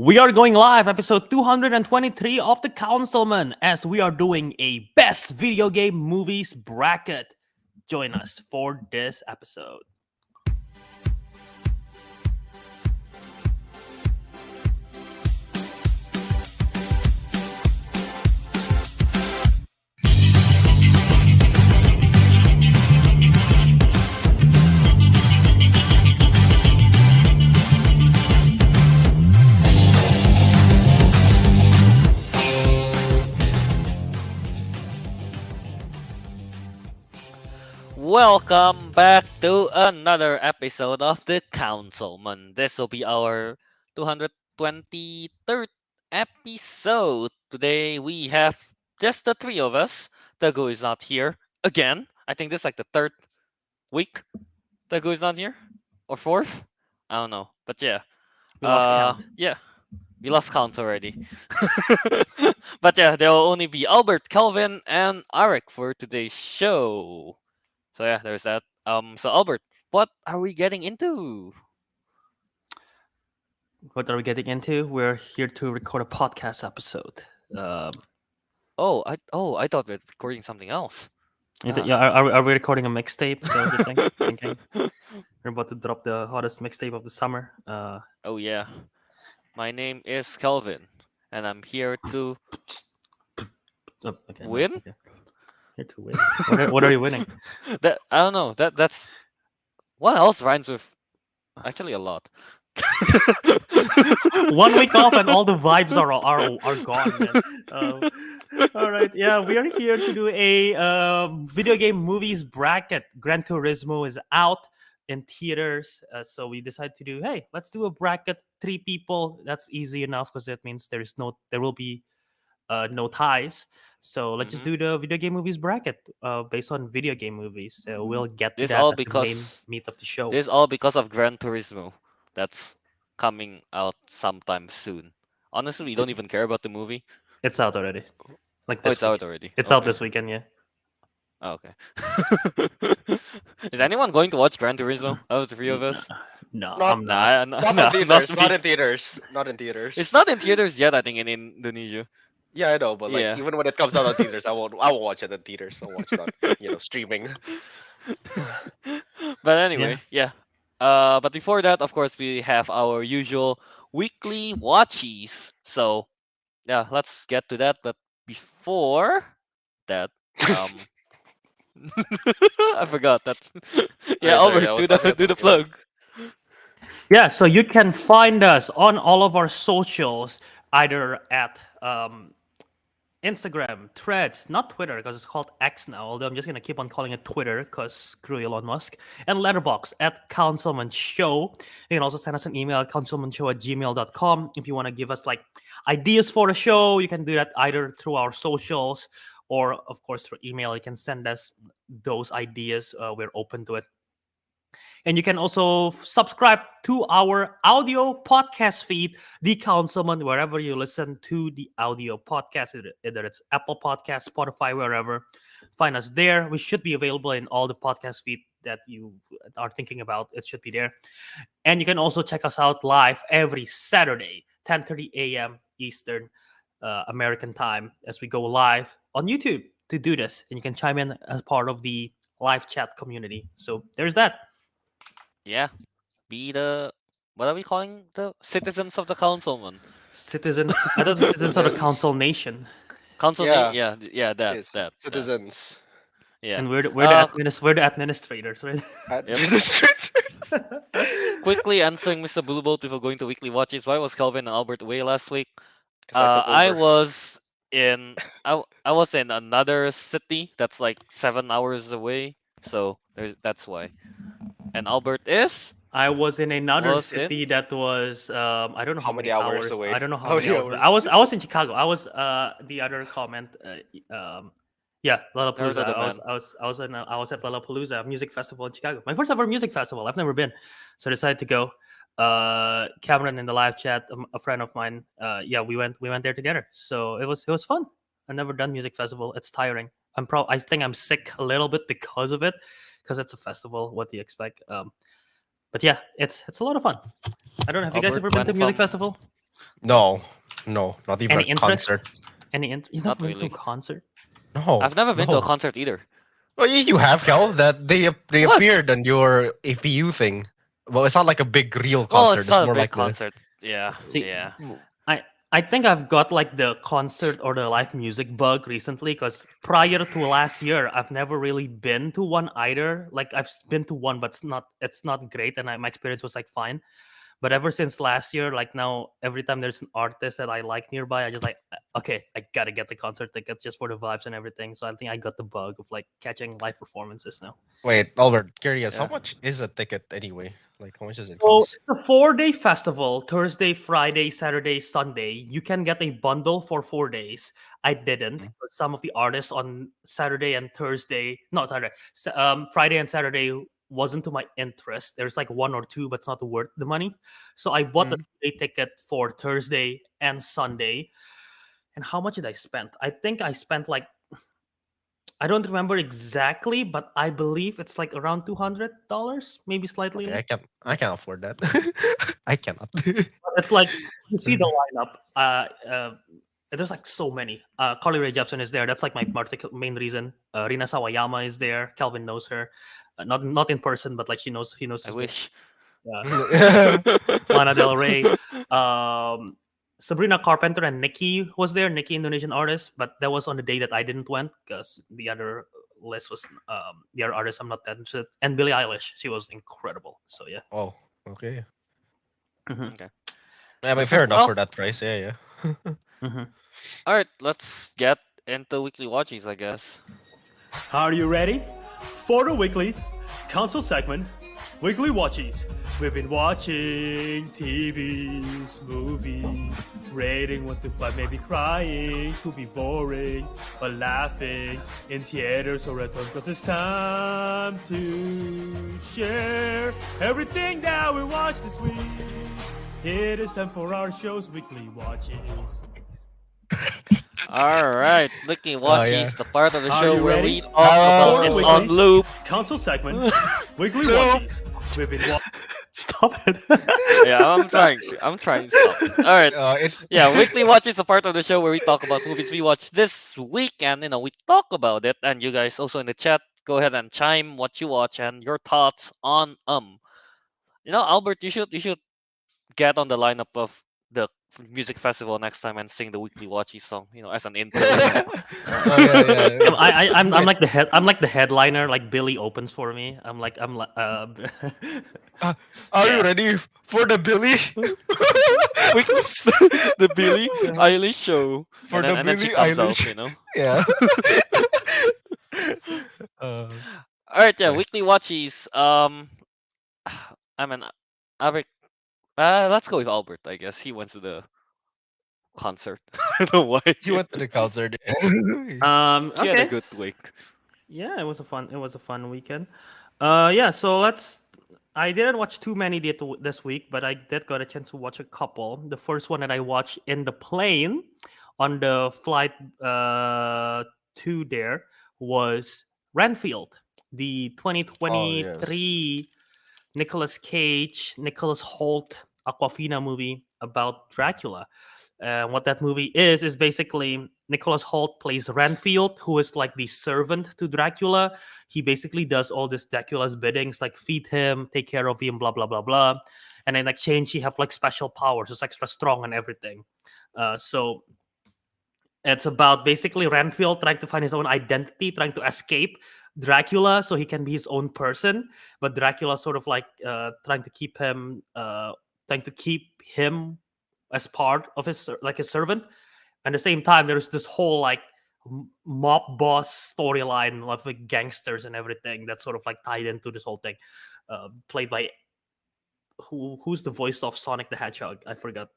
We are going live, episode 223 of the Councilmen, as we are doing a best video game movies bracket. Join us for this episode. Welcome back to another episode of the Councilmen. This will be our 223rd episode. Today we have just the three of us. Teguh is not here again. I think this is like the third week Teguh is not here, or fourth. I don't know, but yeah, We lost count. yeah, we lost count already. But yeah, there will only be Albert, Kelvin, and Ariq for today's show. So yeah, there's that. So Albert, what are we getting into? What are we getting into? We're here to record a podcast episode. I thought we were recording something else. Are we recording a mixtape? Is that what you're thinking? We're about to drop the hottest mixtape of the summer. Oh yeah, my name is Kelvin, and I'm here to win. Okay. Here to win. What are you winning? That I don't know. That's what else rhymes with actually a lot. 1 week off and all the vibes are gone, man. All right, yeah, we are here to do a video game movies bracket. Grand Turismo is out in theaters, so we decided to do. Hey, let's do a bracket. 3 people. That's easy enough because that means there will be no ties. So let's just do the video game movies bracket based on video game movies. So we'll get to This that all as the main meat of the show. This is all because of Gran Turismo. That's coming out sometime soon. Honestly, we don't even care about the movie. It's out already. It's out already. It's out this weekend, yeah. Oh, okay. Is anyone going to watch Gran Turismo? Out of the 3 of us? No, Not- I'm not. Not in theaters. Not in theaters. Not in theaters. It's not in theaters yet, I think, in Indonesia. Yeah, I know, but like Yeah. even when it comes out on theaters, I won't watch it in theaters. I'll watch it on streaming. But anyway, yeah. But before that, of course, we have our usual weekly watchies. So, yeah, let's get to that. But before that, I forgot that. Yeah, Sorry, Albert, do the plug. Yeah, so you can find us on all of our socials, either at Instagram, Threads, not Twitter because it's called X now, although I'm just going to keep on calling it Twitter because screw Elon Musk, and Letterboxd at Councilman Show. You can also send us an email at councilmanshow@gmail.com. If you want to give us like ideas for the show, you can do that either through our socials or, of course, through email. You can send us those ideas. We're open to it. And you can also subscribe to our audio podcast feed, The Councilmen, wherever you listen to the audio podcast, either it's Apple Podcasts, Spotify, wherever. Find us there. We should be available in all the podcast feed that you are thinking about. It should be there. And you can also check us out live every Saturday, 10:30 a.m. Eastern American time, as we go live on YouTube to do this. And you can chime in as part of the live chat community. So there's that. Yeah, be the what are we calling the citizens of the Councilmen? Citizens, I thought the citizens of the council nation. Council, Yeah. yeah, that, Yes, that. citizens. Yeah. And we're the administrators, right? Administrators. Quickly answering Mr. Blue Bolt before going to weekly watches. Why was Kelvin and Albert away last week? 'Cause I took I over. was in I was in another city that's like 7 hours away, so that's why. And Albert is I was in another Was it? city that was I don't know how many hours away? I don't know How how many many hours. hours? I was in Chicago. I was the other comment. Yeah, Lollapalooza. other I was at Lollapalooza music festival in Chicago. My first ever music festival. I've never been, so I decided to go. Cameron in the live chat, a friend of mine. Yeah, we went there together. So it was fun. I've never done music festival. It's tiring. I think I'm sick a little bit because of it, because it's a festival. What do you expect? But yeah, it's a lot of fun. I don't know. Have you guys Albert ever been to went music from- festival? No, no, not even Any a interest? concert. You've Not never been to a really. concert? No, I've never been to a no. concert either. Well, you have, Kel. That they What? appeared on your APU thing. Well, it's not like a big real Well, concert. it's It's not a more big like the. concert. Yeah, See, yeah. I I think I've got like the concert or the live music bug recently because prior to last year, I've never really been to one either. Like been to one, but it's not great, and my experience was like fine. But ever since last year, like now, every time there's an artist that I like nearby, I just like, okay, I gotta get the concert tickets just for the vibes and everything. So I think I got the bug of like catching live performances now. Wait, Albert, curious. How Yeah. much is a ticket anyway? Like, how much does it So cost? it's a 4-day festival, Thursday, Friday, Saturday, Sunday. You can get a bundle for 4 days. I didn't. Mm. But some of the artists on Saturday and Thursday, not Saturday, Friday and Saturday wasn't to my interest. There's like one or two, but it's not worth the money. So I bought the Mm. 2-day ticket for Thursday and Sunday. And how much did I spend? I think I spent like, I don't remember exactly, but I believe it's like around $200, maybe slightly Okay, less. I can't afford that. I cannot. It's like you see the Mm. lineup. There's like so many. Carly Rae Jepsen is there. That's like my main reason. Rina Sawayama is there. Calvin knows her, not in person, but like he knows I his voice. wish. Lana Del Rey, um, Sabrina Carpenter, and Nicki was there. Nicki, Indonesian artist, but that was on the day that I didn't went because the other list was the other artists I'm not that interested. And Billie Eilish, she was incredible. So yeah. Oh, okay. Mhm, Okay. I mean, That's fair fine. enough Well, for that price. Yeah, yeah. mhm. all right. Let's get into weekly watches, I guess. Are you ready for the weekly council segment? Weekly watches. We've been watching TVs, movies, rating 1 to 5, maybe crying, could be boring, but laughing in theaters or at home, because it's time to share everything that we watched this week. It is time for our show's weekly watches. All right, weekly watches, yeah. the part of the Are show you where ready? we talk about Oh, it's on weekly. loop. Council segment, weekly Nope. watches. We've been Stop it. Yeah, I'm trying to. I'm trying to stop it. All right. It's Yeah, weekly watch is a part of the show where we talk about movies we watched this week, and we talk about it. And you guys also in the chat, go ahead and chime what you watch and your thoughts on Albert, you should get on the lineup of the music festival next time and sing the weekly watchy song, as an intro. Oh yeah. I'm like the head. I'm like the headliner. Like Billy opens for me. I'm like Are you Yeah. ready for the Billy? The Billie Eilish show. For and the then, and then she Billie comes Eilish. out. Yeah. uh, All right, yeah, okay. weekly watchies. I mean, Albert. Let's go with Albert. I guess he went to the concert. I don't know why. You went to the concert. He had a okay. good week. Yeah, it was a fun weekend. Yeah. So I didn't watch too many this week, but I did got a chance to watch a couple. The first one that I watched in the plane on the flight to there was Renfield, the Oh yes. 2023 Nicolas Cage, Nicholas Holt, Aquafina movie about Dracula. What that movie is basically Nicholas Holt plays Renfield, who is like the servant to Dracula. He basically does all this Dracula's biddings, like feed him, take care of him, blah blah blah blah. And in exchange, he have like special powers, it's extra strong and everything. So it's about basically Renfield trying to find his own identity, trying to escape Dracula so he can be his own person. But Dracula sort of like trying to keep him as part of his servant. At the same time, there's this whole like mob boss storyline of like gangsters and everything that's sort of like tied into this whole thing. Played by who's the voice of Sonic the Hedgehog? I forgot,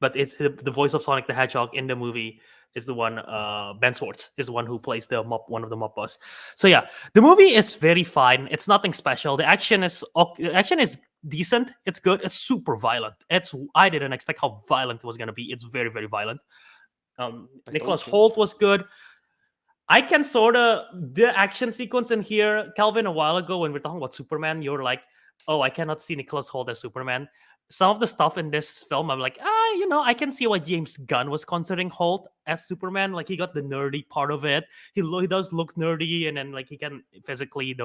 but it's the voice of Sonic the Hedgehog in the movie is the one. Ben Schwartz is the one who plays one of the mob boss. So yeah, the movie is very fine. It's nothing special. The action is decent. It's good. It's super violent. I didn't expect how violent it was gonna be. It's very very violent. I Nicholas told you. Holt was good. I can sort of the action sequence in here, Calvin. A while ago when we are talking about Superman, you're like, "Oh, I cannot see Nicholas Holt as Superman." some of the stuff in this film, I'm like, I can see why James Gunn was considering Holt as Superman. Like, he got the nerdy part of it. He does look nerdy, and then like he can physically,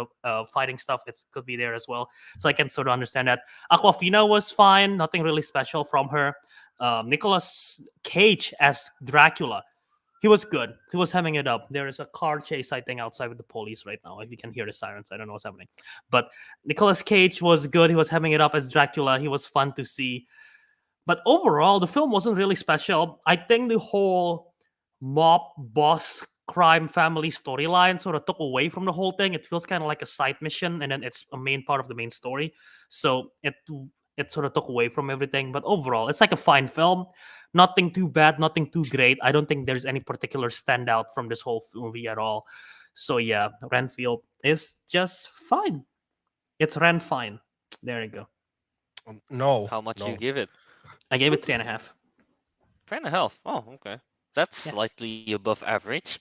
fighting stuff. It could be there as well. So I can sort of understand that. Aquafina was fine. Nothing really special from her. Nicolas Cage as Dracula. He was good. He was hamming it up. There is a car chase, I think, outside with the police right now. If you can hear the sirens, I don't know what's happening. But Nicolas Cage was good. He was hamming it up as Dracula. He was fun to see. But overall, the film wasn't really special. I think the whole mob boss crime family storyline sort of took away from the whole thing. It feels kind of like a side mission, and then it's a main part of the main story. So it sort of took away from everything. But overall, it's like a fine film. Nothing too bad, nothing too great. I don't think there's any particular standout from this whole movie at all. So yeah, Renfield is just fine. It's Ren fine. There you go. No. How much no. you give it? I gave it 3.5. 3.5. Oh, okay. That's Yeah. slightly above average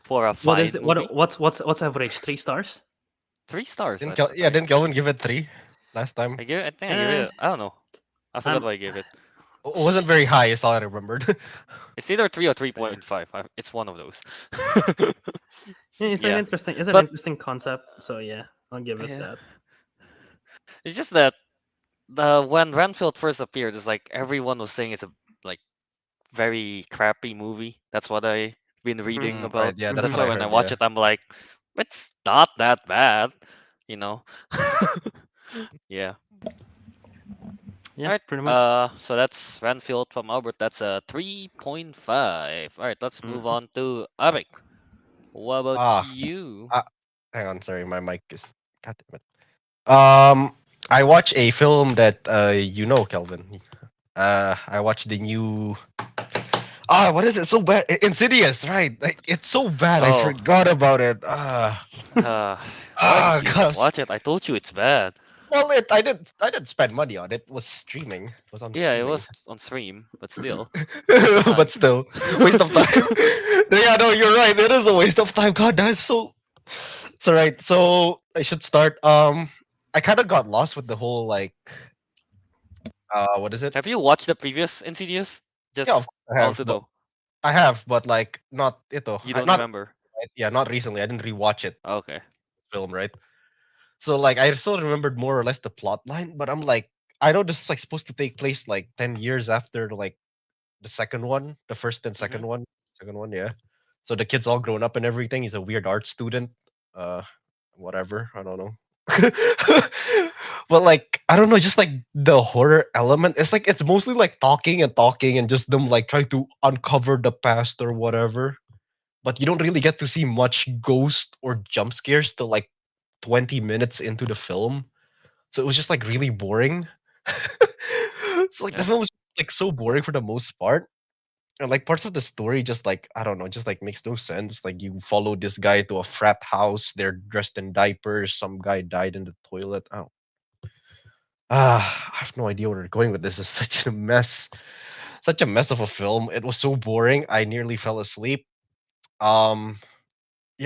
for a What fine is it? movie. What's average? 3 stars? 3 stars. Didn't I didn't Kelvin give it 3 last time? I think I give it. I don't know. I forgot I'm- what I gave it. It wasn't very high. Is all I remembered. It's either 3 or 3.5. It's one of those. It's Yeah. an interesting But- interesting concept. So yeah, I'll give it Yeah. that. It's just that when Renfield first appeared, it's like everyone was saying it's a like very crappy movie. That's what I've been reading Mm, about. right, yeah, that's That's what why I when I heard, watch yeah. it, I'm like, it's not that bad, you know. Yeah. Yeah, Alright, pretty much. So that's Renfield from Albert. That's a 3.5. All right, let's move on to Ariq. What about Ah, you? Hang on, sorry, my mic is. God damn it. I watched a film that Kelvin. I watched the new. What is it? So bad. Insidious, right? Like, it's so bad. I Oh. forgot about it. Why did you gosh. watch it? I told you it's bad. Well, I didn't spend money on it. It was streaming. It was on Yeah, it streaming. was on stream, but still. But still, waste of time. Yeah, no, you're right. It is a waste of time. God, that's so. So right. So I should start. I kind of got lost with the whole like. What is it? Have you watched the previous Insidious? Just Yeah, I I have. want to But, know. I have, but like not ito. You don't not remember? yeah, not recently. I didn't rewatch it. Okay. Film, right? So like I still remembered more or less the plot line, but I'm like, I know this is like supposed to take place like 10 years after like the second one, the first and second one. Second one, yeah. So the kid's all grown up and everything. He's a weird art student. Whatever. I don't know. But like I don't know, just like the horror element. It's like it's mostly like talking and just them like trying to uncover the past or whatever. But you don't really get to see much ghost or jump scares till like 20 minutes into the film. So it was just like really boring. So like the Yeah. film was like so boring for the most part. And like parts of the story just like I don't know, just like makes no sense. Like you follow this guy to a frat house, they're dressed in diapers, some guy died in the toilet. Oh. I have no idea where they're going with this. It's such a mess. Such a mess of a film. It was so boring. I nearly fell asleep. Yeah,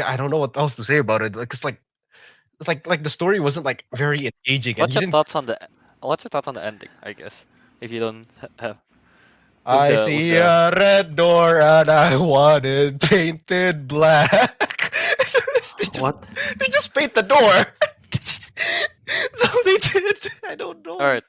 I don't know what else to say about it. Like, it's like the story wasn't like very engaging. What's and your thoughts on the ending? I guess if you don't have. I with see the- a red door and I want it painted black. they, just, What? they just paint the door. That's all they did. I don't know. All right,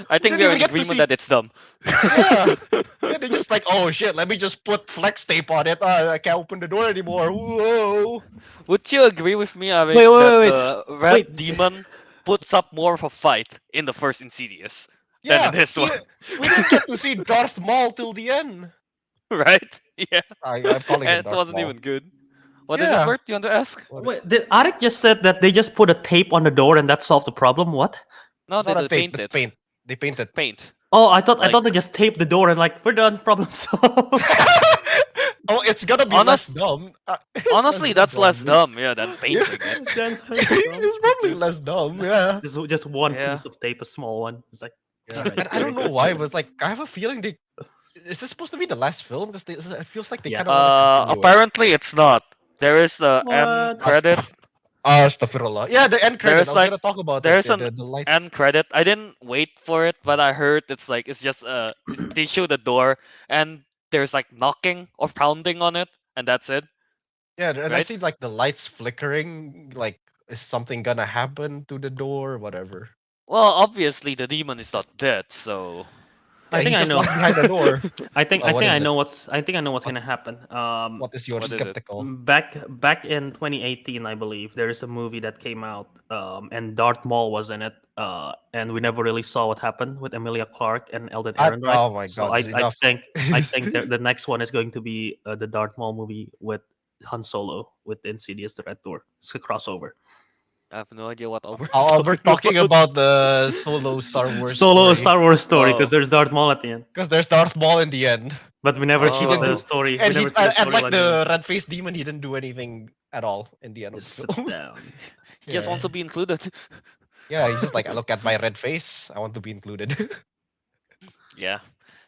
I think didn't we're even in get to agreement see- that it's dumb. Yeah. Yeah, they just like, oh shit, let me just put flex tape on it. I can't open the door anymore. Whoa. Would you agree with me, Ariq, Wait, that wait. the red Wait. demon puts up more of a fight in the first Insidious than Yeah, in this one, we didn't get to see Darth Maul till the end. right? Yeah, I'm calling and it it Darth wasn't Maul. even good. What is Yeah. it, Bert? You want to ask? Wait, did Arik just said that they just put a tape on the door and that solved the problem? What? No, It's they not a tape, paint it's it. paint. They painted. Paint. Oh, I thought they Like- just taped the door and like we're done, problem solved. Oh, it's gonna be less dumb. It's gonna Honestly, be that's less dumb. dumb, yeah, than painting it. Then- It's probably less dumb, yeah. just one Yeah. piece of tape, a small one. It's like And I don't know why, but like I have a feeling they. Is this supposed to be the last film? Because it feels like they Yeah. kind of. Apparently it's not. There is a What? end credit. Astaghfirullah. Yeah, the end credit. There's I was like gonna talk about it. there's The, an the lights. end credit. I didn't wait for it, but I heard it's just they show the door and there's like knocking or pounding on it, and that's it. Yeah, and I Right? see like the lights flickering. Like, is something gonna happen to the door? Whatever. Well, obviously the demon is not dead, so Yeah, I think he's I just know. locked behind the door. I think Oh, what is it? I think I know what's What- gonna happen. What is your What is it? skeptical? Back in 2018, I believe there is a movie that came out, and Darth Maul was in it, and we never really saw what happened with Emilia Clarke and Eldon Ehrenreich. Oh my So god, enough. I think the next one is going to be the Darth Maul movie with Han Solo with Insidious: The Red Door. It's a crossover. I have no idea what Albert. We're talking about the solo Star Wars Solo story. Star Wars story because Oh. there's Darth Maul at the end, Because there's Darth Maul in the end. but we never And see he what the didn't do- story. And we never see the and like storyline. the red faced demon, he didn't do anything at all in the end of Just the sits film. down. He just wants to be included. Yeah, he's just like, I look at my red face, I want to be included. Yeah,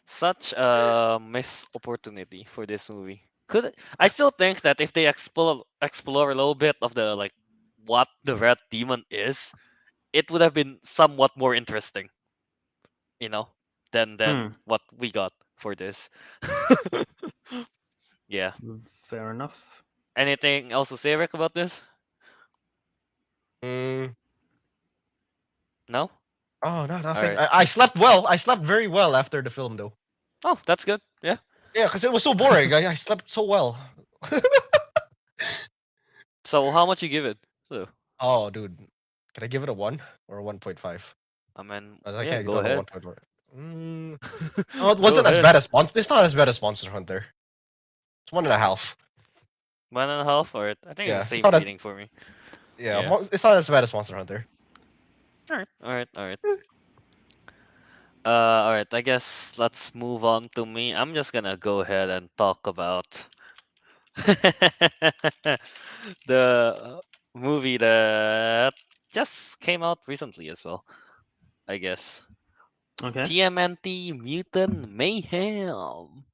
such a missed opportunity for this movie. I still think that if they explore a little bit of the like what the red demon is, it would have been somewhat more interesting, you know, than what we got for this. Yeah. Fair enough. Anything else to say, Rick, about this? Mm, No. oh no, nothing. Alright. I slept well. I slept very well after the film, though. Oh, that's good. Yeah. Yeah, because it was so boring. I slept so well. So how much you give it? So, Oh, dude, can I give it a 1 or a 1.5? I mean, I yeah, can't go give it a ahead. 1.1. Oh, it Go wasn't as ahead. bad as Monster. It's not as bad as Monster Hunter. It's 1.5. 1.5 or I think Yeah, it's the it's same not as- feeling for me. Yeah, Yeah. It's not as bad as Monster Hunter. Alright. Alright, I guess let's move on to me. I'm just gonna go ahead and talk about the movie that just came out recently as well, I guess. Okay. TMNT Mutant Mayhem.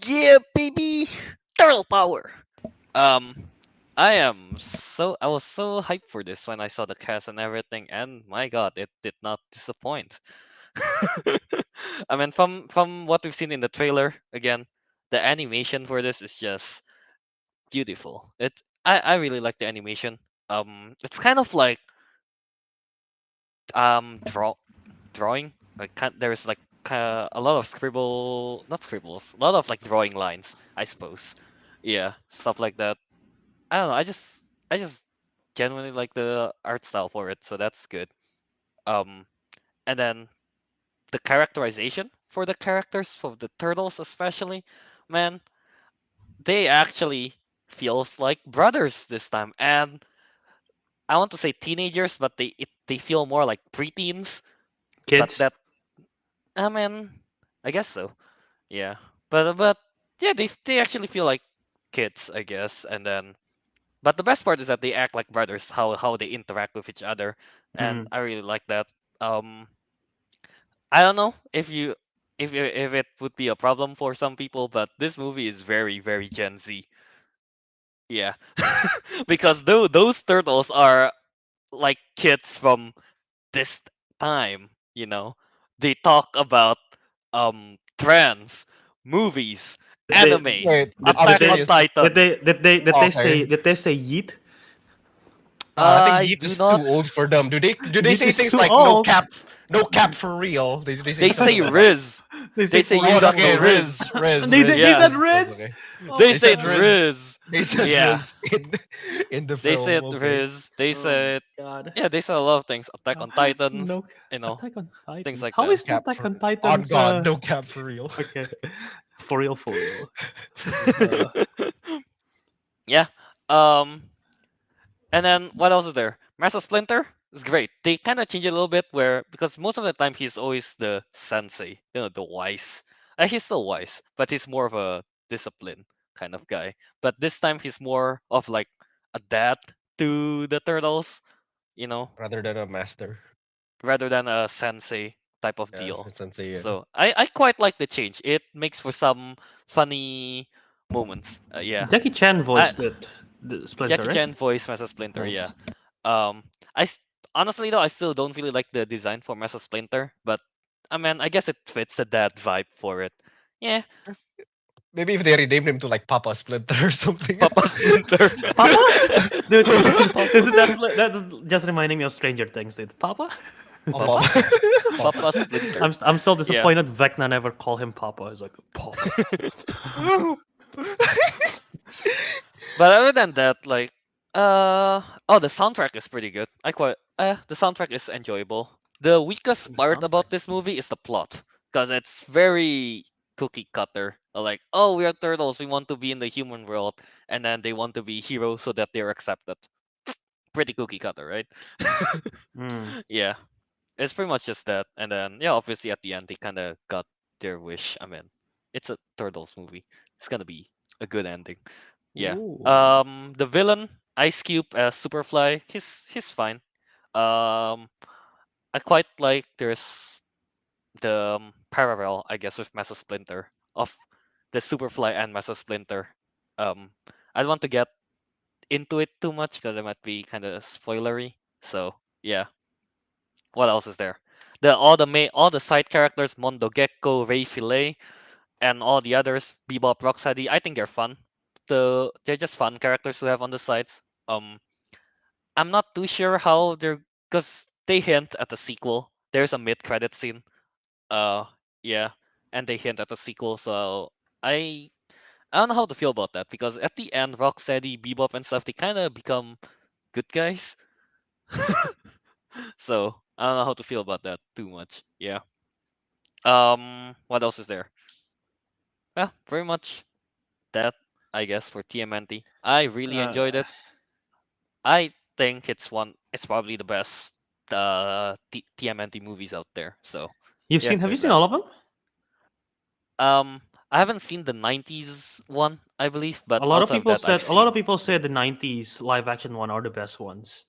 Yeah, baby! Turtle power! I was so hyped for this when I saw the cast and everything, and my god, it did not disappoint. I mean, from what we've seen in the trailer, again, the animation for this is just beautiful. I really like the animation. It's kind of like drawing. Like there's like a lot of not scribbles, a lot of like drawing lines, I suppose. Yeah, stuff like that. I don't know. I just genuinely like the art style for it, so that's good. Um, and then the characterization for the characters, for the turtles especially, man, they actually feels like brothers this time. And I want to say teenagers, but they feel more like preteens. But Kids. that I mean, I guess so. Yeah. But yeah, they actually feel like kids, I guess. And then but the best part is that they act like brothers, how they interact with each other, and Mhm. I really like that. I don't know if it would be a problem for some people, but this movie is very very Gen Z. Yeah, because those turtles are like kids from this time. They talk about trends, movies, Did they anime, Wait, I'm Attack on curious. Titan. Okay. did they say yeet? I think I Yeet do is not. too old for them. Do they Yeet say is things too like old. no cap for real? They say They say something like that. Riz. They They say for you real. got okay, no Riz. They Yeah. said Riz. Okay. Oh They my said said God. Riz. They said Yeah. Riz in the They film. said Okay. Riz. They Oh my said God. yeah. They said a lot of things. Attack on Titans. No. You know Attack on Titan. things like How that. is Attack on On Titans? God, no cap for real. Okay. For real. Uh, Yeah. Um. And then what else is there? Master Splinter is great. They kind of change it a little bit where because most of the time he's always the sensei, the wise. He's still wise, but he's more of a discipline kind of guy. But this time he's more of like a dad to the turtles, Rather than a master. rather than a sensei type of Yeah, deal. sensei. Yeah. So I quite like the change. It makes for some funny moments. Yeah. Jackie Chan voiced it. The Splinter, Jackie right? Chan voice Mesa Splinter. Nice. Yeah. Honestly though, I still don't really like the design for Mesa Splinter, but I mean, I guess it fits the dad vibe for it. Yeah, Maybe if they renamed him to like Papa Splinter or something. Papa Splinter. Papa? Dude, Papa. that's just reminding me of Stranger Things, dude. Papa? Oh, Papa? Papa. Papa Splinter. I'm still Yeah. disappointed Vecna never call him Papa. He's like, Papa. But other than that, like, oh, the soundtrack is pretty good. The soundtrack is enjoyable. The weakest part about this movie is the plot, because it's very cookie cutter. Like, oh, we are turtles, we want to be in the human world, and then they want to be heroes so that they're accepted. Pretty cookie cutter, right? Mm. Yeah, it's pretty much just that. And then, yeah, obviously at the end they kind of got their wish. I mean, it's a turtles movie. It's gonna be a good ending. Yeah. Ooh. The villain, Ice Cube as Superfly, he's fine. I quite like there's the parallel, I guess, with Mesa Splinter of the Superfly and Mesa Splinter. I don't want to get into it too much because it might be kind of spoilery. So yeah. What else is there? All the side characters, Mondo Gecko, Ray Filet, and all the others, Bebop, Rocksteady. I think they're fun. They're just fun characters to have on the sides. I'm not too sure how they're, because they hint at the sequel. There's a mid-credit scene. Yeah, and they hint at the sequel. So I don't know how to feel about that, because at the end, Rocksteady, Bebop, and stuff, they kind of become good guys. So I don't know how to feel about that too much. Yeah. What else is there? Yeah, very much that, I guess, for TMNT. I really enjoyed it. I think it's probably the best TMNT movies out there. So Have yeah, you there's seen that. all of them? I haven't seen the 90s one, I believe, but A lot of outside people that, I've said a lot of seen. people said the '90s live action one are the best ones.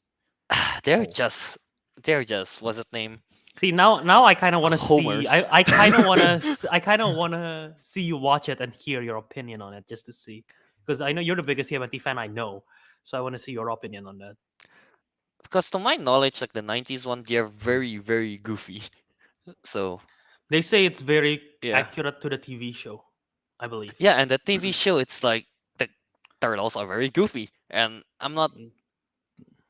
They're Oh. just what's it name? See, now I kind of want to Homers. see. I kind of want to. I kind of want to see you watch it and hear your opinion on it, just to see, because I know you're the biggest TMNT fan I know, so I want to see your opinion on that. Because to my knowledge, like the 90s one, they're very, very goofy. So They say it's very yeah. accurate to the TV show, I believe. Yeah, and the TV show, it's like the turtles are very goofy, and I'm not Mm.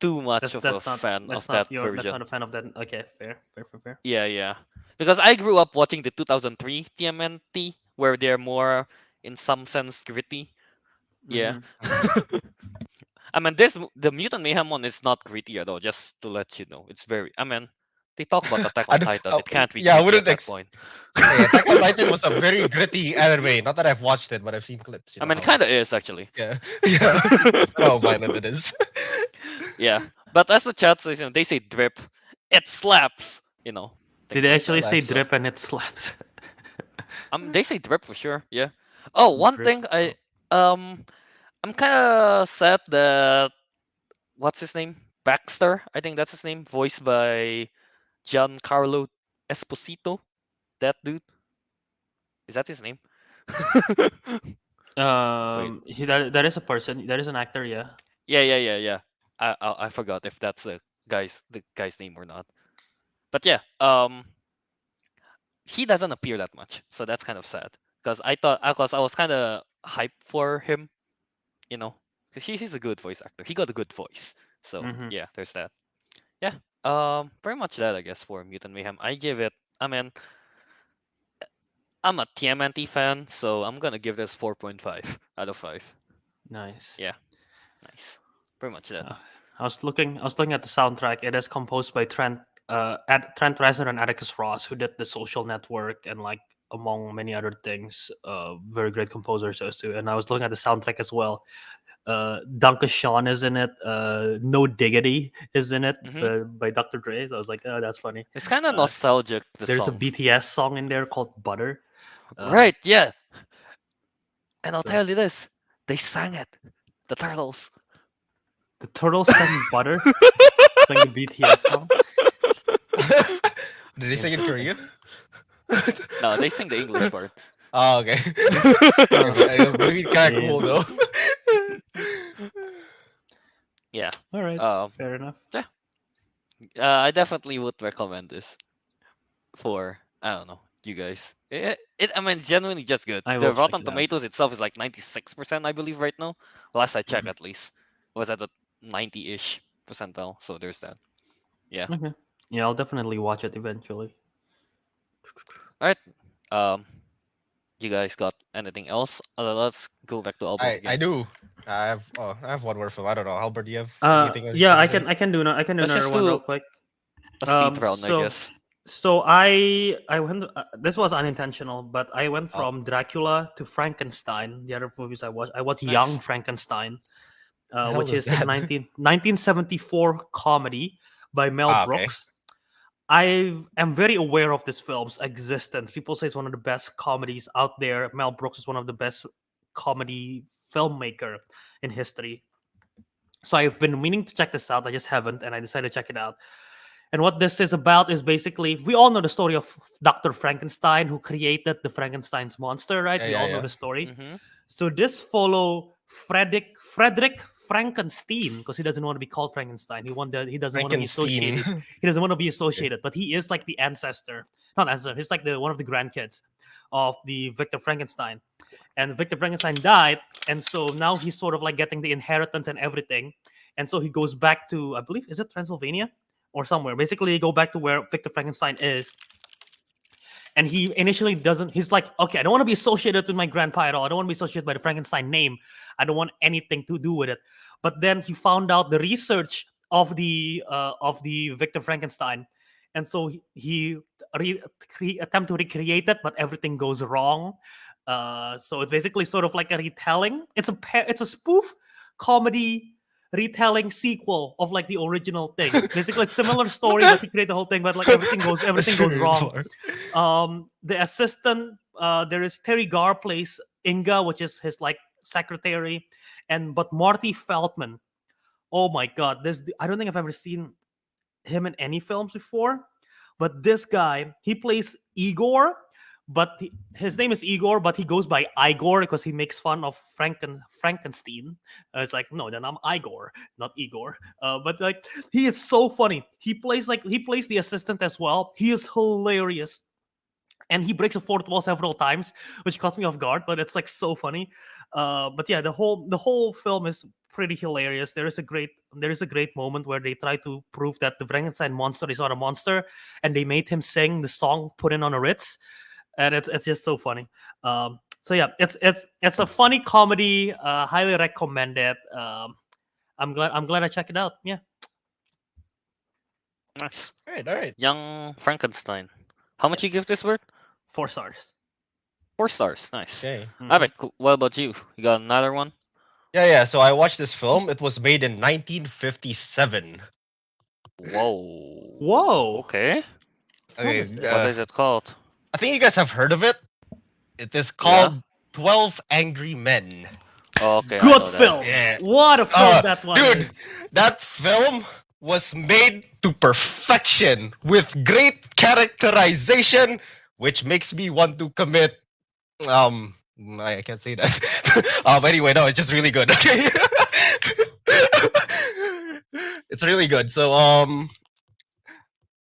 too much That's of that's a not fan that's of not that your that's version. not a fan of that. Okay, fair. Yeah, yeah. Because I grew up watching the 2003 TMNT, where they're more, in some sense, gritty. Yeah. Mhm. I mean, the Mutant Mayhem one is not gritty at all. Just to let you know, it's very. I mean, they talk about Attack I on don't- Titan. It can't be yeah, I gritty wouldn't at that point. Yeah, Attack on Titan was a very gritty anime. Not that I've watched it, but I've seen clips. You I know mean, it how- kind of is actually. Yeah, yeah. How violent it is. Yeah, but as the chat says, they say drip, it slaps. Did things they like actually that. say So, drip and it slaps? they say drip for sure. Yeah. Oh, one Drip. thing I'm kind of sad that, what's his name? Baxter, I think that's his name, voiced by Giancarlo Esposito. That dude. Is that his name? Wait. That is a person. That is an actor. Yeah. Yeah. I forgot if that's the guy's name or not. But yeah, he doesn't appear that much, so that's kind of sad. Because I was kind of hyped for him, because he's a good voice actor. He got a good voice. So Mhm. yeah, there's that. Yeah, pretty much that, I guess, for Mutant Mayhem. I give it. I mean, I'm a TMNT fan, so I'm gonna give this 4.5 out of 5. Nice. Yeah, nice. Pretty much that. I was looking at the soundtrack. It is composed by Trent Reznor and Atticus Ross, who did The Social Network and, like, among many other things. Very great composers those two. And I was looking at the soundtrack as well. Duncan Sean is in it. No Diggity is in it, by Dr. Dre. So I was like, oh, that's funny. It's kind of nostalgic. There's songs. a BTS song in there called Butter. Right, yeah. And I'll so- tell you this, they sang it. The Turtles. The Turtles sang Butter, like the BTS song. Did they sing in Korean? No, they sing the English part. Oh, okay. Would be kind of cool though. Yeah. All right, Um, fair enough. I definitely would recommend this for I don't know you guys. I mean, it's genuinely just good. I The will check Rotten it out. Tomatoes itself is like 96%, I believe, right now. Last I checked, Mhm. at least, was at a 90-ish percentile. So there's that. Yeah. Okay. Yeah, I'll definitely watch it eventually. All right. Um, you guys got anything else? Let's go back to Albert I again. do. I have one more film. I don't know. Albert, do you have anything else Yeah, to I say? can do I can do Let's another just one real do quick. a speed round, I So guess. I went. This was unintentional, but I went Oh. from Dracula to Frankenstein. The other movies I watched, Nice. Young Frankenstein, The hell which is is a that? 1974 comedy by Mel Okay. Brooks. I am very aware of this film's existence. People say it's one of the best comedies out there. Mel Brooks is one of the best comedy filmmaker in history. So I've been meaning to check this out. I just haven't, and I decided to check it out. And what this is about is basically we all know the story of Dr. Frankenstein who created the Frankenstein's monster, right? We all know Yeah. the story. Mm-hmm. So this follow Frederick Frankenstein because he doesn't want to be called Frankenstein. He doesn't want to be Frankenstein. associated. He doesn't want to be associated, but he is like the ancestor, not ancestor. He's like the one of the grandkids of the Victor Frankenstein. And Victor Frankenstein died, and so now he's sort of like getting the inheritance and everything. And so he goes back to, I believe, is it Transylvania or somewhere? Basically, they go back to where Victor Frankenstein is. And he initially doesn't. He's like, okay, I don't want to be associated with my grandpa at all. I don't want to be associated by the Frankenstein name. I don't want anything to do with it. But then he found out the research of the Victor Frankenstein, and so he attempt to recreate it, but everything goes wrong. So it's basically sort of like a retelling. It's a spoof comedy retelling sequel of like the original thing. Basically, it's similar story, but you create the whole thing, but like everything goes wrong. The assistant, there is Terry Garr plays Inga, which is his like secretary, but Marty Feldman. Oh my god, I don't think I've ever seen him in any films before, but this guy, he plays Igor, but his name is Igor, but he goes by Igor because he makes fun of Frankenstein. It's like, no, then I'm Igor, not Igor. But like, he is so funny. He plays the assistant as well. He is hilarious. And he breaks a fourth wall several times, which caught me off guard, but it's like so funny. But yeah, the whole film is pretty hilarious. There is a great moment where they try to prove that the Frankenstein monster is not a monster, and they made him sing the song "Put It on a Ritz," and it's just so funny. So yeah, it's a funny comedy. Highly recommend it. I'm glad I checked it out. Yeah, Nice. All right. Young Frankenstein. How much you give Yes. this word? 4 stars. 4 stars. Nice. Okay. Mhm. Alright, cool. What about you? You got another one? Yeah. So I watched this film. It was made in 1957. Whoa. Whoa. Okay. Okay, What is What that? is it called? I think you guys have heard of it. It is called 12 Angry Men. Oh, okay. I Good know that. film. Yeah. What a film Uh, that one dude. is. That film was made to perfection with great characterization, which makes me want to commit. I can't say that. Anyway, no, it's just really good. Okay, it's really good. So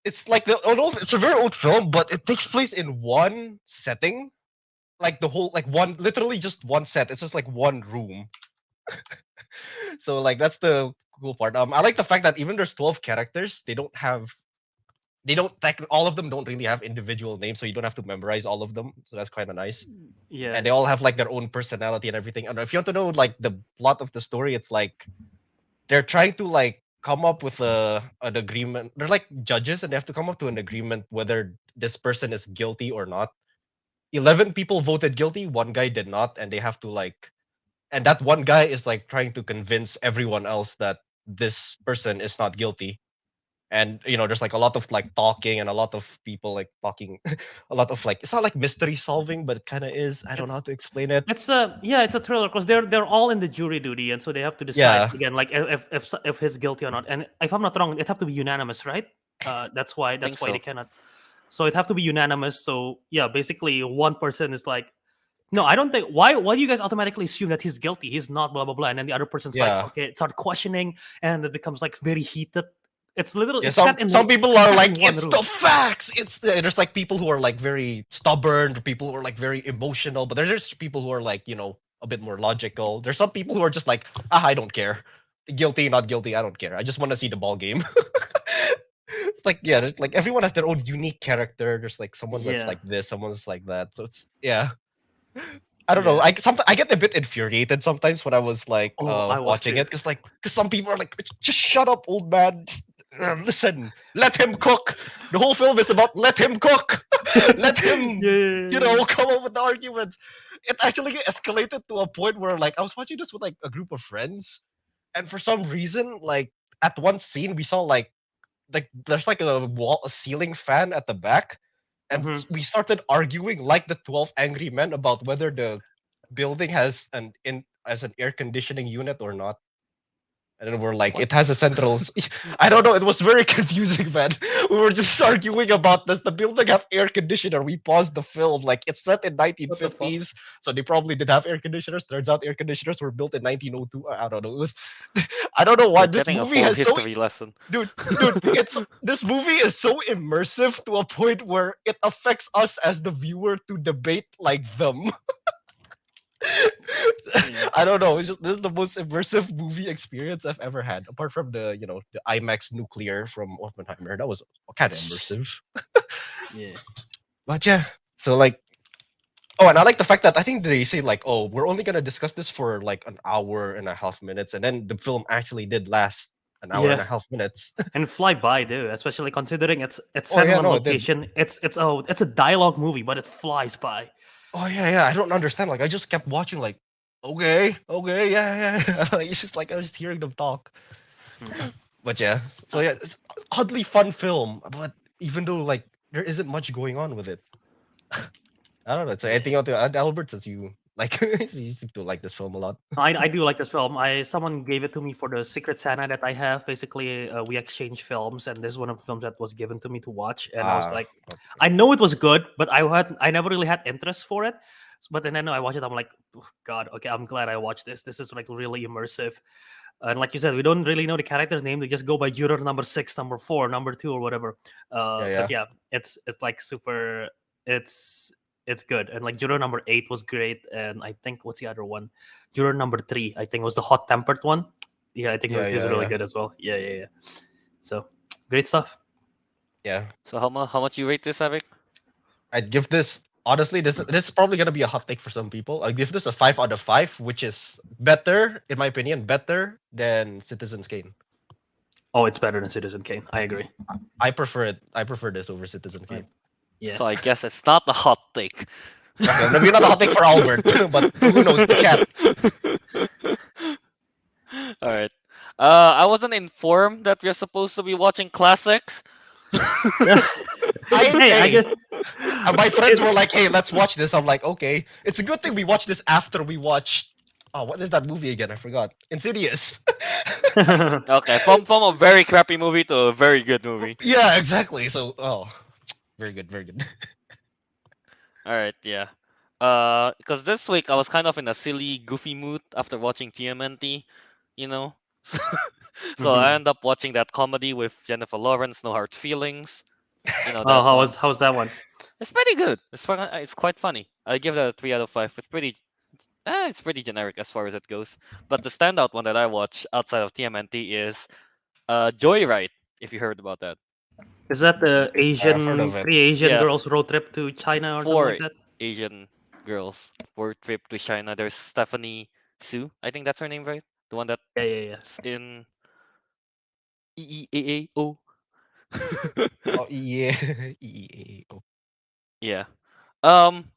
it's like it's a very old film, but it takes place in one setting, like the whole literally just one set. It's just like one room. So like that's the cool part. I like the fact that even there's 12 characters, all of them don't really have individual names, so you don't have to memorize all of them. So that's kind of nice. Yeah. And they all have like their own personality and everything. And if you want to know like the plot of the story, it's like they're trying to like come up with an agreement. They're like judges, and they have to come up to an agreement whether this person is guilty or not. 11 people voted guilty, one guy did not, and they have to like, and that one guy is like trying to convince everyone else that this person is not guilty. And there's like a lot of like talking and a lot of people like talking, a lot of like, it's not like mystery solving, but it kind of is. I don't know how to explain it. It's a thriller because they're all in the jury duty, and so they have to decide Yeah. again, like if he's guilty or not. And if I'm not wrong, it have to be unanimous, right? That's why Think they so. cannot. So it have to be unanimous. So yeah, basically one person is like No, I don't think. Why do you guys automatically assume that he's guilty? He's not. Blah blah blah. And then the other person's Yeah. like, okay, start questioning, and it becomes like very heated. It's literally Yeah, it's set in some people it's are set in like, one it's room. the facts. There's like people who are like very stubborn, people who are like very emotional, but there's just people who are like, a bit more logical. There's some people who are just like, I don't care. Guilty, not guilty, I don't care. I just want to see the ball game. It's like, yeah, there's like everyone has their own unique character. There's like someone that's Yeah. like this, someone that's like that. So it's I don't know. Yeah. I get a bit infuriated sometimes when I was like Oh, I was watching too. it because some people are like, just shut up, old man. Just, listen, let him cook. The whole film is about let him cook. Let him, Yeah. come up with the arguments. It actually escalated to a point where like I was watching this with like a group of friends, and for some reason, like at one scene we saw like there's like a ceiling fan at the back, and Mhm. we started arguing like the 12 angry men about whether the building has an air conditioning unit or not. And then we're like, What? it has a central. I don't know. It was very confusing, man. We were just arguing about this. The building have air conditioner. We paused the film. Like it's set in What the fuck? 1950s, so they probably did have air conditioners. Turns out air conditioners were built in 1902. I don't know. It was. I don't know why We're this getting a movie full has so history lesson. dude, this movie is so immersive to a point where it affects us as the viewer to debate like them. Yeah. I don't know. It's just this is the most immersive movie experience I've ever had, apart from the IMAX nuclear from Oppenheimer. That was kind of immersive. Yeah. But yeah, so like, oh, and I like the fact that I think they say like, oh, we're only gonna discuss this for like an hour and a half minutes, and then the film actually did last an hour and a Yeah. half minutes. And fly by too, especially considering it's Oh set in yeah, one no, it did. location. It's a dialogue movie, but it flies by. Oh yeah. I don't understand. Like I just kept watching. Like, okay, yeah. Like, it's just like I was just hearing them talk. Mhm. But yeah, so yeah, it's oddly fun film. But even though like there isn't much going on with it, I don't know. So Yeah. anything out there, Albert, since you like, you seem to like this film a lot. I do like this film. Someone gave it to me for the Secret Santa that I have. Basically, we exchange films, and this is one of the films that was given to me to watch. And I was like, Okay. I know it was good, but I never really had interest for it. But then I watch it, I'm like, "Oh, God, okay, I'm glad I watched this. This is like really immersive. And like you said, we don't really know the character's name. They just go by juror number 6, number 4, number 2, or whatever. Yeah. But yeah, it's like super. It's it's good. And like juror number 8 was great. And I think what's the other one? Juror number 3, I think was the hot tempered one. Yeah, I think he was really Yeah. good as well. Yeah. So great stuff. Yeah. So how much you rate this, Ariq? I'd give this honestly. This is probably gonna be a hot take for some people. I give this a 5 out of 5, which is better, in my opinion, better than Citizen Kane. Oh, it's better than Citizen Kane. I agree. I prefer it. I prefer this over Citizen Kane. Yeah. So I guess it's not a hot take. Okay, maybe not a hot take for Albert, but who knows? The cat. All right. I wasn't informed that we're supposed to be watching classics. I guess My friends were like, "Hey, let's watch this." I'm like, "Okay." It's a good thing we watched this after we watched. Oh, what is that movie again? I forgot. Insidious. Okay, from a very crappy movie to a very good movie. Yeah, exactly. So, very good, very good. All right, yeah. Because this week I was kind of in a silly, goofy mood after watching TMNT, you know. So I end up watching that comedy with Jennifer Lawrence, No Hard Feelings. You know that Oh, one. how's that one? It's pretty good. It's fun. It's quite funny. I give that a 3 out of 5. It's pretty generic as far as it goes. But the standout one that I watch outside of TMNT is Joyride. If you heard about that. Is that the I've heard of it. 3 Asian Yeah. girls road trip to China or something 4 like that? Asian girls road trip to China. There's Stephanie Su. I think that's her name, right? The one that's Yeah. in EEAO. Oh yeah, Oh. Yeah. Um,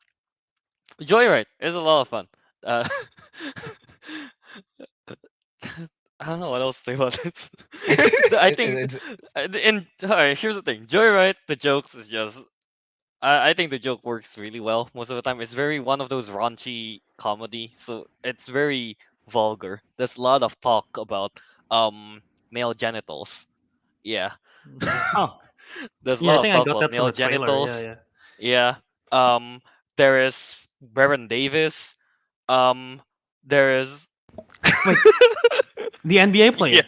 Joyride is a lot of fun. I don't know what else to say about this. I think, alright, here's the thing. Joyride, the jokes is just. I think the joke works really well most of the time. It's very one of those raunchy comedy, so it's very vulgar. There's a lot of talk about male genitals. Yeah. Oh, There's a yeah, I lot of think I talk got about that from male the trailer. genitals. Yeah. Yeah. There is Baron Davis. There is Wait, the NBA player. Yeah,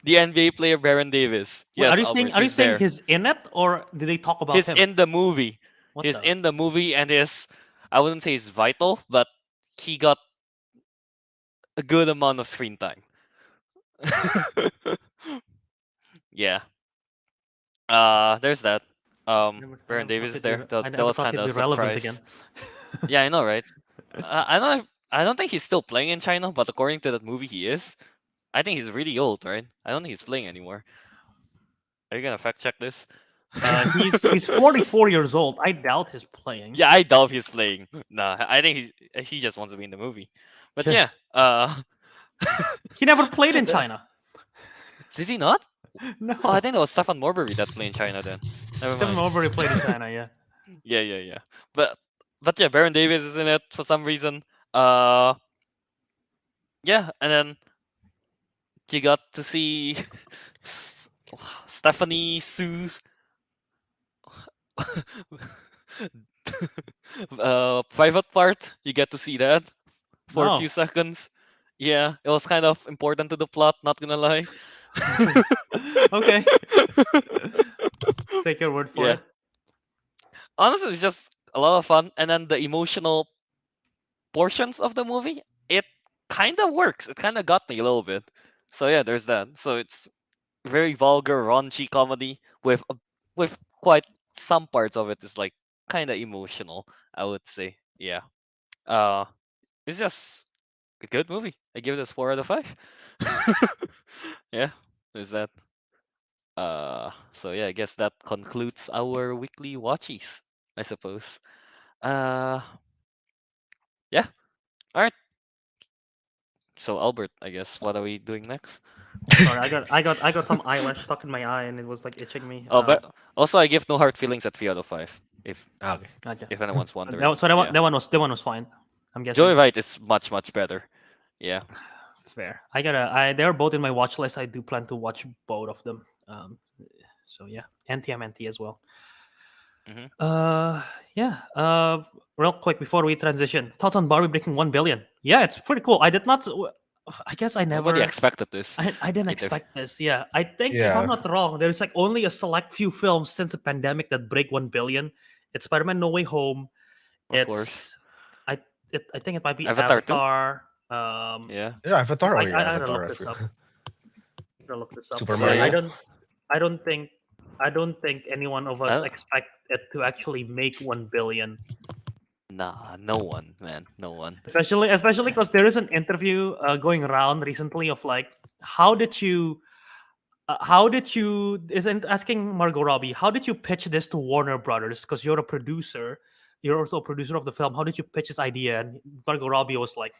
the NBA player Baron Davis. Wait, Yes, are you Albert, saying he's there. he's in it, or did they talk about He's him? in the movie. What He's the? in the movie, and I wouldn't say he's vital, but he got a good amount of screen time. Yeah. There's that. Baron Davis is there. I That never was thought kind he'd of be a relevant again. surprise. Yeah, I know, right? I don't think he's still playing in China, but according to that movie, he is. I think he's really old, right? I don't think he's playing anymore. Are you gonna fact check this? He's 44 years old. I doubt he's playing. Yeah, I doubt he's playing. Nah, I think he just wants to be in the movie. But yeah, He never played in China. did he not? No. Oh, I think it was Stefan Marbury that played in China then. Never Stephen mind. Marbury played in China, yeah. Yeah. But yeah, Baron Davis is in it for some reason. Yeah, and then you got to see Stephanie Sue. Private part, you get to see that for a No. few seconds. Yeah, it was kind of important to the plot, not gonna lie. Okay. Take your word for Yeah. it. Honestly, it's just a lot of fun, and then the emotional portions of the movie, it kind of works. It kind of got me a little bit. So yeah, there's that. So it's very vulgar, raunchy comedy with quite some parts of it is like kind of emotional, I would say. Yeah. Uh, it's just a good movie. I give this 4 out of 5. Yeah, there's that. So yeah, I guess that concludes our weekly watchies, I suppose. Uh, yeah. All right. So Albert, I guess what are we doing next? Sorry, I got some eyelash stuck in my eye and it was like itching me. Oh, but also I give no hard feelings at 3 out of 5. Okay. Gotcha. If anyone's wondering. So that Yeah. that one was fine. I'm guessing. Joyride is much better. Yeah. Fair. They're both in my watch list. I do plan to watch both of them. So yeah, NTMNT as well. Mhm. Yeah. Real quick before we transition, thoughts on Barbie breaking 1 billion? Yeah, it's pretty cool. I did not. I guess I never. Nobody expected this. I didn't either. expect this. Yeah, I think if Yeah. I'm not wrong, there's like only a select few films since the pandemic that break 1 billion. It's Spider-Man: No Way Home. Of course. I think it might be Avatar too? Avatar. Yeah. Yeah, Avatar. Oh, I yeah, gotta Avatar. look this up. Gotta look this up. Super So, yeah, Mario? I don't think any one of us Oh. expect it to actually make 1 billion. Nah, no one, man. No one. Especially because there is an interview going around recently of like, how did you isn't asking Margot Robbie, how did you pitch this to Warner Brothers? Because you're a producer, you're also a producer of the film. How did you pitch this idea? And Margot Robbie was like,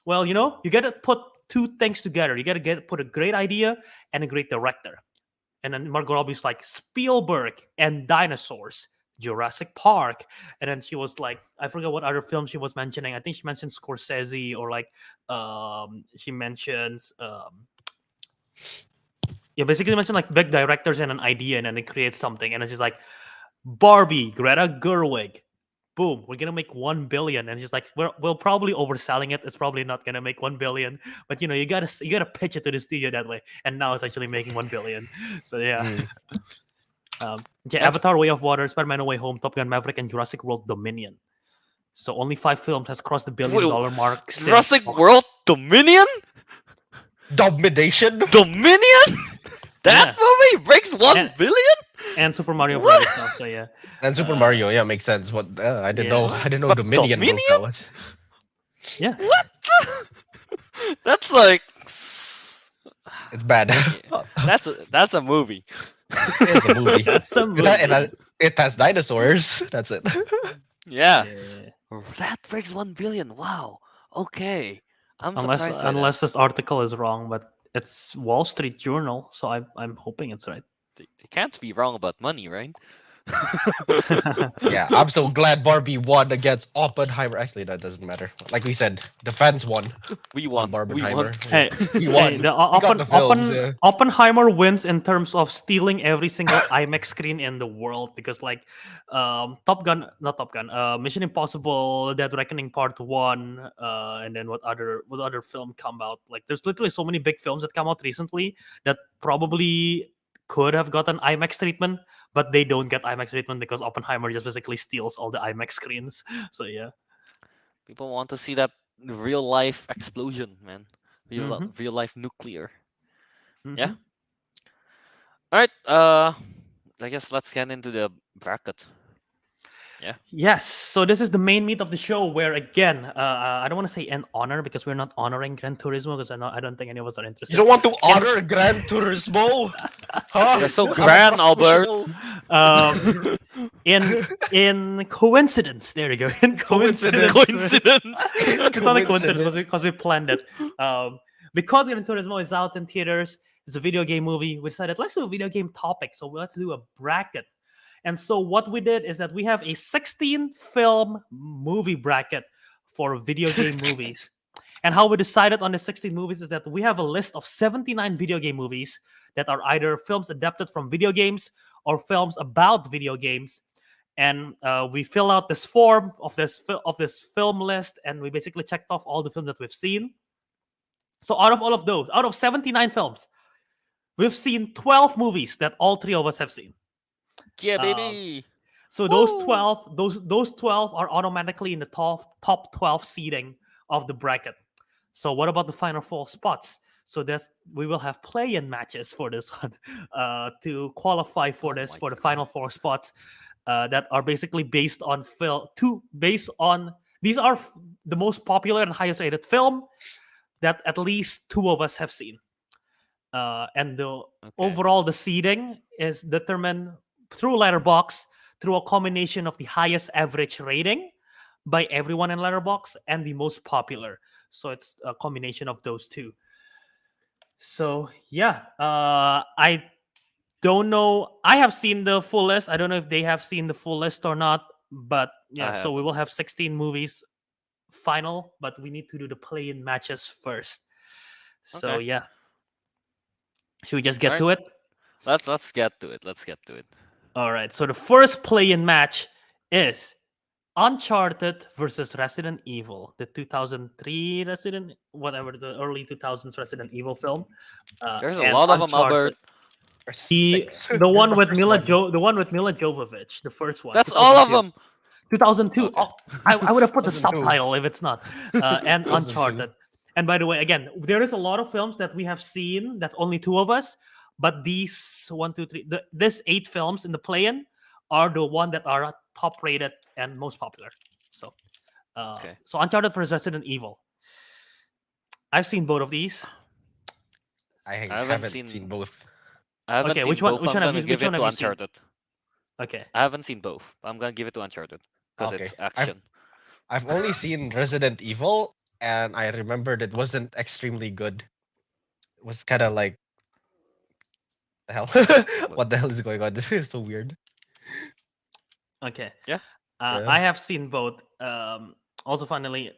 well, you gotta put two things together. You gotta put a great idea and a great director. And then Margot Robbie's like, Spielberg and dinosaurs, Jurassic Park. And then she was like, I forgot what other film she was mentioning. I think she mentioned Scorsese, or like she mentions yeah, basically mentioned like big directors and an idea, and then they create something. And it's just like, Barbie, Greta Gerwig. Boom, we're gonna make 1 billion. And it's just like, we're probably overselling it. It's probably not gonna make 1 billion, but you gotta pitch it to the studio that way. And now it's actually making 1 billion. So yeah. Yeah. Avatar: Way of Water, Spider-Man: No Way Home, Top Gun: Maverick, and Jurassic World Dominion. So only 5 films has crossed the billion-dollar mark. since Jurassic box- World Dominion? Domination. Dominion? That movie breaks 1 And- billion? and Super Mario What? Brothers. Now, so yeah. And Super Mario. Yeah, makes sense. What I didn't Yeah. know. I didn't know But Dominion broke Dominion? that much. Yeah. What? That's like It's bad. that's a movie. It's a movie. That's a It, movie. it has dinosaurs. That's it. Yeah. Yeah. That breaks 1 billion. Wow. Okay. I'm surprised. by that. Unless this article is wrong, but it's Wall Street Journal, so I'm hoping it's right. They can't be wrong about money, right? Yeah, I'm so glad Barbie won against Oppenheimer. Actually, that doesn't matter. Like we said, the fans won We on won. We Barbenheimer. won. Hey, We hey, won. the We got the films. Yeah. Oppenheimer wins in terms of stealing every single IMAX screen in the world because, like, Top Gun, not Top Gun, Mission Impossible, Dead Reckoning Part One, and then what other film come out? Like, there's literally so many big films that come out recently that probably could have gotten IMAX treatment, but they don't get IMAX treatment because Oppenheimer just basically steals all the IMAX screens. So yeah. People want to see that real life explosion, man. Mm-hmm. Real life nuclear. Yeah. Mm-hmm. All right. I guess let's get into the bracket. Yes, so this is the main meat of the show where, again, I don't want to say an honor because we're not honoring Gran Turismo because I don't think any of us are interested. You don't want to honor Grand Turismo? Huh? You're so I'm a grand, Albert. professional. In coincidence, there you go. In coincidence, Coincidence. it's not a coincidence because we planned it. Because Gran Turismo is out in theaters, it's a video game movie. We decided let's do a video game topic, so let's do a bracket. And so what we did is that we have a 16 film movie bracket for video game movies. And how we decided on the 16 movies is that we have a list of 79 video game movies that are either films adapted from video games or films about video games. And we fill out this form of this film list, and we basically checked off all the films that we've seen. So out of all of those, out of 79 films, we've seen 12 movies that all three of us have seen. Yeah, baby. So those 12 are automatically in the top 12 seeding of the bracket. So what about the final four spots? So we will have play-in matches for this one to qualify for Oh this my for the final four spots that are basically based on these are the most popular and highest rated film that at least two of us have seen. And overall the seeding is determined through Letterbox through a combination of the highest average rating by everyone in Letterbox and the most popular. So it's a combination of those two. So yeah, I don't know. I have seen the full list. I don't know if they have seen the full list or not. But yeah, so we will have 16 movies final, but we need to do the play-in matches first. So Okay. yeah, should we just get Alright. to it? Let's get to it. Let's get to it. All right. So the first play-in match is Uncharted versus Resident Evil, the 2003 the early 2000s Resident Evil film. There's a and lot of them, Uncharted, Albert. The one with first Mila one. the one with Mila Jovovich, the first one. That's all of 2002. them. 2002. Okay. Oh, I would have put the 2002. subtitle if it's not. And 2002. Uncharted. And by the way, again, there is a lot of films that we have seen. That's only two of us. But these this 8 films in the play-in are the one that are top rated and most popular. So, Okay. so Uncharted versus Resident Evil. I've seen both of these. I haven't haven't seen- seen both. I haven't Okay, seen which one- both. which I'm one have gonna you- give which it one to have you seen? Uncharted. Okay. I haven't seen both. I'm gonna give it to Uncharted because Okay. it's action. I've only seen Resident Evil, and I remembered it wasn't extremely good. It was kind of like, the hell? What the hell is going on? This is so weird. Okay. Yeah. Yeah. I have seen both. Also, finally,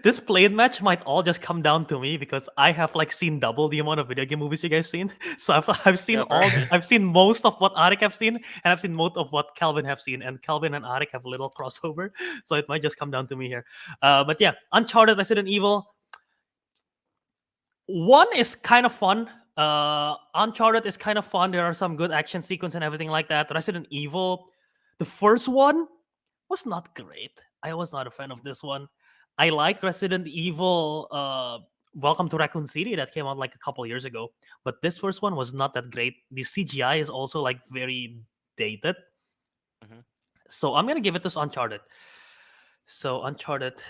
this play-in match might all just come down to me because I have like seen double the amount of video game movies you guys seen. So I've seen Yeah, I've seen most of what Ariq have seen, and I've seen most of what Kelvin have seen. And Kelvin and Ariq have a little crossover, so it might just come down to me here. But yeah, Uncharted, Resident Evil. One is kind of fun. Uncharted is kind of fun. There are some good action sequence and everything like that. Resident Evil, the first one was not great. I was not a fan of this one. I liked Resident Evil Welcome to Raccoon City that came out like a couple years ago, but this first one was not that great. The CGI is also like very dated. Mhm. So I'm gonna give it to Uncharted. So Uncharted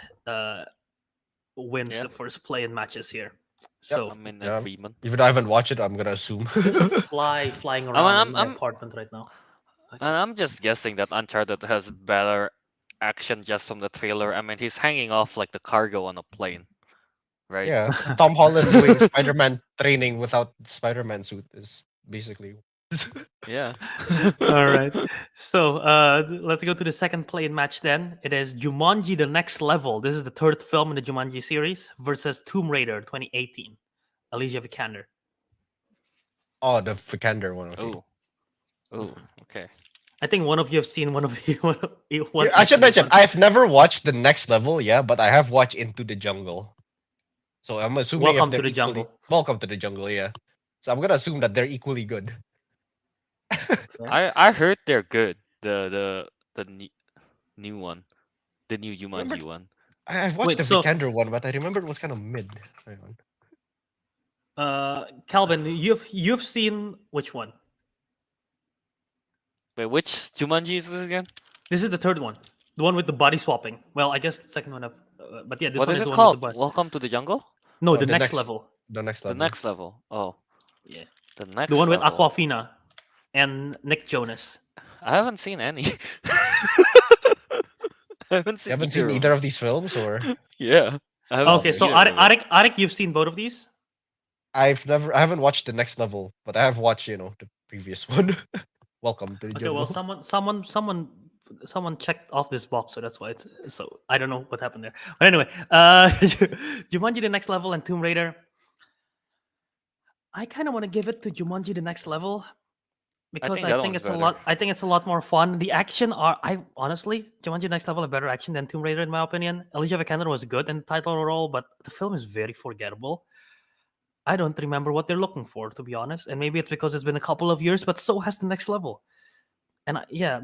wins Yeah. the first play-in matches here. So I'm in Yeah. agreement. Even though I haven't watched it, I'm gonna assume. there's a fly flying around in my I'm- apartment right now. Okay. And I'm just guessing that Uncharted has better action just from the trailer. I mean, he's hanging off like the cargo on a plane, right? Yeah, Tom Holland doing Spider-Man training without Spider-Man suit is basically Yeah. All right. So let's go to the second play-in match then. It is Jumanji: The Next Level. This is the third film in the Jumanji series versus Tomb Raider 2018. Alicia Vikander. Oh, the Vikander one. Okay. Oh. Oh. Okay. I think one of you have seen one of you. One Yeah, I should action this mention one. I've never watched the next level, yeah, but I have watched Into the Jungle. So I'm assuming Welcome if they're to the equally Jungle. welcome to the jungle, yeah. So I'm gonna assume that they're equally good. I heard they're good. The new one, the new Remember, Jumanji one. I've watched Wait, the so Vikander one, but I remember it was kind of mid. Hang on. Calvin, you've seen which one? Wait, which Jumanji is this again? This is the third one, the one with the body swapping. Well, I guess the second one. But yeah, this What one is is it the one with the called? body. Welcome to the Jungle. No, Oh, the next level. The next The level. next level. Oh, Yeah, the next. the one with level. Aquafina and Nick Jonas. I haven't seen any. I haven't You haven't seen either of these films, or Yeah. I haven't Okay, seen so either of it. Ariq, you've seen both of these. I haven't watched the next level, but I have watched the previous one. Welcome to the Okay, jungle. well, someone checked off this box, so that's why it's so. I don't know what happened there. But anyway, Jumanji: The Next Level and Tomb Raider. I kind of want to give it to Jumanji: The Next Level because think that I think one's it's a better. lot. I think it's a lot more fun. The action are. I honestly, Jumanji: Next Level have better action than Tomb Raider in my opinion. Alicia Vikander was good in the title role, but the film is very forgettable. I don't remember what they're looking for, to be honest. And maybe it's because it's been a couple of years, but so has The Next Level. And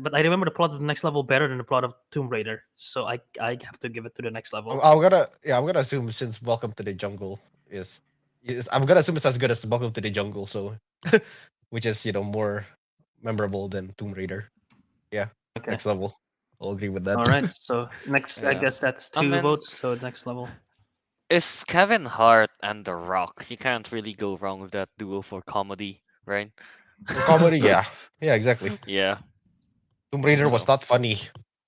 but I remember the plot of The Next Level better than the plot of Tomb Raider. So I have to give it to The Next Level. I'm gonna assume since Welcome to the Jungle is I'm gonna assume it's as good as Welcome to the Jungle, so which is more memorable than Tomb Raider. Yeah, Okay. next level. I'll agree with that. All right. So next, I Yeah. guess that's I 2 mean- votes. So Next Level. It's Kevin Hart and The Rock. You can't really go wrong with that duo for comedy, right? For comedy, yeah, exactly. Yeah. Tomb Raider was So. not funny.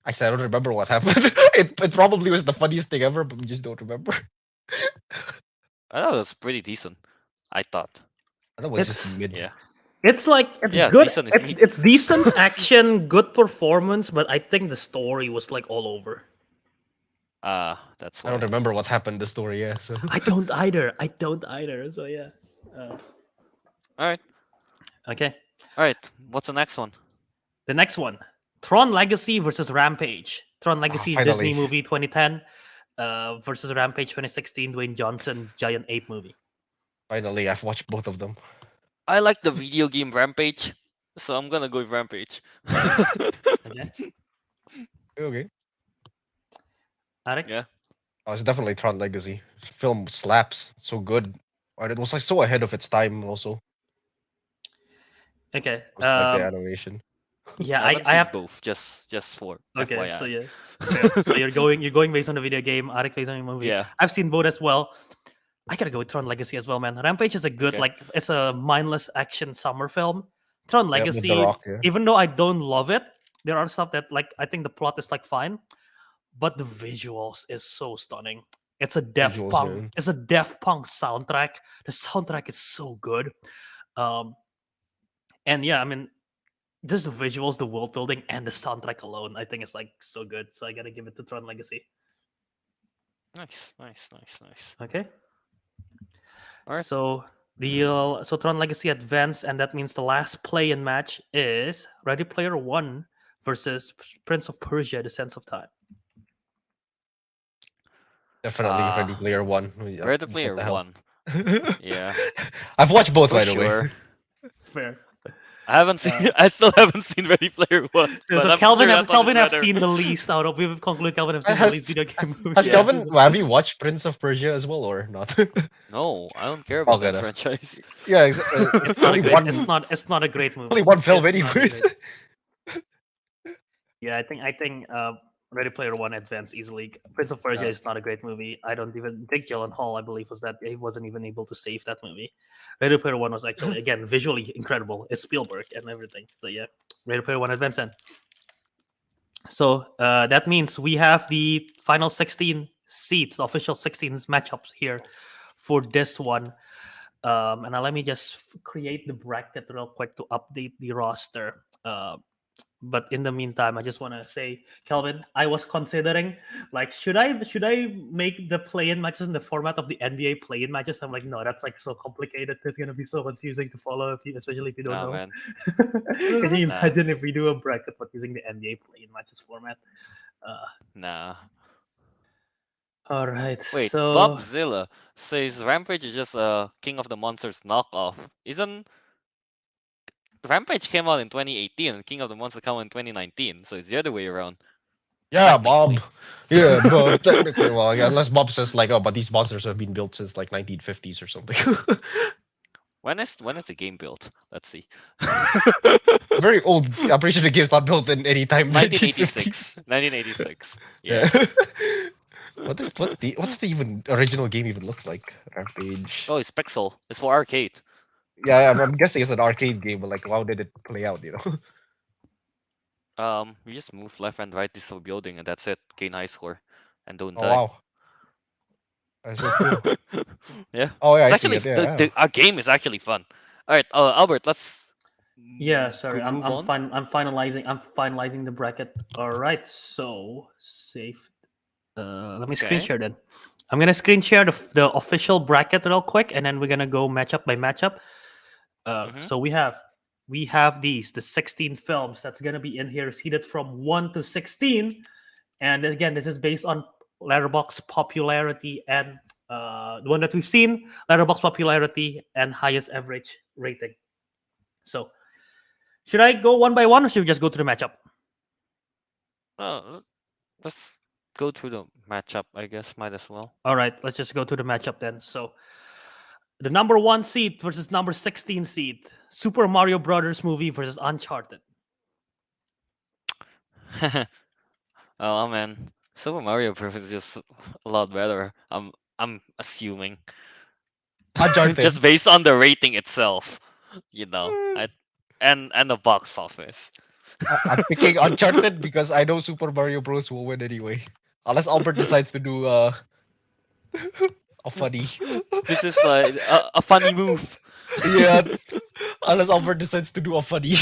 Actually, I don't remember what happened. it probably was the funniest thing ever, but we just don't remember. I thought it was pretty decent. I thought. That was It's- just mid. Yeah. It's like it's Yeah, good. decent is It's me. it's decent action, good performance, but I think the story was like all over. That's I don't why. remember what happened in the story. Yeah, so I don't either. I don't either. So yeah. Alright. Okay. Alright. What's the next one? The next one, Tron Legacy versus Rampage. Tron Legacy Disney finally. movie 2010 versus Rampage 2016 Dwayne Johnson Giant Ape movie. finally, I've watched both of them. I like the video game Rampage, so I'm gonna go with Rampage. Okay. Okay. Ariq? Yeah. Oh, it's definitely Tron Legacy. Film slaps. So good. And it was like so ahead of its time also. Okay. It was like the animation. Yeah, I haven't I seen have both. Just for Okay, FYI. so yeah. Fair. So you're going based on the video game, Ariq based on the movie. Yeah. I've seen both as well. I gotta go with Tron Legacy as well, man. Rampage is a good, Okay. like, it's a mindless action summer film. Tron Yeah, with Legacy, The Rock, yeah. even though I don't love it, there are stuff that, like, I think the plot is like fine, but the visuals is so stunning. It's a Daft Visuals, Punk. yeah. It's a Daft Punk soundtrack. The soundtrack is so good. And yeah, I mean, just the visuals, the world building, and the soundtrack alone, I think it's like so good. So I gotta give it to Tron Legacy. Nice. Okay. Alright. So so Tron Legacy advanced, and that means the last play-in match is Ready Player One versus Prince of Persia: The Sands of Time. Definitely Ready Player One. Ready Player What the hell? One. Yeah. I've watched both, For by the sure. way. Fair. I haven't seen. I still haven't seen Ready Player One. So, but so I'm Kelvin, sure have, that one is Kelvin have better. seen the least out of. We've concluded Kelvin have seen the Has- least video game movie. Has Yeah. Kelvin, have you watched Prince of Persia as well or not? No, I don't care about Okay, that then. franchise. Yeah, exactly. It's not a only great. one. It's not a great movie. Only one film, It's not a anyways. great- Yeah, I think Ready Player One advanced easily. Prince of Persia Yeah. is not a great movie. I don't even Jake Gyllenhaal, I believe, was that he wasn't even able to save that movie. Ready Player One was actually again visually incredible. It's Spielberg and everything. So yeah, Ready Player One advanced. Then. So that means we have the final 16 seats, the official 16 matchups here for this one. And now let me just create the bracket real quick to update the roster. But in the meantime, I just want to say, Kelvin, I was considering like should I make the play-in matches in the format of the NBA play-in matches? I'm like, no, that's like so complicated. It's gonna be so confusing to follow, especially if you don't Nah, know. man. Can you Nah. imagine if we do a bracket but using the NBA play-in matches format? Nah. All right, Wait, so Bobzilla says Rampage is just a King of the Monsters knockoff. Isn't Rampage came out in 2018 and King of the Monsters came out in 2019, so it's the other way around. Yeah, Technically. Bob. Yeah, Bob. Technically, well, yeah, unless Bob says like, oh, but these monsters have been built since like 1950s or something. When is the game built? Let's see. Very old. I'm pretty sure the game's not built in any time 1986. 1986. Yeah. Yeah. What's the even original game even looks like? Rampage. Oh, it's Pixel. It's for arcade. Yeah, I'm guessing it's an arcade game, but like, how did it play out? You know? You just move left and right this whole building and that's it. Gain high score, and don't Oh die. wow, that's so cool. Yeah. Oh yeah, I It's see actually it. Yeah. our game is actually fun. All right, Albert, let's yeah, sorry, I'm move I'm on. fine. I'm finalizing the bracket. All right, so save. Let me screen Okay. share then. I'm gonna screen share the official bracket real quick, and then we're gonna go matchup by matchup. Mhm. So we have the 16 films that's gonna be in here, seated from 1 to 16, and again, this is based on Letterbox popularity and the one that we've seen, Letterbox popularity and highest average rating. So, should I go one by one, or should we just go to the matchup? Let's go through the matchup. I guess might as well. All right, let's just go to the matchup then. So, the number 1 seed versus number 16 seed, Super Mario Brothers movie versus Uncharted. Oh man, Super Mario Bros. Is just a lot better. I'm assuming. Uncharted. Just based on the rating itself, you know, and the box office. I'm picking Uncharted because I know Super Mario Bros. Will win anyway, unless Albert decides to do a funny. This is like a funny move. Yeah, unless Albert decides to do a funny.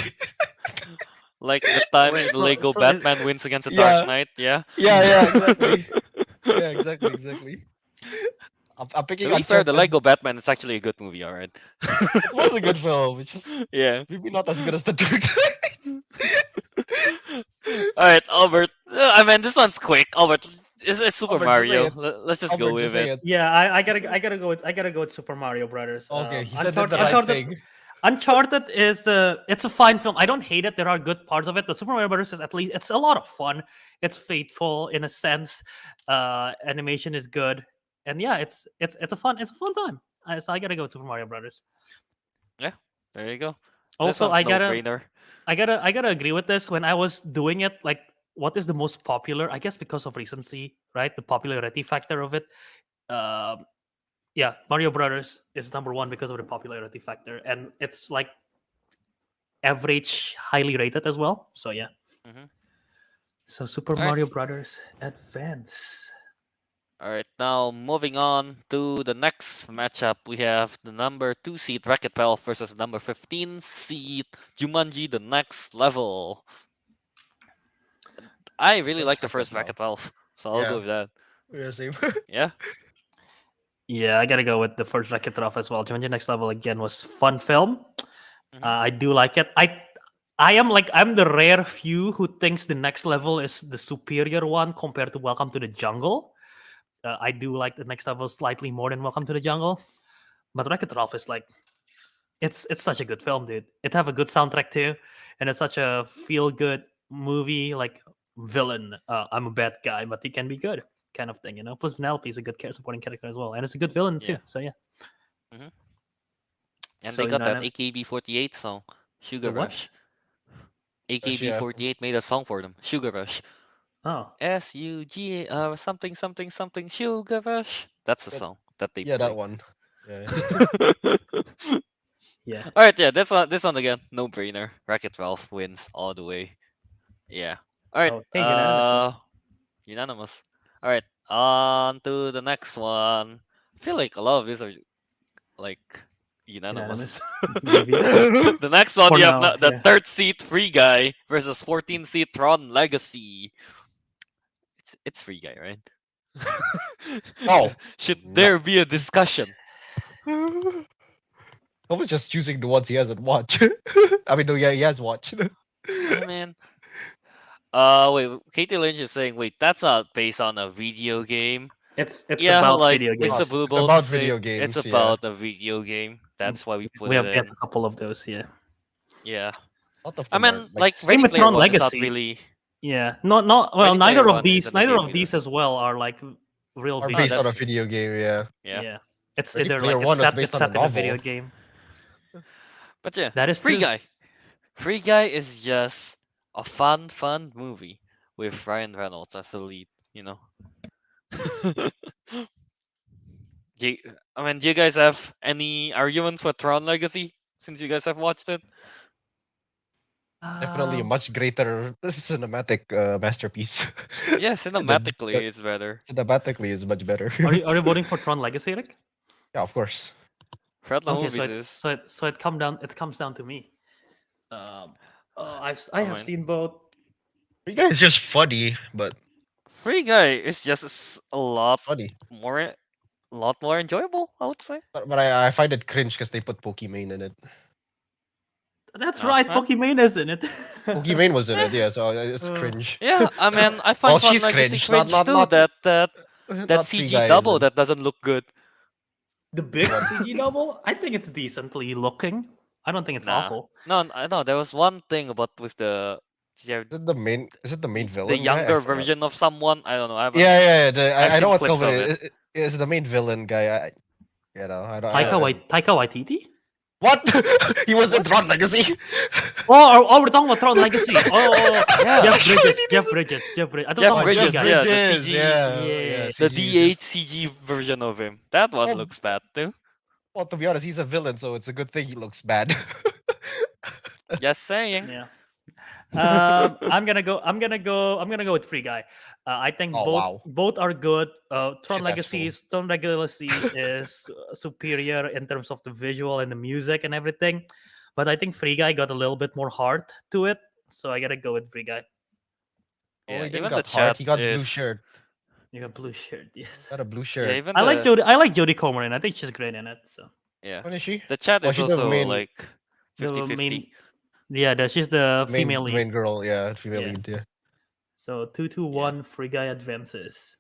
Like the time Wait, the Lego so Batman wins against the Yeah. Dark Knight, yeah? Yeah, exactly. Yeah, exactly. I'm picking To be fair, the Uncharted. Lego Batman is actually a good movie, alright. It was a good film. It's just Yeah. maybe not as good as the third. Alright, Albert. I mean, this one's quick. Albert, it's Super Albert, just say Mario. it. Let's just go Albert, with just say it. it. yeah, I gotta go with Super Mario Brothers. Okay, he said the right Uncharted, thing. Uncharted is it's a fine film. I don't hate it. There are good parts of it, but Super Mario Brothers is at least it's a lot of fun. It's faithful in a sense. Animation is good, and yeah, it's a fun time. So I gotta go with Super Mario Brothers. There you go. This Also, one's no brainer. I gotta agree with this. When I was doing it, like, what is the most popular? I guess because of recency, right? The popularity factor of it. Um, yeah, Mario Brothers is number one because of the popularity factor, and it's like average, highly rated as well. So yeah. Mhm. So Super Alright. Mario Brothers Advance. Alright, now moving on to the next matchup, we have the number 2 seed Wreck-It Ralph versus number 15 seed Jumanji: The Next Level. I really like the first Wreck-It Ralph, so I'll Yeah. go with that. Yeah, same. Yeah. Yeah, I gotta go with the first Wreck-It Ralph as well. Jumanji Next Level again was fun film. Mhm. I do like it. I'm the rare few who thinks the Next Level is the superior one compared to Welcome to the Jungle. I do like the Next Level slightly more than Welcome to the Jungle, but Wreck-It Ralph is like it's such a good film, dude. It have a good soundtrack too, and it's such a feel good movie. Like villain, I'm a bad guy, but he can be good, kind of thing, you know. Plus Penelope is a good supporting character as well, and it's a good villain too. Yeah. So yeah. And So they got that unanim- AKB48 song, Sugar The what? Rush. AKB48 made a song for them, Sugar Rush. Oh, SUGA something something something Sugar Rush. That's the That- song that they Yeah, play. that one. Yeah. yeah. All right, yeah, this one again, no brainer. Wreck-It Ralph wins all the way. Yeah. All right. Okay, unanimously. Unanimous. All right. On to the next one. I feel like a lot of these are like Unanimous. Maybe. The next one, For you have now, the yeah. third seat Free Guy versus 14 seat Tron Legacy. It's Free Guy, right? Oh, Should no. there be a discussion? I was just choosing the ones he hasn't watched. I mean, no, yeah, he has watched. I mean, wait. Katie Lynch is saying, wait, that's not based on a video game. It's Yeah, about like video Mr. games. Blue It's Bolt about say video it's games, yeah. about a video game. That's why we put We it have in. a couple of those, yeah. Yeah. A lot of I them are, mean, like Same Ready with Player Tron One is not Legacy. really. Yeah, not well. Ready Player Neither of One these, isn't a game these either. as well are like real are video. based on a that's- video game, yeah. Yeah. It's Ready either Player like One was based it's on a set in a video novel. game. But yeah, That is Free true. Guy. Free Guy is just a fun movie with Ryan Reynolds as the lead. You know. I mean, do you guys have any arguments with Tron Legacy since you guys have watched it? Definitely a much greater cinematic masterpiece. Yeah, cinematically the- it's better. Cinematically is much better. Are you voting for Tron Legacy, Rick? Yeah, of course. Fred the Okay, movies so is. it comes down to me. I have mean- seen both. You guys it's just funny, but Free Guy is just a lot funny. more enjoyable, I would say. But I find it cringe because they put Pokimane in it. That's No, right, huh? Pokimane is in it. Pokimane was in it, yeah, so it's cringe. Yeah, I mean, I find Well, Tron she's Legacy cringe, cringe not- too. That Not Free CG Guy double isn't. that doesn't look good. The big What? CG double, I think it's decently looking. I don't think it's Nah. awful. No, there was one thing about with the Is it the main? Is it the main villain? the guy? I younger forgot. version of someone. I don't know. I haven't. Yeah. I've I know seen what clips Kelvin of is. It's the main villain guy. I Taika Waititi? What? He was in Tron Legacy. Oh, we're talking about Tron Legacy. Oh, Yeah. Jeff Bridges. I thought Jeff about Bridges, Free Guy. yeah, the CG, Yeah. the CG. DHCG version of him. That one Oh. looks bad too. Well, to be honest, he's a villain, so it's a good thing he looks bad. Just saying. Yeah. I'm gonna go with Free Guy. I think Oh, wow. both are good. Shit, that's Tron Legacy is superior in terms of the visual and the music and everything, but I think Free Guy got a little bit more heart to it, so I gotta go with Free Guy. Yeah, he didn't even got the heart, chat he got blue is- shirt. You got blue shirt, yes. Got a blue Yeah, shirt. even I the, like Jodie Comer, and I think she's great in it. So yeah. When is she? The chat Oh, is she's the also main- like the 50-50. main, she's the female lead. Main girl, yeah, female Yeah. lead, yeah. So 2-1, Free Guy advances.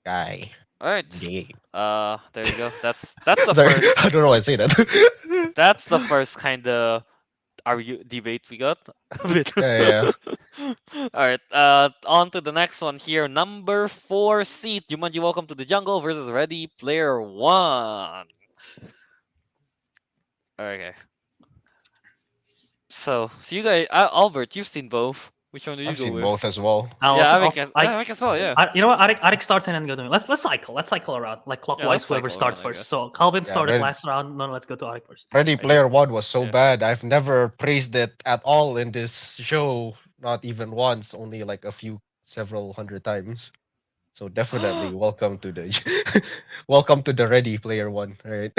Guy. All right. Gay. There you go. That's the Sorry, first. I don't know why I say that. That's the first kind of debate we got. Yeah. All right. On to the next one here. Number 4 seat. Jumanji Welcome to the Jungle versus Ready Player One. Okay. So you guys, Albert, you've seen both. Which one do you I've go seen with? both as well. Yeah, I as well. Yeah. You know what? Arik starts and then go to me. Let's cycle around like clockwise. let's Whoever cycle starts around, I first. guess. So Calvin Yeah, started Ready- last round. No, let's go to Arik first. Ready Player One was so Yeah. bad. I've never praised it at all in this show. Not even once. Only like several hundred times. So definitely welcome to the welcome to the Ready Player One. Right?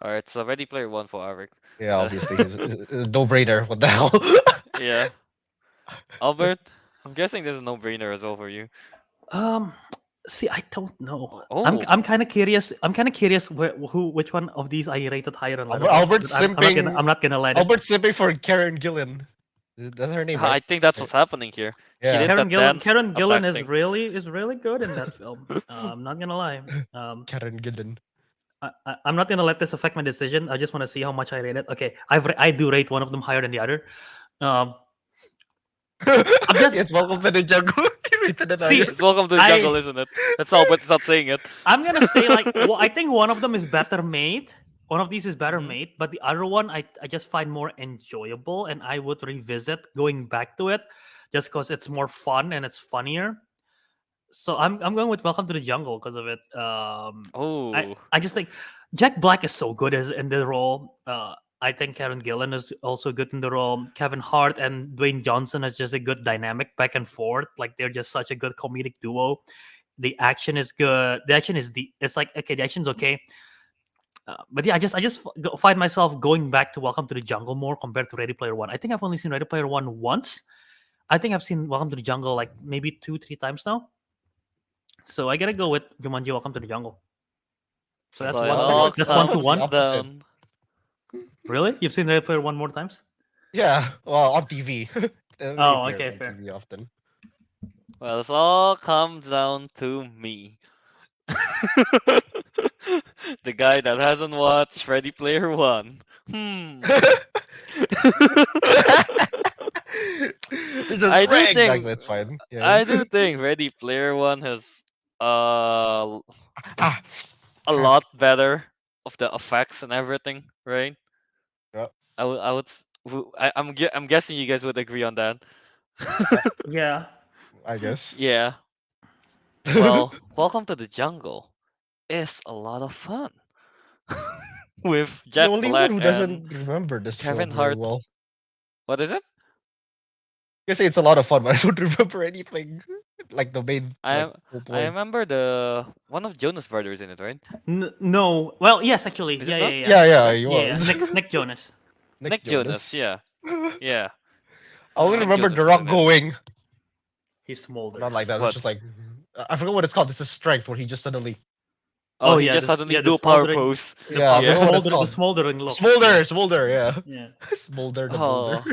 All right. So Ready Player One for Ariq. Yeah, obviously, it's a no-brainer. What the hell? Yeah. Albert, I'm guessing this is a no-brainer as well for you. See, I don't know. Oh. I'm kind of curious. Which one of these I rated higher on Letterboxd, Albert's but simping- I'm not gonna let it. Albert sipping for Karen Gillan. That's her name, I right? think that's what's happening here. Yeah. did- that dance Karen of Gillan acting. is really good in that film. I'm not gonna lie. Karen Gillan. I'm not gonna let this affect my decision. I just want to see how much I rate it. Okay, I do rate one of them higher than the other. just- It's welcome to the jungle. You rated it See, higher. It's Welcome to the I- Jungle, isn't it? That's Albert stop saying it. I'm gonna say I think one of them is better made. One of these is better Mhm. made, but the other one I just find more enjoyable, and I would revisit going back to it just because it's more fun and it's funnier. So I'm going with Welcome to the Jungle because of it. Oh. I just think Jack Black is so good in the role. I think Karen Gillan is also good in the role. Kevin Hart and Dwayne Johnson is just a good dynamic back and forth. Like they're just such a good comedic duo. The action is good. The action's okay. But yeah, find myself going back to Welcome to the Jungle more compared to Ready Player One. I think I've only seen Ready Player One once. I think I've seen Welcome to the Jungle like maybe 2-3 times now. So I gotta go with Jumanji Welcome to the Jungle. So that's So it one. all That's 1-1. comes opposite. down. Really? You've seen Ready Player One more times? Yeah, well, on TV. Oh, okay, fair. TV often. Well, it all comes down to me. The guy that hasn't watched Ready Player One. This is I do right, think- exactly, it's fine. Yeah. I do think Ready Player One has Ah, a lot better of the effects and everything, right? Yep. I'm guessing you guys would agree on that. Yeah. I guess. Yeah. Well, Welcome to the Jungle is a lot of fun. With the Jet only Black one who and doesn't remember this Kevin film very Hart. well. What is it? I say it's a lot of fun, but I don't remember anything. Like the main I like, whole I point. remember the one of Jonas Brothers in it, right? No. Well, yes, actually. Is it Yeah, not? yeah, yeah. Yeah, he Yeah, was. Nick Jonas. Nick Jonas, yeah. Yeah. I only Nick remember Jonas The was Rock in it. going. He smolders. Not like that. What? It's just like I forgot what it's called. It's a strength where he just suddenly. Oh, Oh, he yeah, just the- suddenly yeah, the do a power smoldering- pose. The, Yeah, power- I yeah. the, forgot what it's smolder, the called. smoldering look. Smolder, yeah. Yeah. Smolder the boulder.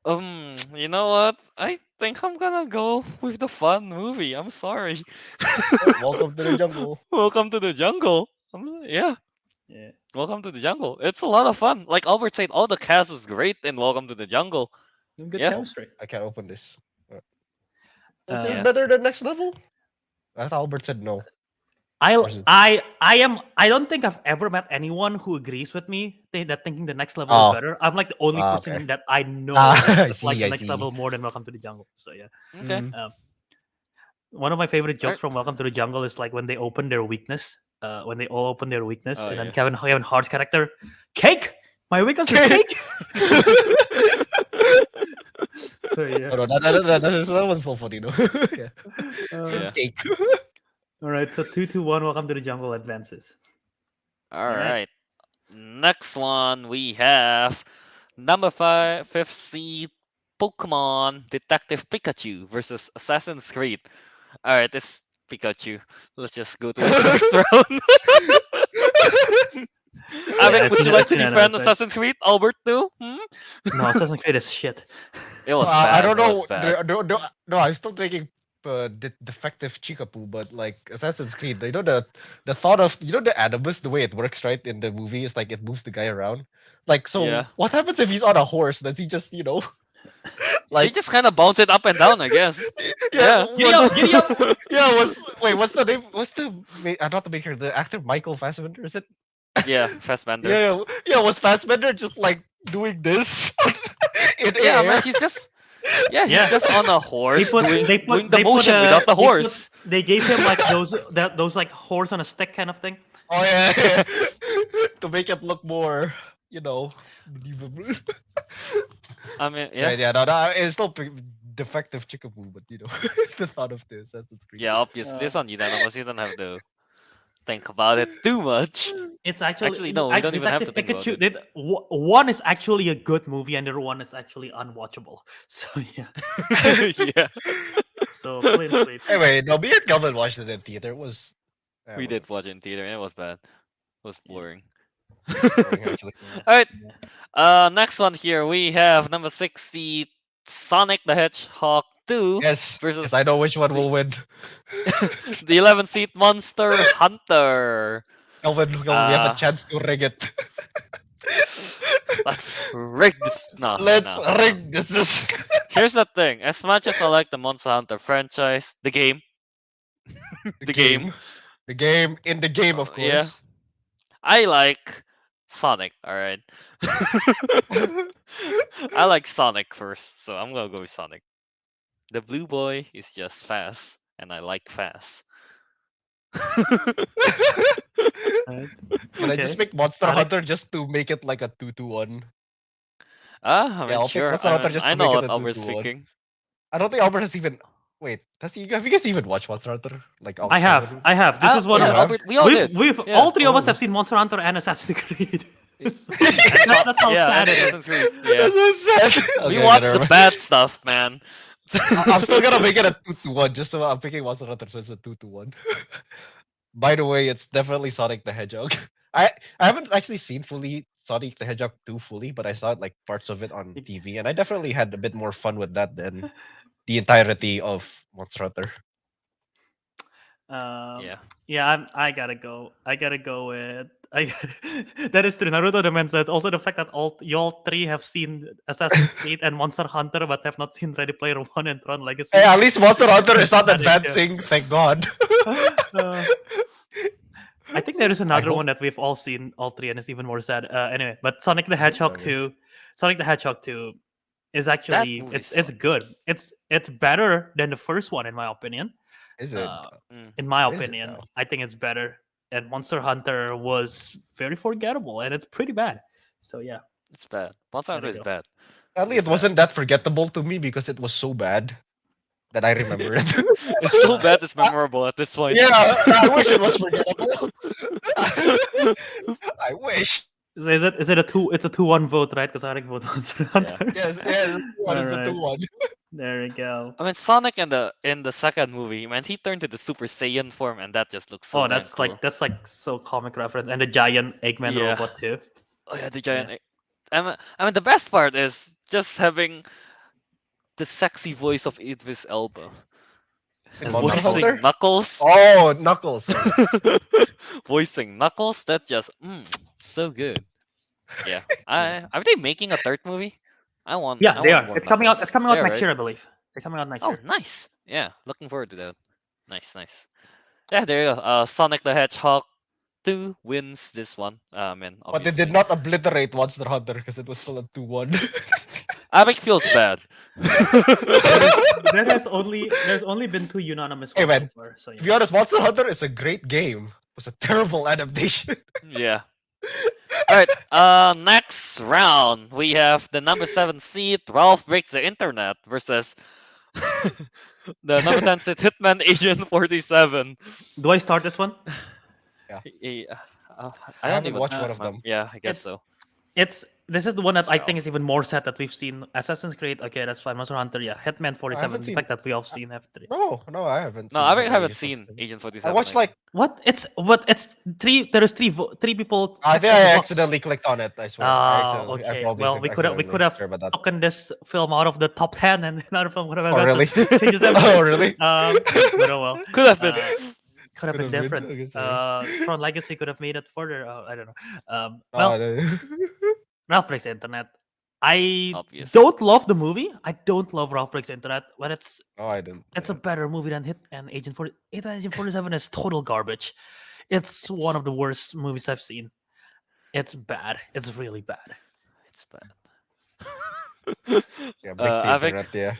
You know what? I think I'm gonna go with the fun movie. I'm sorry. Welcome to the jungle. Welcome to the jungle. Yeah, Yeah. Welcome to the Jungle. It's a lot of fun. Like Albert said, all the cast is great in Welcome to the Jungle. Good Yeah. chemistry. I can't open this. Is Uh, this Yeah. better than next level? I thought Albert said no. I Or is it- I don't think I've ever met anyone who agrees with me that thinking the next level Oh. is better. I'm like the only Ah, person okay. that I know Ah, that I like see, the I next see. level more than Welcome to the Jungle. So yeah. Okay. Mm. One of my favorite jokes Alright. from Welcome to the Jungle is like when they open their weakness. When they all open their weakness, Oh, and then yeah. Kevin Hart's character, cake. My weakness is cake. So yeah. Oh, no, that one's so funny though. Yeah. Yeah. Cake. All right. So 2-1. Welcome to the Jungle advances. All Alright. right. Next one we have number 5th seed Pokemon Detective Pikachu versus Assassin's Creed. All right, this Pikachu. Let's just go to the next round. Ariq, it's would you una- like it's to defend unanimous, right? Assassin's Creed? Albert too? No, Assassin's Creed is shit. It was I bad. don't it was know. bad. No, I'm still thinking defective Chikapu, but like Assassin's Creed, you know the thought of the Animus, the way it works, right? In the movie, is like it moves the guy around. Like, so Yeah. what happens if he's on a horse? Does he just They like just kind of bounce it up and down, I guess. yeah? Giddy up, giddy up. Yeah, what's the name? What's the not the maker, the actor Michael Fassbender? Is it? Yeah, Fassbender. Yeah. Was Fassbender just like doing this in Yeah, air? man, he's just Yeah. he's just on a horse doing the they motion without the horse. They gave him like those like horse on a stick kind of thing. Oh yeah, to make it look more, believable. I mean, Yeah, yeah. no, it's still defective Chikapu, but the thought of this, Assassin's Creed. Yeah, obviously, this one unanimous. You don't have to think about it too much. It's actually no, we don't even have to think about Pikachu, one is actually a good movie, and the other one is actually unwatchable. So yeah. Yeah, So plain and sweet. Anyway, no, me and Kelvin watched it in theater. It was. we did watch it in theater, and it was bad. It was boring. Actually. All right. Next one here we have number 6 seed Sonic the Hedgehog 2 Yes, versus because I know which one will win. the 11th seed Monster Hunter. Kelvin, we have Ah. a chance to rig it. Let's rig this. No, Let's no. rig this. Here's the thing. As much as I like the Monster Hunter franchise, the game, the game, The game in the game, of course. yeah. I like Sonic. All right. I like Sonic first, so I'm gonna go with Sonic. The blue boy is just fast, and I like fast. But I just Okay. make Monster Sonic. Hunter just to make it like a 2-1. I Yeah, mean, I'll pick sure. Monster Hunter just I to know make it what a Albert's 2-1. thinking. I don't think Albert has even. Wait, have you guys even watched Monster Hunter? Like all I have. seven? I have. This is one yeah, of you have? Albert, we all did. we've Yeah. all three of us Oh. have seen Monster Hunter and Assassin's Creed. It's- So- and that's how yeah, sad and it is. Assassin's Creed. Yeah. That's so sad. We Okay, watch never the mind. bad stuff, man. I'm still gonna make it a 2-1, just so I'm picking Monster Hunter, so it's a 2-1. By the way, it's definitely Sonic the Hedgehog. I haven't actually seen fully Sonic the Hedgehog 2 fully, but I saw it like parts of it on TV, and I definitely had a bit more fun with that than the entirety of Monster Hunter. Yeah. Yeah, I gotta go. I gotta go with. That is true. Naruto the man says also the fact that all y'all three have seen Assassin's Creed and Monster Hunter, but have not seen Ready Player One and Tron Legacy. Hey, at least Monster Hunter is not Sad idea. advancing, thank God. Uh, I think there is another hope- one that we've all seen, all three, and it's even more sad. Anyway, but Sonic the Hedgehog Okay. 2, Sonic the Hedgehog 2 is actually movie's it's fun. good. It's better than the first one in my opinion. Is it? In my Is it opinion, now? I think it's better. And Monster Hunter was very forgettable, and it's pretty bad. So yeah, It's bad. Monster Hunter There you is go. bad. Sadly, It's it wasn't that forgettable to me because it was so bad that I remember it. It's so bad it's memorable at this point. Yeah, I wish it was forgettable. I wish. so is it a two? It's a 2-1 vote, right? Because I think vote Monster Hunter. Yes, it's a Alright. 2-1. There we go. I mean, Sonic in the second movie, man, he turned to the Super Saiyan form, and that just looks so. Oh, damn that's cool. like so comic reference, and the giant Eggman Yeah. robot too. Oh yeah, the giant. I mean, the best part is just having the sexy voice of Idris Elba. As Monster Voicing Hunter? Knuckles. Oh, Knuckles. Voicing Knuckles. That just so good. Yeah. Are they making a third movie? I want. Yeah, I they want are. more It's coming out. Knuckles. It's coming out They are, next right? year, I believe. They're coming out next Oh, year. nice. Yeah, looking forward to that. Nice, nice. Yeah, there you go. Sonic the Hedgehog 2 wins this one. Man, But it did not obliterate Monster Hunter because it was still a 2-1. Ariq feels bad. There's only been 2 unanimous Hey, votes so man, far. So To yeah. be honest, Monster Hunter is a great game. It was a terrible adaptation. Yeah. All right. Next round we have the number 7 seed Ralph Breaks the Internet versus the number 10 seed Hitman Agent 47. Do I start this one? Yeah. I I don't haven't even watched one of remember. them. Yeah, I guess It's- so. This is the one that I Ralph. think is even more sad that we've seen. Assassin's Creed, okay, that's fine. Monster Hunter, yeah. Hitman 47, the seen- fact that we all seen have 3. No, I haven't. No, seen I any haven't seen 47. Agent I 47. watched like What? It's 3. There is 3 people. I think checked I the box. accidentally clicked on it. I swear. I Oh, accidentally- I okay. probably Well, we could accidentally. have Sorry about that. taken this film out of the top 10, and another film would have Oh really? changes everything. Oh really? But oh well. Could have been. Could have been Could have been, different. okay, sorry. Tron Legacy could have made it further. I don't know. Oh, Well, no. Ralph Breaks the Internet. I Obvious. don't love the movie. I don't love Ralph Breaks the Internet, but it's I didn't. a better movie than Hit and Agent 40. Agent 47 is total garbage. It's one of the worst movies I've seen. It's bad. It's really bad. It's bad. Yeah, breaks the Avik? internet. Yeah.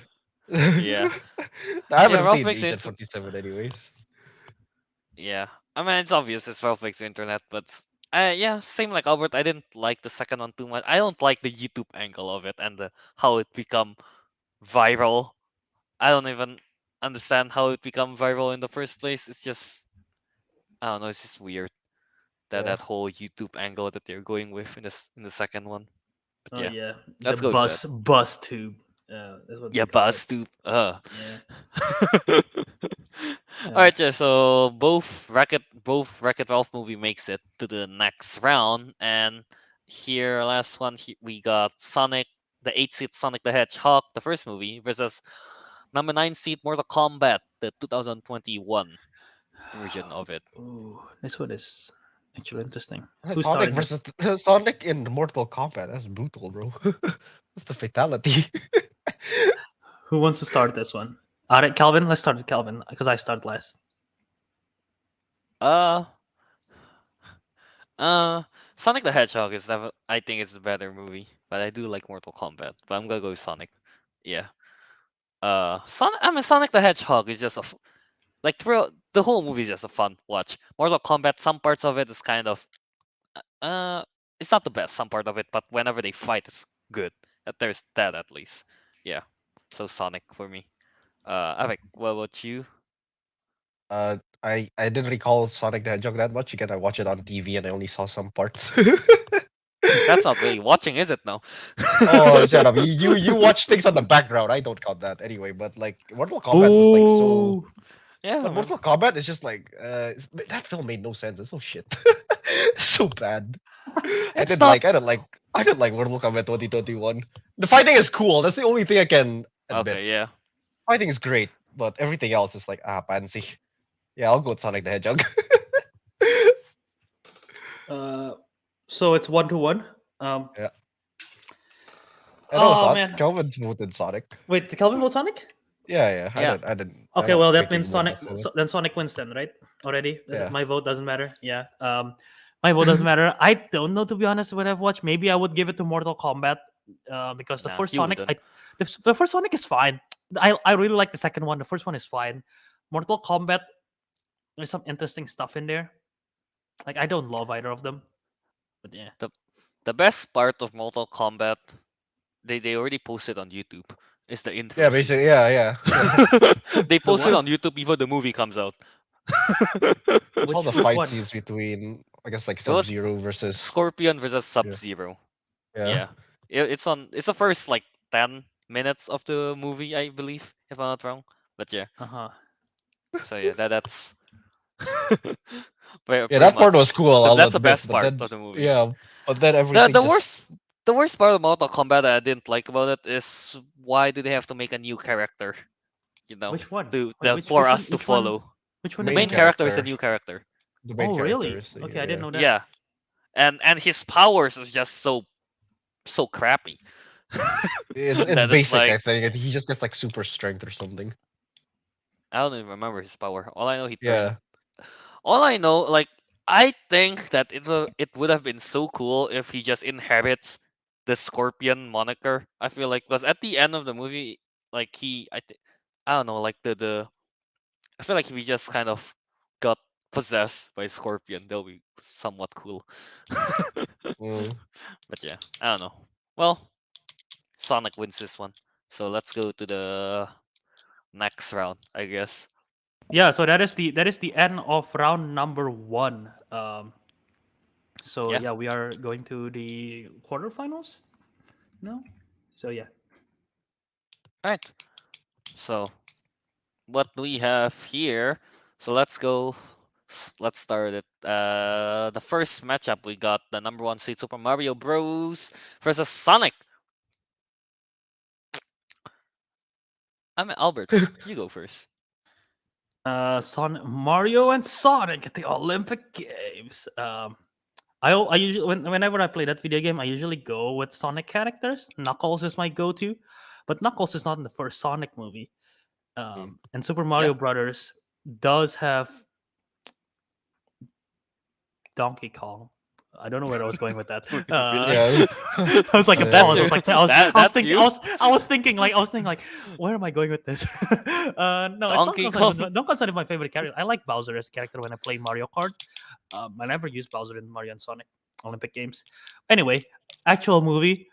Yeah. I haven't Ralph seen Breaks the Agent Inter- 47 anyways. Yeah, I mean it's obvious it's Ralph Breaks the Internet, but yeah, same like Albert. I didn't like the second one too much. I don't like the YouTube angle of it and how it become viral. I don't even understand how it become viral in the first place. It's just I don't know. It's just weird that Yeah. that whole YouTube angle that they're going with in the second one. But Oh yeah, yeah. let's The go with bus tube. That's what they yeah, call it. buzz too. Yeah. All right, yeah, so both Wreck-It Ralph movie makes it to the next round, and here last one we got Sonic, the 8 seat Sonic the Hedgehog, the first movie, versus number 9 seat Mortal Kombat, the 2021 version of it. Ooh, this one is actually interesting. Sonic Who's starting this? versus Sonic in Mortal Kombat. That's brutal, bro. What's the fatality? Who wants to start this one? All right, Kelvin. Let's start with Kelvin because I started last. Sonic the Hedgehog is never. I think it's a better movie, but I do like Mortal Kombat. But I'm gonna go with Sonic. Yeah. Sonic. I mean, Sonic the Hedgehog is just like throughout the whole movie is just a fun watch. Mortal Kombat, some parts of it is kind of, it's not the best. Some part of it, but whenever they fight, it's good. There's that at least. Yeah. So Sonic for me. Ariq, what about you? I didn't recall Sonic the Hedgehog that much. Again, I watched it on TV and I only saw some parts. That's not really watching, is it? Now. Oh, shut up! You watch things on the background. I don't count that anyway. But like Mortal Kombat was like so. Ooh, Yeah, But man. Mortal Kombat is just like that film made no sense. It's so shit, so bad. It's not I didn't like Mortal Kombat 2021. The fighting is cool. That's the only thing I can admit. okay. Yeah. Fighting is great, but everything else is like pansy. Yeah, I'll go with Sonic the Hedgehog. so it's 1-1. Yeah. I know, Oh thought man, Kelvin voted Sonic. wait, did Kelvin vote Sonic? Yeah, Yeah. I didn't. I'm Okay, not well that picking means Mortal Sonic. Kombat. Then Sonic wins then, right? Already, Yeah. my vote doesn't matter. Yeah. My vote doesn't matter. I don't know, to be honest. What I've watched, maybe I would give it to Mortal Kombat, because the Nah, first you Sonic, wouldn't. the first Sonic is fine. I really like the second one. The first one is fine. Mortal Kombat, there's some interesting stuff in there. Like I don't love either of them, but yeah. The best part of Mortal Kombat, they already posted on YouTube. Is the intro Yeah, scene. basically, yeah. They posted what? on YouTube before the movie comes out. All the Which fight one? scenes between, I guess, like It was Sub-Zero versus. Scorpion versus Sub Yeah. Zero. Yeah. Yeah. It's on. It's the first like 10 minutes of the movie, I believe, if I'm not wrong. But yeah. Uh huh. So yeah, that's Yeah, pretty that part was much. cool, I'll That's the admit. best But part then, of the movie. yeah, but then The everything the just. worst part of Mortal Kombat that I didn't like about it is why do they have to make a new character? You know, Which one? to Wait, for which one? us to Which one? follow. Which The one The did they main main make? character is a character. new character. The main Oh, character really? is Okay, I didn't know that. Yeah, and his powers is just so crappy. It's That it's basic, I like think. He just gets like super strength or something. I don't even remember his power. All I know he turned. Yeah. All I know, like I think that it would have been so cool if he just inherits the Scorpion moniker. I feel like because at the end of the movie, like I don't know, like the I feel like if he just kind of got possessed by Scorpion, that'll be somewhat cool. Mm. But yeah, I don't know. Well, Sonic wins this one. So let's go to the next round, I guess. Yeah, so that is the end of round number 1. So Yeah. yeah, we are going to the quarterfinals. No, so yeah. Alright. So what we have here. So let's go. Let's start it. The first matchup we got the number 1 seed Super Mario Bros. Versus Sonic. I'm Albert. You go first. Mario and Sonic at the Olympic Games. I usually whenever I play that video game, I usually go with Sonic characters. Knuckles is my go-to, but Knuckles is not in the first Sonic movie. And Super Mario Brothers does have Donkey Kong. I don't know where I was going with that. Really? Yeah. I was like a That's pause. I your- was like, I was that's thinking, you? I was thinking like, where am I going with this? No, Donkey Donkey's not my favorite character. I like Bowser as a character when I play Mario Kart. I never use Bowser in Mario and Sonic Olympic Games. Anyway, actual movie.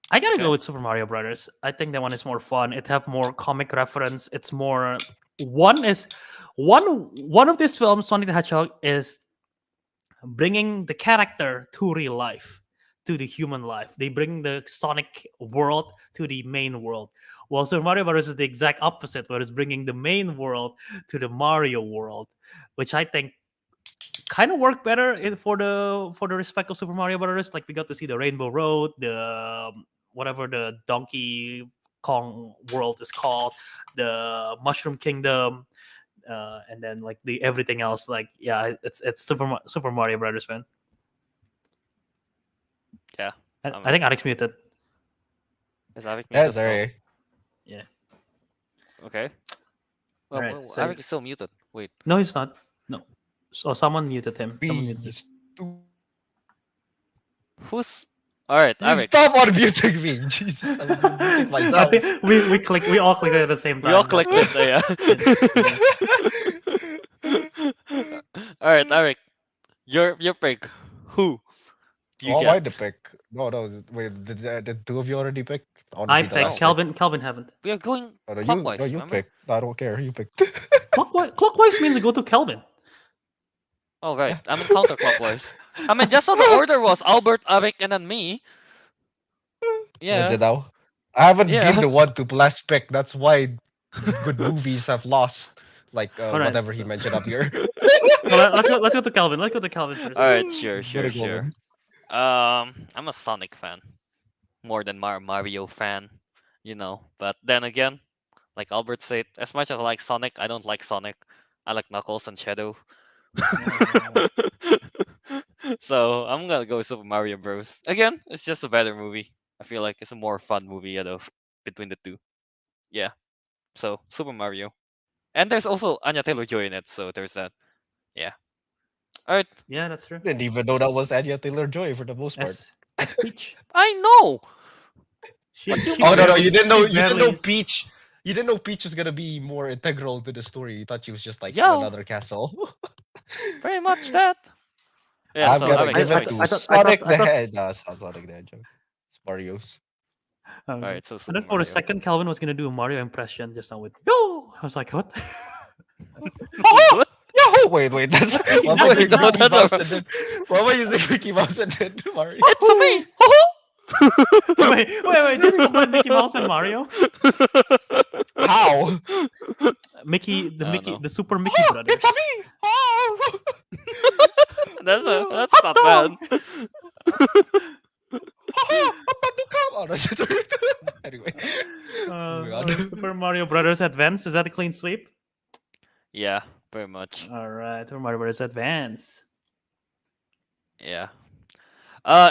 I gotta Okay. go with Super Mario Brothers. I think that one is more fun. It have more comic reference. It's more one of these films, Sonic the Hedgehog, is bringing the character to real life, to the human life. They bring the Sonic world to the main world. While Super Mario Bros. Is the exact opposite, where it's bringing the main world to the Mario world, which I think kind of worked better for the respect of Super Mario Bros. Like we got to see the Rainbow Road, the whatever the Donkey Kong world is called, the Mushroom Kingdom, and then like the everything else. Like yeah, it's Super Mario Brothers, man. Yeah. I think Alex muted. Is Arik Yeah, muted? sorry. Yeah. Okay. Well, Alright, well, so- Arik is still muted. Wait. No, he's not. No. So someone muted him. Someone muted Please. Who's Alright, You Arik. stop unmuting me. Jesus, I was muting I myself. think we all clicked it at the same time. We all but- clicked it, yeah. Alright, Arik. Your pick. Who do you Oh, get? why the pick? No, wait, did two of you already pick? I want to I be the picked last pick. Kelvin haven't. We are going Oh, no, clockwise. you remember? picked. I don't care. You picked. Clockwise means go to Kelvin. Oh right, I mean counterclockwise. I mean just how the order was Albert, Ariq, and then me. What is Yeah. it now? I haven't been Yeah. the one to last pick. That's why good movies have lost. Like Alright, whatever he mentioned up here. Well, let's go to Kelvin. Let's go to Kelvin first. All right, sure. Better go then. I'm a Sonic fan, more than Mario fan, But then again, like Albert said, as much as I like Sonic, I don't like Sonic. I like Knuckles and Shadow. So I'm gonna go with Super Mario Bros. Again, it's just a better movie. I feel like it's a more fun movie out of between the two. Yeah. So Super Mario, and there's also Anya Taylor-Joy in it. So there's that. Yeah. All right. Yeah, that's true. Didn't even know that was Anya Taylor-Joy for the most part. As Peach. I know. She, What do you she Oh no, barely- you didn't know. she You didn't know barely- Peach. You didn't know Peach was gonna be more integral to the story. You thought she was just like in Yo. another castle. Pretty much that. Yeah. I'm So gonna Ariq, give your it choice. to I thought- Sonic I the thought- Hedgehog. No, it's not Sonic the Hedgehog. It's Mario's. All right. So And Super then for Mario. a second, Calvin was gonna do a Mario impression just now with "Yo." I was like, what? What? Yahoo! Wait, that's why am I Wait, using no, Mickey that's Mouse a- and then why am I using Mickey Mouse and then Mario? It's a me. wait. Just combine Mickey Mouse and Mario. How? Mickey, I don't know. the Super Mickey Oh, brothers. it's a me! Oh! That's not bad. I'm about to come! Oh, that's it. Anyway. Moving on. Super Mario Brothers Advance. Is that a clean sweep? Yeah, very much. All right, Super Mario Brothers Advance. Yeah.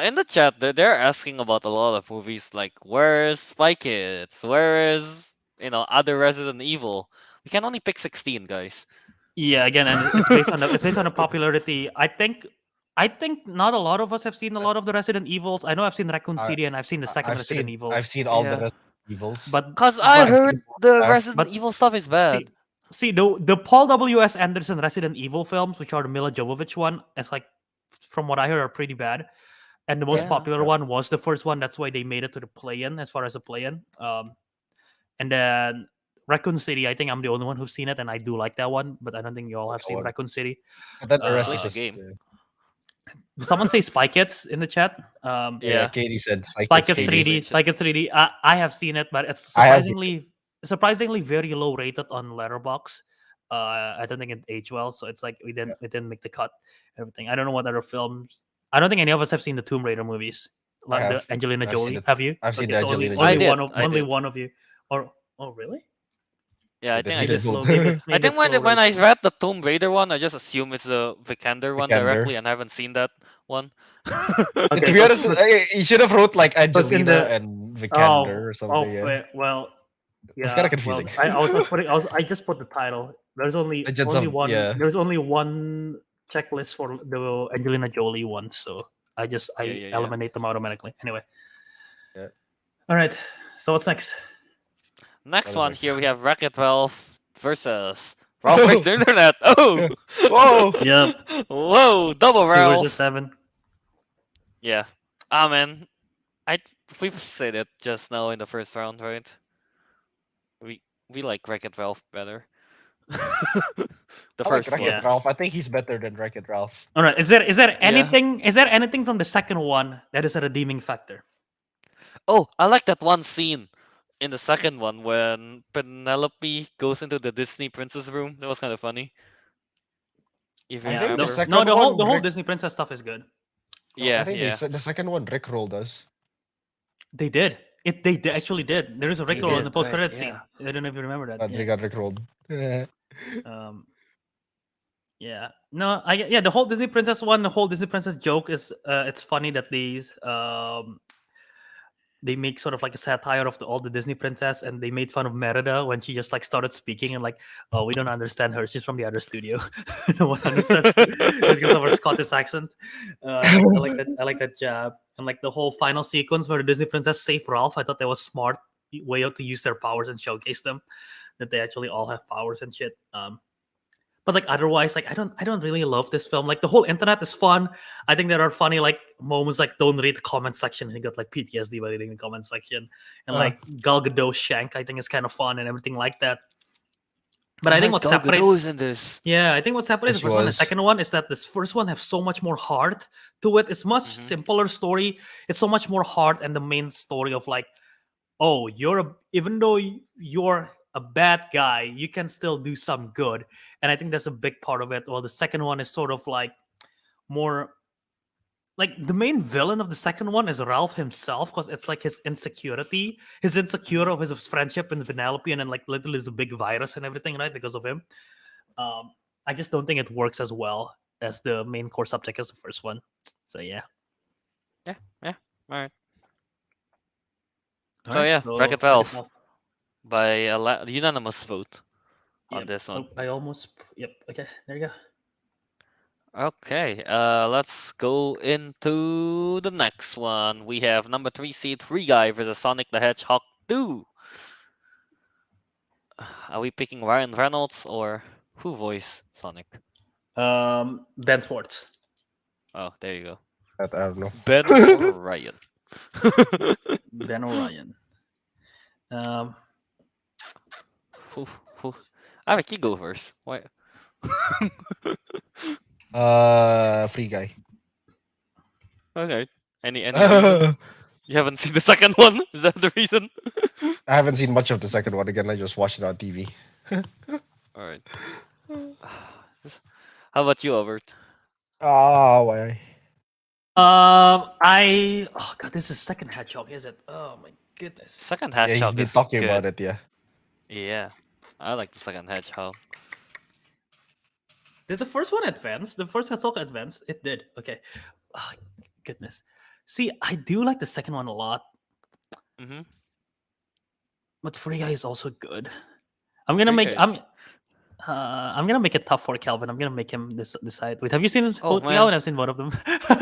In the chat, they're asking about a lot of movies like where is Spy Kids? Where is other Resident Evil? We can only pick 16, guys. Yeah, again, and it's based on the popularity. I think not a lot of us have seen a lot of the Resident Evils. I know I've seen Raccoon I- City and I've seen the second Resident Evil. I've seen all Yeah. the Resident Evils. but Cause I But- heard the but- Resident Evil stuff is bad. see the Paul W.S. Anderson Resident Evil films, which are the Mila Jovovich one, it's like from what I heard are pretty bad. And the most Yeah. popular one was the first one. That's why they made it to the play-in as far as the play-in. And then Raccoon City, I think I'm the only one who's seen it, and I do like that one. But I don't think you all have That seen one. Raccoon City. And then the rest Play is the just, game. Did someone say Spy Kids in the chat? yeah, Yeah. Katie said Spy Kids 3D. 3D. Spy Kids 3D. I have seen it, but it's I have- surprisingly very low rated on Letterboxd. I don't think it aged well, so it's like we didn't make the cut. Everything. I don't know what other films. I don't think any of us have seen the Tomb Raider movies. I Like have. the Angelina I've seen Jolie. it. Have you? I've seen Okay, the so only, Angelina only Jolie. one of I only did. one of you. Or oh really? Yeah, I So think the I Peter just. Gold. maybe it's I think low when I rated. read the Tomb Raider one, I just assume it's the Vikander one Vikander. directly, and I haven't seen that one. Okay, To be honest, let's- you should have wrote like in Angelina the- and Vikander or something. yeah. well, yeah. It's kinda confusing. Well, I just put the title. There's only Legends only of- one. yeah. There's only one checklist for the Angelina Jolie one, so I Yeah. eliminate them automatically. Anyway. Yeah. All right. So what's next? Next What is one next? here we have Wreck-It Ralph versus Ralph Breaks the Internet. Oh, Whoa! Yep. whoa, double 2 Ralph. versus 7. Yeah. Man, we've said it just now in the first round, right? We like Wreck-It Ralph better. The I like first Wreck-It one. Yeah. Ralph. I think he's better than Wreck-It Ralph. All right. Is there anything from the second one that is a redeeming factor? Oh, I like that one scene in the second one when Penelope goes into the Disney princess room. That was kind of funny. If you I think the remember. second No, the one, whole Rick- Disney princess stuff is good. Yeah, I think yeah. the second one Rick rolled us. They did. They actually did. There is a They Rickroll in did, the post credit right, scene. I don't know if you remember that. Andrea got Rick rolled. Yeah. Yeah. No, the whole Disney princess one, the whole Disney princess joke is it's funny that they make sort of like a satire of all the Disney princess, and they made fun of Merida when she just like started speaking and like, oh, we don't understand her. She's from the other studio. No one understands her because of her Scottish accent. I like that. I like that jab. And like the whole final sequence where the Disney princess saved Ralph, I thought that was smart way to use their powers and showcase them, that they actually all have powers and shit. But But like otherwise, like I don't really love this film. Like the whole internet is fun. I think there are funny like moments like don't read the comment section and you got like PTSD by reading the comment section. And like Gal Gadot Shank, I think is kind of fun and everything like that. But I think what Gal Gadot separates is in this. yeah, I think what separates Yes, the she first one and the was. second one is that this first one has so much more heart to it. It's much Mhm. simpler story. It's so much more heart and the main story of like, oh, even though you're a bad guy, you can still do some good. And I think that's a big part of it. Well, the second one is sort of like more like the main villain of the second one is Ralph himself because it's like his insecurity, his insecure of his friendship with Penelope, and then like literally is a big virus and everything, right? Because of him. I just don't think it works as well as the main core subject as the first one. So yeah. Yeah. All right. All So right, yeah, so Bracket Bracket 12 12. by a unanimous vote on Yep. this one. Oh, I almost. Yep. Okay. There you go. Okay, let's go into the next one. We have number 3 seed Free Guy versus Sonic the Hedgehog 2. Are we picking Ryan Reynolds or who voiced Sonic? Ben Schwartz. Oh, there you go. I don't know. Ben or Ryan? Ben O'Ryan. Who, who? Ariq, you go first. Why? Free Guy. Okay. Any reason? You haven't seen the second one? Is that the reason? I haven't seen much of the second one again. I just watched it on TV. All right. How about you, Albert? Why? Oh god, this is second hedgehog, is it? Oh my goodness. Second Yeah, he's Hedgehog been is talking good. about it. Yeah. Yeah, I like the second Hedgehog. Did the first one advance? The first hedgehog advance? It did. Okay. Oh, goodness. See, I do like the second one a lot, Mm-hmm. but Free Guy is also good. I'm gonna make I'm gonna make it tough for Kelvin. I'm gonna make him decide. Wait, have you seen Oh, both? man. Kelvin, I've seen both of them.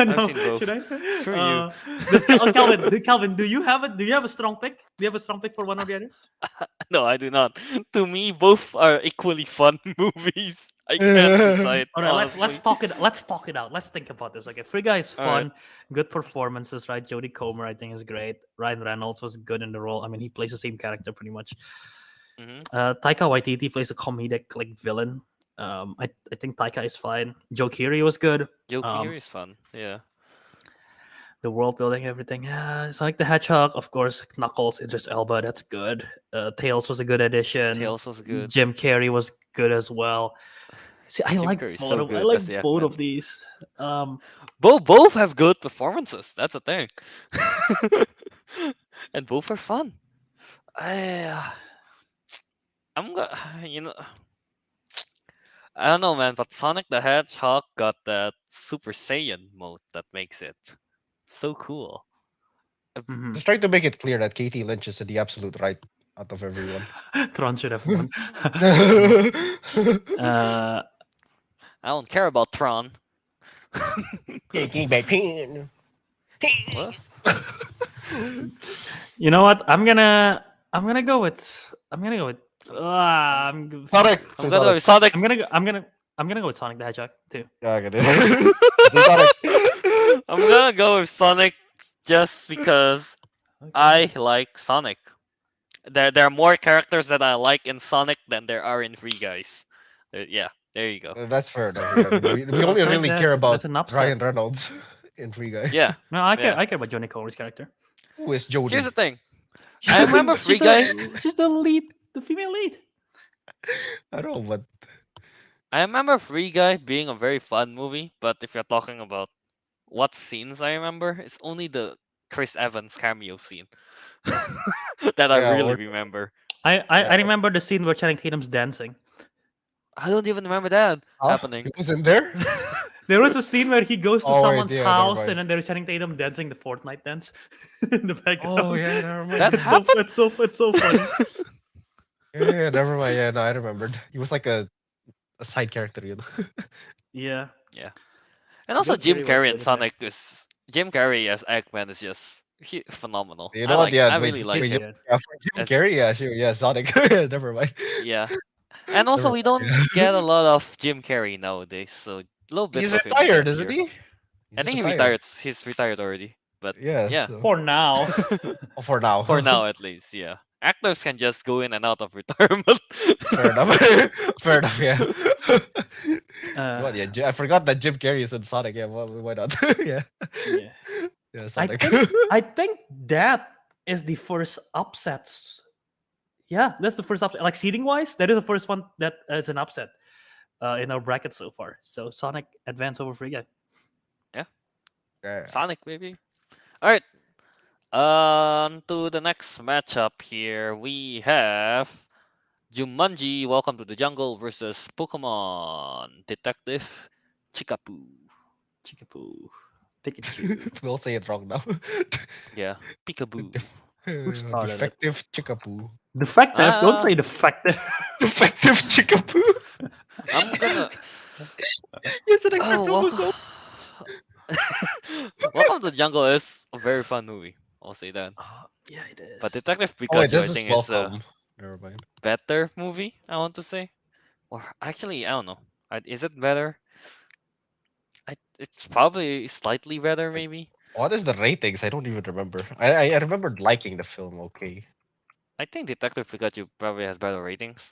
No, seen both. Should I? Screw you. Kelvin, do you have a strong pick? Do you have a strong pick for one or the other? No, I do not. To me, both are equally fun movies. I can't decide. All right, let's honestly. talk it. Let's talk it out. Let's think about this. Okay, Free Guy is All right. fun, good performances, right? Jodie Comer, I think, is great. Ryan Reynolds was good in the role. I mean, he plays the same character pretty much. Mhm. Taika Waititi plays a comedic like villain. I think Taika is fine. Joe Keery was good. Joe Keery is fun. Yeah. The world building, everything. Sonic the Hedgehog, of course. Knuckles, Idris Elba, that's good. Tails was a good addition. Tails was good. Jim Carrey was good as well. See, I Jim like Carrey's both so of, I good like as the both Eggman. of these. Both have good performances. That's the thing. And both are fun. I'm gonna, I don't know, man. But Sonic the Hedgehog got that Super Saiyan mode that makes it so cool. mhm. Just trying to make it clear that Katie Lynch is the absolute right out of everyone. Tron should have won. I don't care about Tron. What? You know what? I'm gonna go with. Sonic. I'm gonna go with Sonic. I'm gonna go with Sonic the Hedgehog too. Yeah, I get it. Sonic. I'm gonna go with Sonic just because I like Sonic. There are more characters that I like in Sonic than there are in Free Guys. Yeah, there you go. That's fair enough. Yeah. We only Sonic really the care Hedgehog, about that's an upset. Ryan Reynolds in Free Guy. Yeah. No, I care. Yeah. I care about Johnny Comer's character. Who is Jodie? Here's the thing. I remember Free She's Guy. She's the lead, the female lead. I don't know, but I remember Free Guy being a very fun movie, but if you're talking about what scenes I remember, it's only the Chris Evans cameo scene that I Yeah, really or- remember. I remember the scene where Channing Tatum's dancing. I don't even remember that happening. He was in there. There was a scene where he goes to Oh, wait, someone's yeah, never house mind. and then there's Channing Tatum dancing the Fortnite dance in the background. Oh yeah, never mind. That it's happened? so funny. Yeah, never mind. Yeah, no, I remembered. He was like a side character, you know. Yeah. And also Jim Jim Carrey was Carrey good and in Sonic is Jim Carrey as Eggman is just phenomenal. You know what? Yeah, I wait, really like wait, him. Yeah. Yeah, for Jim As- Carrey, yeah, sure, yeah, Sonic. Never mind. Yeah. And also, The- we don't get a lot of Jim Carrey nowadays, so little bits He's of him we retired, get isn't here. he? I He's think he retired. retired. He's retired already. But Yeah. yeah, so- For now. Oh, for now. for now at least, yeah. Actors can just go in and out of retirement. Fair enough. Fair enough. Yeah. Uh, What? Yeah. I forgot that Jim Carrey is in Sonic. Yeah. Why not? Yeah. yeah. Yeah. I Sonic. think I think that is the first upsets. Yeah, that's the first upset. Like seating wise, that is the first one that is an upset in our bracket so far. So Sonic advance over Free Guy. Yeah. Sonic, maybe. All right. On to the next matchup here. We have Jumanji, Welcome to the Jungle versus Pokemon Detective Chikapu. Chikapoo. Pikachu. We'll say it wrong now. Yeah, Peekaboo. started it? Defective Chickapoo. Defective. Don't Ah. say defective. Defective Chickapoo. I'm gonna. It's an extra Oh, chromosome. Welcome to the Jungle is a very fun movie. I'll say that. Yeah, it is. But Detective Oh wait, Pikachu, I this is think, is a welcome. Never mind. better movie. I want to say, or actually, I don't know. Is it better? It's probably slightly better, maybe. What is the ratings? I don't even remember. I remember liking the film. Okay. I think Detective Pikachu probably has better ratings.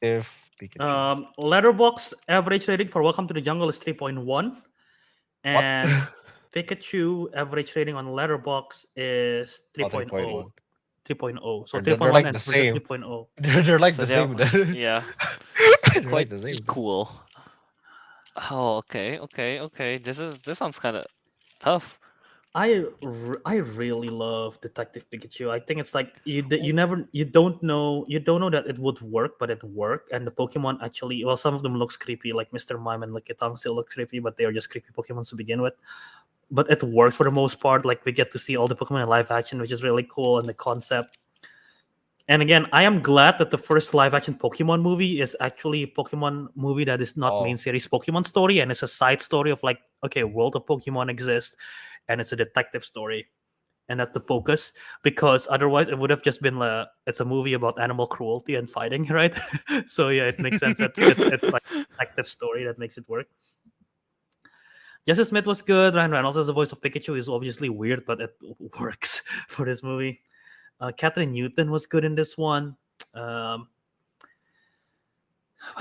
If Pikachu. Letterbox average rating for Welcome to the Jungle is 3.1, What? and Pikachu average rating on Letterbox is Oh, 3.0. 3.0. So They're 3.1 like and the versus same. 3.0. They're like So the they same. have- Then. yeah, They're quite like the same. equal. Oh, okay. This one's kind of tough. I really love Detective Pikachu. I think it's like you don't know that it would work, but it worked. And the Pokemon actually, well, some of them looks creepy, like Mr. Mime and Lickitung still look creepy, but they are just creepy Pokemon to begin with. But it worked for the most part. Like we get to see all the Pokemon in live action, which is really cool, and the concept. And again, I am glad that the first live action Pokemon movie is actually a Pokemon movie that is not Oh. main series Pokemon story, and it's a side story of like, okay, world of Pokemon exists, and it's a detective story, and that's the focus. Because otherwise, it would have just been it's a movie about animal cruelty and fighting, right? So yeah, it makes sense that it's like a detective story that makes it work. Jesse Smith was good. Ryan Reynolds as the voice of Pikachu is obviously weird, but it works for this movie. Catherine Newton was good in this one. But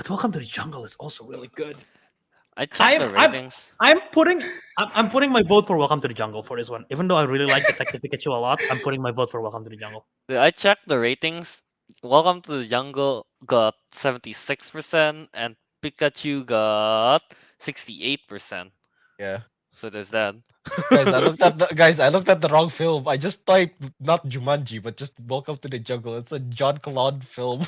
Welcome to the Jungle is also really good. I checked the ratings. I'm putting my vote for Welcome to the Jungle for this one. Even though I really like Detective Pikachu a lot, I'm putting my vote for Welcome to the Jungle. I checked the ratings. Welcome to the Jungle got 76% and Pikachu got 68%. Yeah. So there's that. Guys, I looked at the wrong film. I just typed not Jumanji, but just Welcome to the Jungle. It's a John Claude film.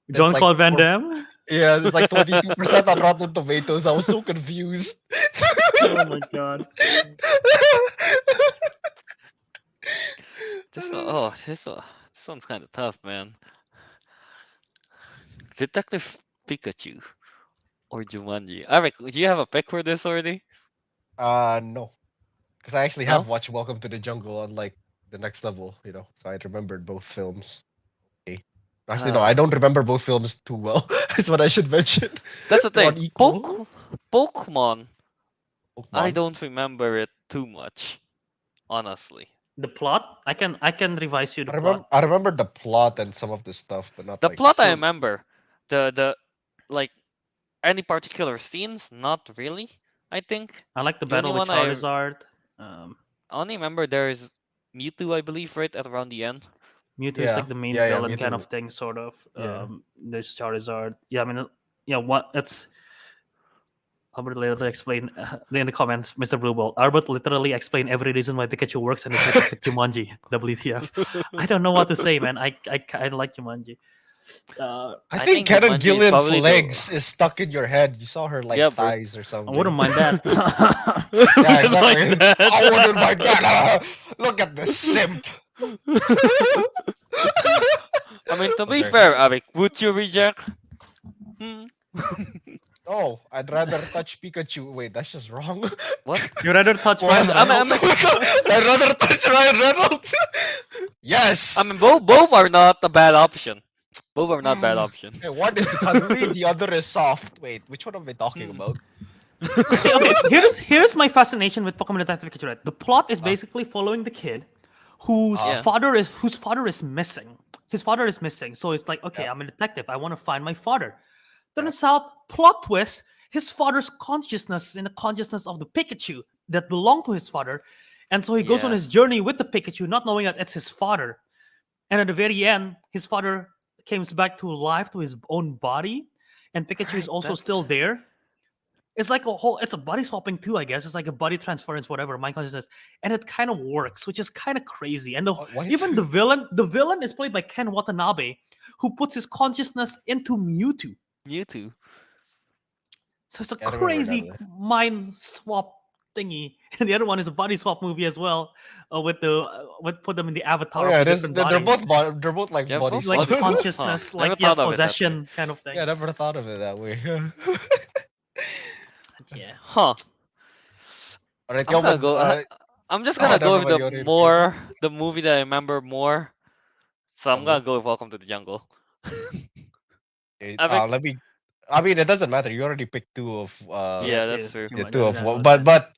It's John like Claude Van four- Damme. Yeah, it's like 22% on Rotten Tomatoes. I was so confused. Oh my god. This one's kind of tough, man. Detective Pikachu or Jumanji. Ariq, do you have a pick for this already? No. Because I actually have No? watched Welcome to the Jungle on like the next level, so I remembered both films. Okay. Actually, no, I don't remember both films too well. That's what I should mention. That's the They're thing. unequal. Pokemon, I Pokemon. don't remember it too much, honestly. The plot? I can revise you the I remember, plot. I remember the plot and some of the stuff, but not The like plot I so- remember. The like any particular scenes, not really. I think. I like the The only battle with one I- Charizard. I only remember there is Mewtwo, I believe, right at around the end. Mewtwo is Yeah, like the main yeah, villain kind Mewtwo. of thing, sort of. Yeah. There's Charizard. Yeah, I mean, yeah. What it's. Albert literally explain in the comments, Mr. Bluebell. Albert literally explained every reason why Pikachu works and it's like Jumanji. WTF? I don't know what to say, man. I kind of like Jumanji. I I think think Kenan Jumanji is Gillian's probably the- legs is stuck in your head. You saw her like Yeah, bro. thighs or something. I wouldn't mind that. Yeah, exactly. Like that. I wouldn't mind that. Look at this simp. I mean, to be Okay. fair, Ariq, would you reject? Hmm. Oh, I'd rather touch Pikachu. Wait, that's just wrong. What? You rather touch What? Ryan I mean- Reynolds? I'd rather touch Ryan Reynolds. Yes. I mean, both are not a bad option. Both are not bad option. Hey, one is cuddly, the other is soft. Wait, which one am I talking about? See, okay, here's my fascination with Pokemon Detective Pikachu. Right? The plot is basically following the kid whose Yeah. father is missing. His father is missing. So it's like, okay, Yep. I'm a detective. I want to find my father. Yep. Turns out, plot twist, his father's consciousness is in the consciousness of the Pikachu that belonged to his father. And so he goes on Yeah. his journey with the Pikachu, not knowing that it's his father. And at the very end, his father comes back to life to his own body, and Pikachu is Right, also that's- still there. It's like it's a body swapping too, I guess. It's like a body transference, whatever, mind consciousness, and it kind of works, which is kind of crazy. And Why is- even the villain is played by Ken Watanabe, who puts his consciousness into Mewtwo. Mewtwo. So it's a Yeah, I remember that, crazy yeah. mind swap thingy. And the other one is a body swap movie as well, with put them in the avatar. Oh yeah, of the it is. different They're bodies. they're both like Yeah, bodies. both Like body swap. consciousness, Huh, never like yeah, thought of it that way. possession kind of thing. Yeah, I never thought of it that way. Yeah. Huh. Alright, I'm gonna Kelvin, go. I'm just oh, gonna go never with mind, you already the movie that I remember more. So I'm gonna Jungle? go with Welcome to the Jungle. okay, I think- let me. I mean, it doesn't matter. You already picked two of. Yeah, that's true. Yeah, Come two on, of no, one. no, But no. but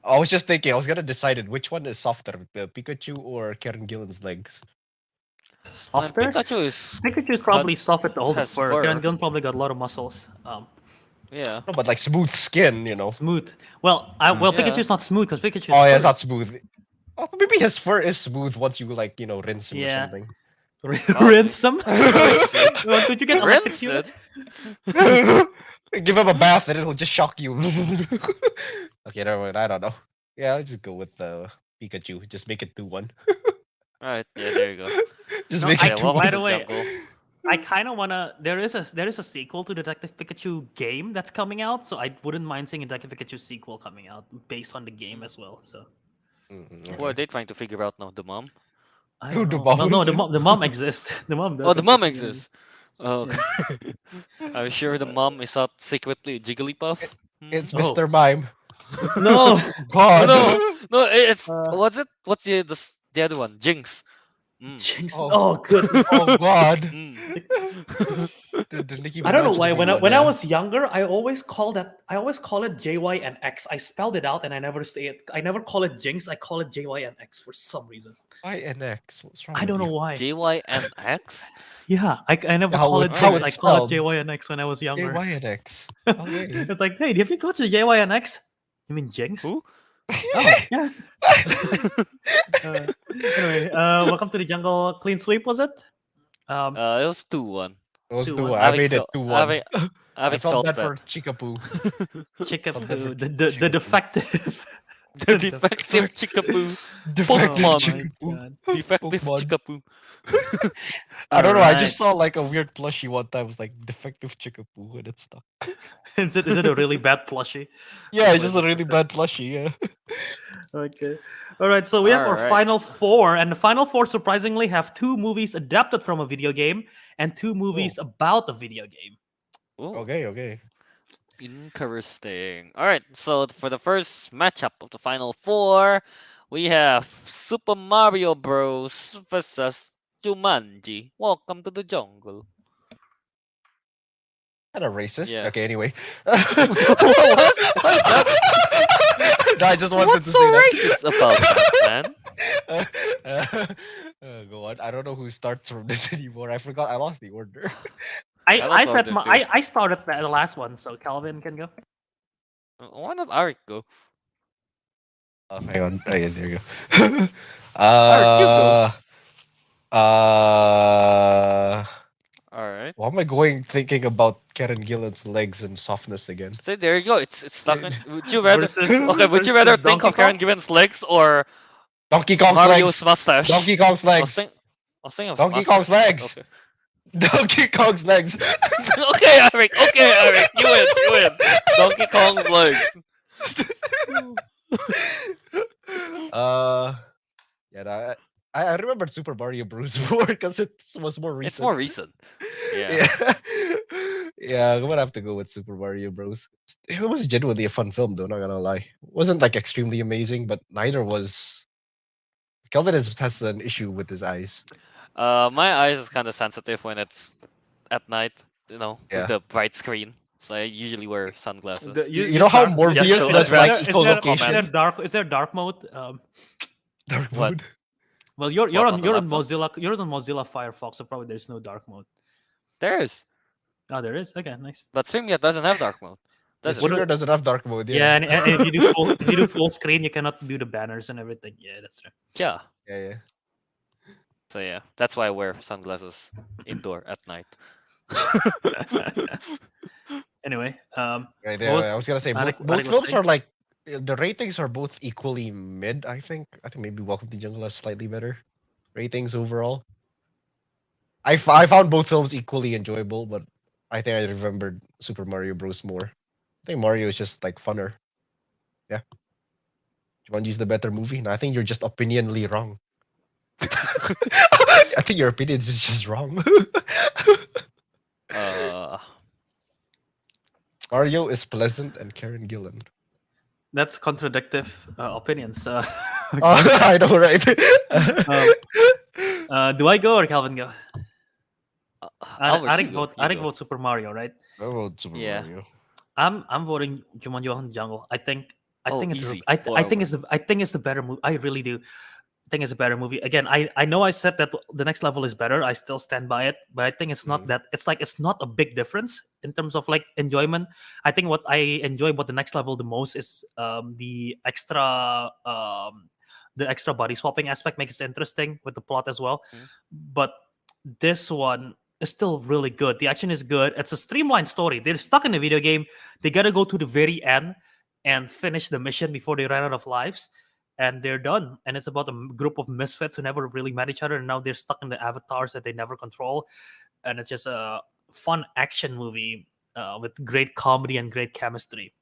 I was just thinking. I was gonna decide which one is softer, Pikachu or Karen Gillan's legs. Softer. Pikachu is Pikachu is probably soft with all the has fur. fur. Karen Gillan probably got a lot of muscles. yeah. No, but like smooth skin, you know. Smooth. Well, Yeah. Pikachu's not smooth because Pikachu's Oh yeah, it's furry. not smooth. Oh, maybe his fur is smooth once you like rinse him Yeah. or something. Rinse them. Rinse it. Well, did you get Rinse electrocuted? it. Give him a bath and it'll just shock you. Okay, never mind. I don't know. Yeah, I'll just go with Pikachu. Just make it 2-1. Alright, yeah, there you go. Just No, make Yeah, it welcome 2-1. by to the the way, jungle. I kind of wanna. There is a sequel to Detective Pikachu game that's coming out, so I wouldn't mind seeing a Detective Pikachu sequel coming out based on the game as well. So Mhm, Who are okay. they trying to figure out now? The mom? I Who don't the know. mom Well, no, is the in? mom, the mom exists. The mom does. Oh, the mom exist in exists. Oh, Yeah. okay. Are you sure the mom is not secretly Jigglypuff? It's Hmm? Oh. Mr. Mime. the movie. No. God. No, it's Uh, what's the other one? Jinx. Mm. Jinx. Oh. Oh, goodness. Oh God. Mm. The Nicki I don't know Minaj why. movie When I one, when I yeah. was younger, I always call it JYNX. I spelled it out and I never say it. I never call it Jinx. I call it JYNX for some reason. INX. What's wrong I with don't know you? why. JYNX? Yeah, I never How call it- it how Jinx. it's I call it spelled. JYNX when I was younger. JYNX. Okay. It's like, hey, have you got your JYNX? You mean Jinx? Who? Oh, yeah. Anyway, welcome to the jungle. Clean sweep, was it? It was 2-1. Those 2-1. two. I Avic made it felt- 2-1. I Avic felt felt bad for Chickapoo. Chickapoo, different the Chickapoo. defective. the defective Chickapoo. Defective Oh my Chickapoo. God. Defective Pokemon. Chickapoo. I don't know. I Alright. just saw like a weird plushie one time. It was like defective Chickapoo and it stuck. Is it a really bad plushie? Yeah, it's Why just is a it really defective? bad plushie. Yeah. Okay. All right. So we have our Alright. final four, and the final four surprisingly have 2 movies adapted from a video game and 2 movies about a video game. Ooh, Okay. Okay. interesting. Alright, so for the first matchup of the final 4, we have Super Mario Bros. Versus Jumanji. Welcome to the jungle. Kind of racist. Yeah. Okay. Anyway. What? What is that? No, I just wanted What's to so say that. racist about that, man? Go on. I don't know who starts from this anymore. I forgot. I lost the order. I I lost said order too. I started the last one, so Calvin can go. Why not Ariq go? Hang on. Oh, yeah, there you go. Alright, you go. Uh, Alright. why am I thinking about Karen Gillan's legs and softness again? So there you go. It's stuck in. Would you rather? Versus- Okay, would you versus rather think Donkey of Karen Kong? Given's legs or Donkey Kong's Mario's legs. mustache? Donkey Kong's I was legs. think- I was thinking of Donkey mustache. Kong's legs. Okay. Donkey Kong's legs. Okay, Ariq. Okay, Ariq. You win. You win. Donkey Kong's legs. Yeah, no, I remembered Super Mario Bros. More because it was more recent. It's more recent. Yeah. Yeah, I'm gonna have to go with Super Mario Bros. It was genuinely a fun film, though. Not gonna lie, it wasn't like extremely amazing, but neither was. Kelvin has an issue with his eyes. My eyes is kind of sensitive when it's at night, Yeah. with the bright screen. So I usually wear sunglasses. You know how dark, Morbius so does the like rest- echolocation? Is there dark mode? Dark What? mode. Well, you're What, on the you're on laptop? Mozilla Firefox, so probably there's no dark mode. There is, Oh, there is. Okay, nice. but StreamYard doesn't have dark mode. The Does it? streamer doesn't have dark mode. Yeah, Yeah. and if you do full screen, you cannot do the banners and everything. Yeah, that's true. Yeah. Yeah. So yeah, that's why I wear sunglasses indoor at night. Anyway, Right there. was I was gonna say Ariq- both Ariq was films saying? are like the ratings are both equally mid. I think maybe Welcome to Jungle has slightly better ratings overall. I found both films equally enjoyable, but I think I remembered Super Mario Bros. More. I think Mario is just like funner. Yeah. Jumanji's the better movie. No, I think you're just opinionally wrong. I think your opinion is just wrong. Mario is pleasant and Karen Gillan. That's contradictive opinions. I know, right? Do I go or Calvin go? Albert, you Ariq go, you Ariq go. vote Super Mario, right? I vote Super Yeah. Mario. I'm voting Jumanji Welcome to Jungle. I think Oh, it's easy. I think it's the better movie. I really do think it's a better movie. Again, I know I said that the next level is better. I still stand by it, but I think it's not that. It's not a big difference in terms of like enjoyment. I think what I enjoy about the next level the most is the extra body swapping aspect makes it interesting with the plot as well. Mhm. But this one is still really good. The action is good. It's a streamlined story. They're stuck in a video game. They gotta go to the very end and finish the mission before they run out of lives, and they're done. And it's about a group of misfits who never really met each other, and now they're stuck in the avatars that they never control. And it's just a fun action movie with great comedy and great chemistry.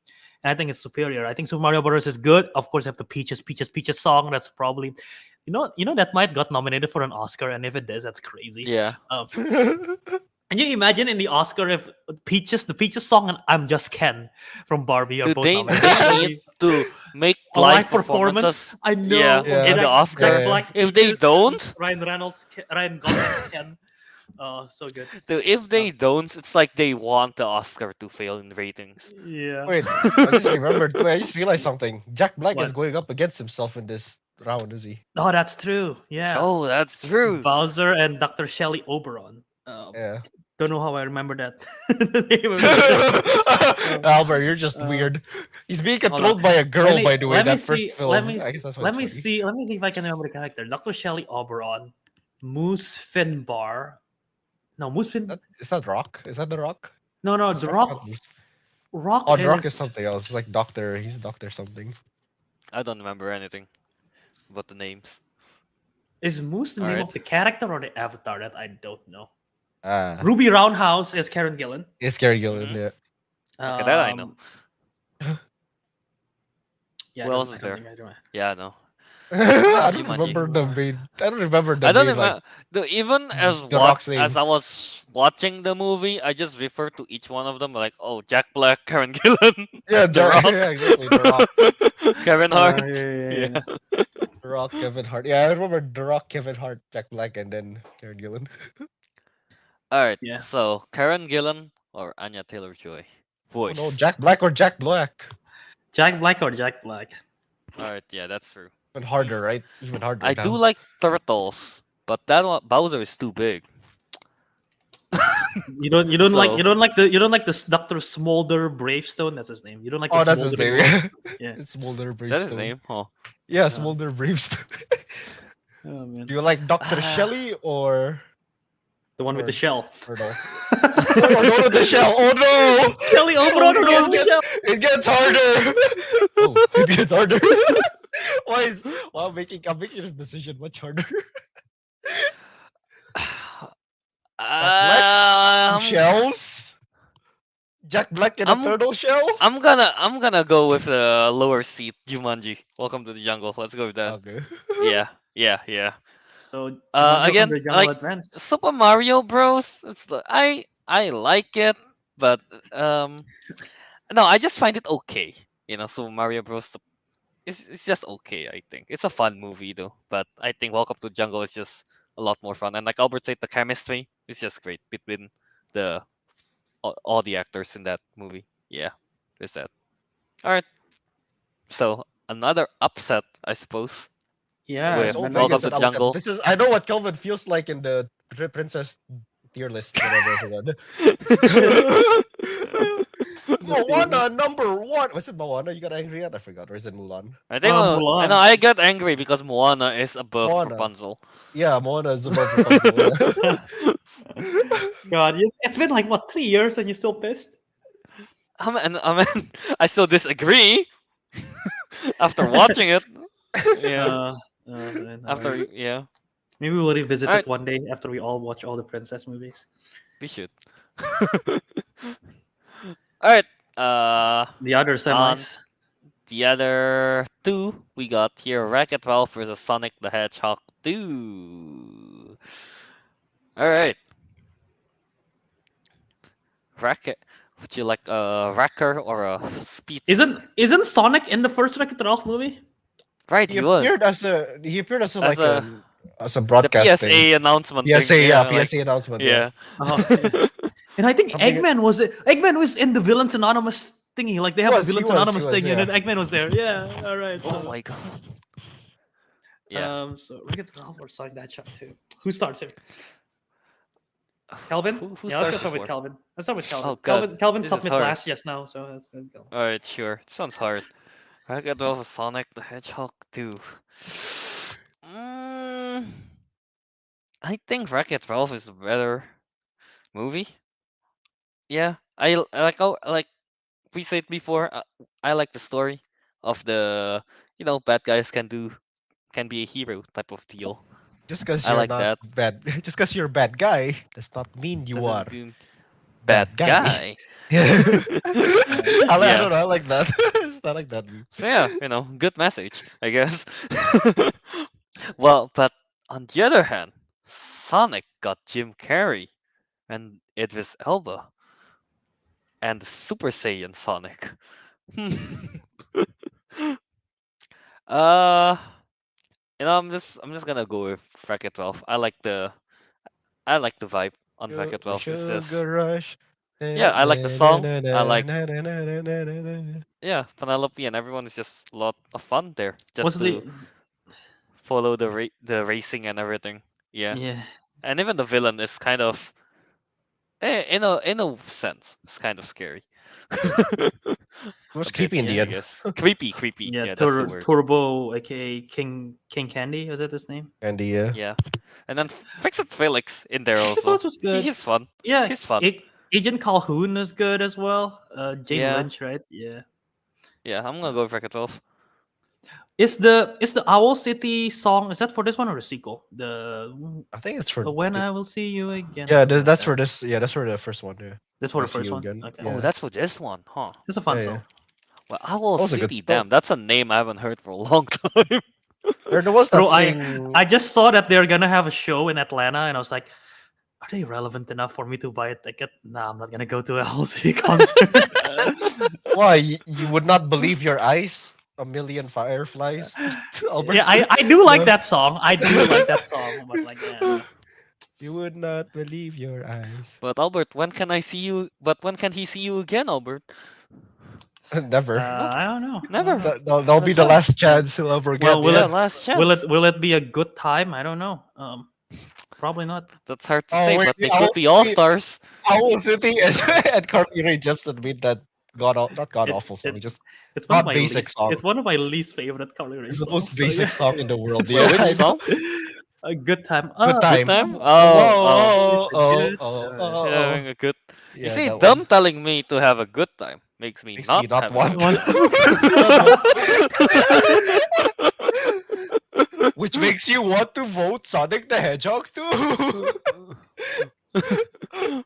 And I think it's superior. I think Super Mario Bros. Is good. Of course, I have the Peaches song. That's probably, that might got nominated for an Oscar, and if it does, that's crazy. Yeah. And you imagine in the Oscar if the Peaches song and "I'm Just Ken" from Barbie are Do both they nominated. need to make A live live performance. performances? I know. Yeah, of in the Oscar. Jack Black, If they Peaches, don't, Ryan Reynolds, Ryan Gosling's Ken. Oh, so good. dude, if they don't, it's like they want the Oscar to fail in ratings. Yeah. Wait, I just remembered. Wait, I just realized something. Jack Black is What? going up against himself in this round, is he? Oh, that's true. Yeah. Oh, that's true. Bowser and Dr. Shelley Oberon. Yeah. Don't know how I remember that. The name of it. Albert, you're just uh, weird. He's being hold on. controlled by a girl, Let me- by the way. let me That first see- film. let me I guess that's why Let me it's funny. see. Let me see if I can remember the character. Dr. Shelley Oberon, Moose Finbar. No, Moose Fin. Is that Rock? Is that the Rock? No, Is the Rock Rock. not Moose? Rock. Oh, the Rock is something else. It's like Doctor. He's Doctor something. I don't remember anything about the names. Is Moose the name Alright. of the character or the avatar? That I don't know. Ah, Ruby Roundhouse is Karen Gillan. it's Gary Gillen. Mhm. Yeah. Okay, that I know. Yeah, Who I don't- else I is don't there? think I do. Yeah, no. I else don't Jumanji? remember the main. I don't remember the I don't main, remember. Even as The Rock's name. as I was watching the movie, I just refer to each one of them like, oh, Jack Black, Karen Gillan, Yeah, The Rock. Yeah, exactly. The Rock. Kevin Hart. yeah. The Rock, Kevin Hart. Yeah, I remember The Rock, Kevin Hart, Jack Black, and then Karen Gillan. All right. Yeah. So Karen Gillan or Anya Taylor-Joy, Oh, voice. no, Jack Black or Jack Black. Jack Black or Jack Black? All right. Yeah, that's true. Even harder, right? Even harder. I do like turtles, but that one, Bowser is too big. You don't like So- you don't like the Dr. Smolder Bravestone. That's his name. You don't like. Oh, the that's his smoldering name. one? Yeah. Yeah. It's Smolder Is Bravestone. that his name? Oh. Yeah, Smolder Bravestone. Oh man, Do you like Dr. Ah. Shelley or the one with the or- shell. Turtle? Oh, no, with the shell. Oh no! Kelly Oberon Oh, no, with the shell. It gets harder. Oh, it gets harder. I'm making this decision much harder. Um, Shells? Jack Black in a I'm- turtle shell? I'm gonna go with the lower seat, Jumanji. Welcome to the jungle. Let's go with that. Okay. Yeah. So Again, the Jungle like, Advance. Super Mario Bros. I like it, but no, I just find it okay. Super Mario Bros. It's just okay. I think it's a fun movie though, but I think Welcome to Jungle is just a lot more fun. And like Albert said, the chemistry is just great between the all the actors in that movie. Yeah, there's that. All right, so another upset, I suppose. Yeah, With So and big Welcome is to an the outcome. Jungle. This is I know what Kelvin feels like in the Princess tier list, whatever I forgot. Moana #1. Was it Moana you got angry at? I forgot. Or is it Mulan? I think I know Mulan. I got angry because Moana is above Moana. Rapunzel. Yeah, Moana is above Rapunzel. Yeah. God, it's been like what 3 years and you're still pissed? I mean, I still disagree after watching it. Yeah. After Alright. yeah. Maybe we'll revisit All right, it one day after we all watch all the princess movies. we should. All right. The other On semis. the other two, we got here Wreck-It Ralph versus Sonic the Hedgehog 2. All right. Wreck-It. Would you like a wrecker or a speed? Isn't Sonic in the first Wreck-It Ralph movie? Right, He he was. appeared as As like a as a the broadcasting. PSA announcement PSA, thing. yeah, Like, PSA announcement. yeah. Oh, yeah. And I think Something- Eggman was in the Villains Anonymous thingy. Like they have a He Villains was, Anonymous thing, yeah. and then Eggman was there. Yeah, all right. Oh So, my god. Yeah. So Wreck-It Ralph or Sonic that shot too. Who starts here? Calvin? Who Yeah, let's starts start with before? Calvin. Let's start with Calvin. Oh, God. Calvin This stopped is me hard. class just now, so let's go. Alright, sure. Sounds hard. Wreck-It Ralph Sonic the Hedgehog 2. Mm, I think Wreck-It Ralph is a better movie. Yeah, like we said before. I like the story of the bad guys can be a hero type of deal. Just because I you're like not that. bad, just because you're a bad guy, does not mean you are Doesn't mean bad bad guy. guy. Yeah. I Yeah. don't know. I like that. I like that view. So yeah, good message, I guess. Well, but on the other hand, Sonic got Jim Carrey and Idris Elba and Super Saiyan Sonic. uh, I'm just gonna go with Wreck-It Ralph. I like the vibe on Wreck-It Ralph. It's just Sugar rush. yeah, I like the song. I like Penelope and everyone is just a lot of fun there. Just What's to the follow the racing and everything. Yeah. yeah? And even the villain is kind of in a sense, it's kind of scary. It was A bit, creepy in the I end. guess. Creepy. Yeah, Yeah, that's the word. Turbo, aka King Candy, was that his name? And Yeah. And then Fix It Felix in there Fix It also. Felix was good. He's fun. Yeah, He's fun. Agent Calhoun is good as well. Jane Yeah. Lynch, right? Yeah. Yeah, I'm gonna go with Wreck-It Ralph. Is the Owl City song, is that for this one or the sequel? I think it's for When the- I Will See You Again. yeah. something like That's that. for this. Yeah, that's for the first one. Yeah. That's for I the See first You one. Again. Okay. Yeah. Oh, that's for this one, huh? It's a fun Yeah, song. yeah. Well, Owl That was a good City, song. damn, that's a name I haven't heard for a long time. Or there was that Bro, sing. I just saw that they're gonna have a show in Atlanta, and I was like, are they relevant enough for me to buy a ticket? Nah, I'm not gonna go to a Owl City concert. Why you would not believe your eyes? A million fireflies. Albert? Yeah, I do like No. that song. I do like that song, but like, yeah. You would not believe your eyes. But Albert, when can I see you? But when can he see you again, Albert? Never. I don't know. Never. That'll be That's the right. last chance he'll ever get. Well, will Yeah, it- last chance. Will it be a good time? I don't know. Probably not. That's hard to Oh, say, wait, but they Owl could be all City- stars. Owl City is and Carly Rae Jepsen made that not god It- awful song. it- Just It's one of Not my basic least. song. It's one of my least favorite Carly Rae it's the songs. most so basic yeah. song in the world. Wait, Yeah, which I know. song? A good time. Good time. Time? Oh, Oh, oh, Good oh, time. oh, oh. Having a good. Yeah, You see, that them one. telling me to have a good time makes me Makes not me not have a want good time. Which makes you want to vote Sonic the Hedgehog too.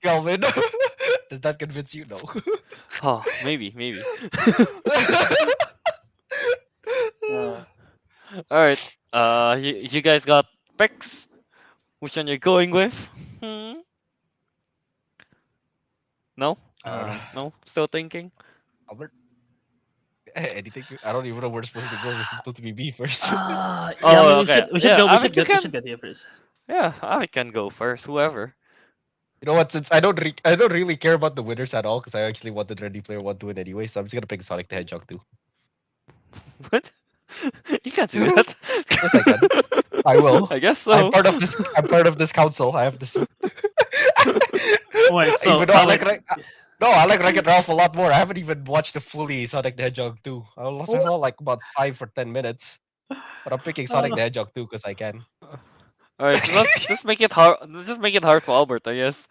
Kelvin, does that convince you? No. Oh, maybe. All right. You guys got picks? Which one you're going with? No? No? Still thinking? Albert, anything? I don't even know where we're supposed to go. This is supposed to be me first. Yeah, Oh, we okay. should Yeah, go. I We mean, you should can- get here first. Yeah, I can go first. Whoever. You know what? Since I don't really care about the winners at all, because I actually wanted Ready Player One to win anyway, so I'm just gonna pick Sonic the Hedgehog 2. What? You can't do that. Yes, I can. I will. I guess so. I'm part of this. I'm part of this council. I have this. Wait, so Even though I like, Alec, no, I like Wreck-It Ralph a lot more. I haven't even watched the fully Sonic the Hedgehog 2. I saw like about 5 or 10 minutes. But I'm picking Sonic the Hedgehog 2 because I can. All right, so let's just make it hard. Let's just make it hard for Albert, I guess.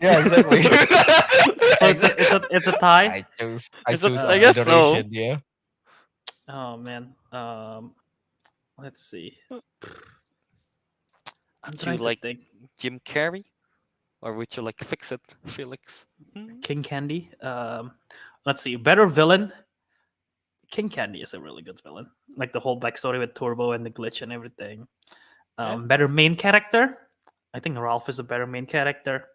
Yeah, exactly. so it's a tie. I choose. I guess so. moderation, yeah. Oh man. Let's see. I'm Do you trying to like think. Jim Carrey, or would you like Fix It, Felix? King Candy. Let's see. Better villain. King Candy is a really good villain. Like the whole backstory with Turbo and the glitch and everything. Yeah. Better main character. I think Ralph is a better main character.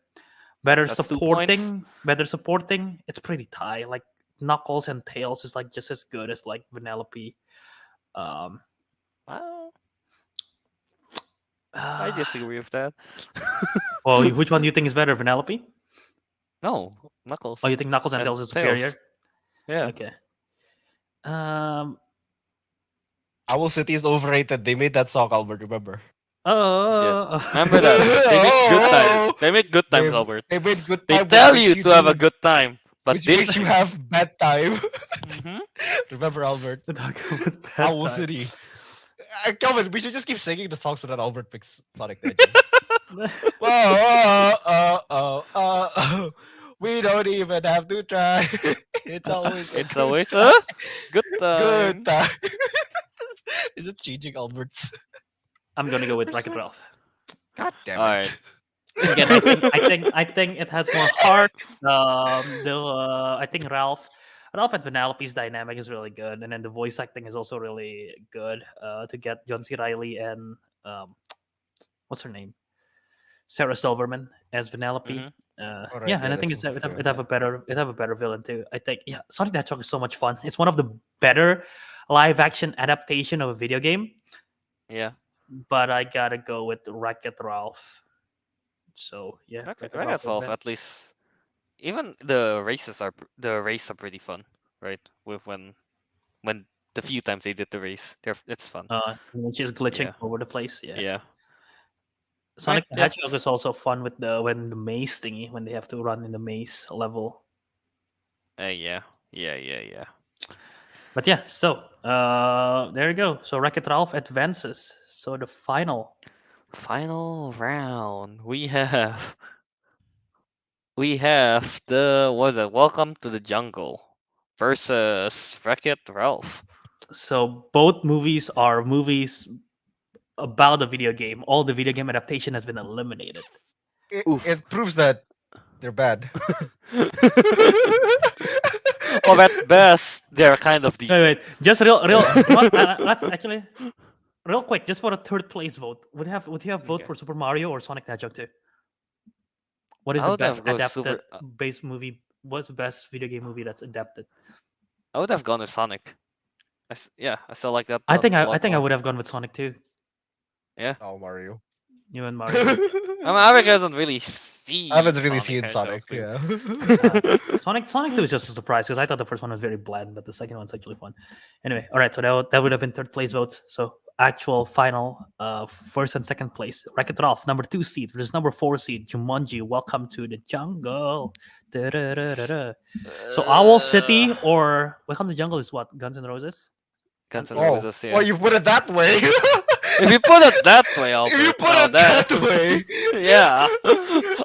Better That's 2 points. supporting. Better supporting. It's pretty tie. Like Knuckles and Tails is like just as good as like Vanellope. Wow, I disagree with that. Well, which one do you think is better, Vanellope? No, Knuckles. Oh, you think Knuckles and And Tails is Tails. superior? Yeah. Okay. Owl City is overrated. They made that song, Albert. Remember? Oh. Remember that. They make good Oh. times. They make good times, They- Albert. They made good They time. tell which you to have a do- good time, but which this. makes you have bad time. Mhm. Remember, Albert? Talk about bad Owl time. City. Kelvin, we should just keep singing the songs so that Albert picks Sonic the Hedgehog. Whoa. We don't even have to try. It's always It's always a good time. good time. Is it changing Albert's? I'm gonna go with Wreck-It Ralph. God damn it. Alright. Again, I think it has more heart. I think Ralph and Vanellope's dynamic is really good, and then the voice acting is also really good. To get John C. Reilly and what's her name, Sarah Silverman as Vanellope. Mhm. Alright, Yeah, yeah, and I think that's it good, have a better villain too. I think Sonic the Hedgehog is so much fun. It's one of the better live action adaptation of a video game. Yeah. But I gotta go with Wreck-It Ralph. So yeah, Wreck-It Ralph Ralph, advance. at least. Even the races are pretty fun, right? With when the few times they did the race, it's fun. When she's glitching Yeah. over the place. Yeah. Yeah. Sonic Right, the Hedgehog that's- is also fun with when the maze thingy, when they have to run in the maze level. Yeah. But yeah, so there you go. So Wreck-It Ralph advances. So the final. Final round. We have the Welcome to the Jungle versus Wreck-It Ralph. So both movies are movies about a video game. All the video game adaptation has been eliminated. Oof. It proves that they're bad. Or at best, they're kind of decent. Wait, just real. Let's actually real quick, just for a third place vote. Would you have vote Okay. for Super Mario or Sonic the Hedgehog 2? What is I the would best have go adapted Super- base movie? What's the best video game movie that's adapted? I would have gone with Sonic. I still like that. I a think I lot think I more. would have gone with Sonic too. Oh, Mario. You and Mario. I mean, Ariq hasn't really seen. I haven't really seen Hedgehog Sonic. 2. Yeah. Sonic 2 is just a surprise because I thought the first one was very bland, but the second one's actually fun. Anyway, all right, so that would have been third place votes. So actual final first and second place. Wreck-It Ralph, number 2 seed versus number 4 seed, Jumanji, Welcome to the Jungle. Da-da-da-da-da. So Owl City or Welcome to the Jungle is what? Guns N' Roses? Guns N' Oh, Roses, yeah. well, you put it that way. If you put it that way, Albert. If you put now it that way. Yeah.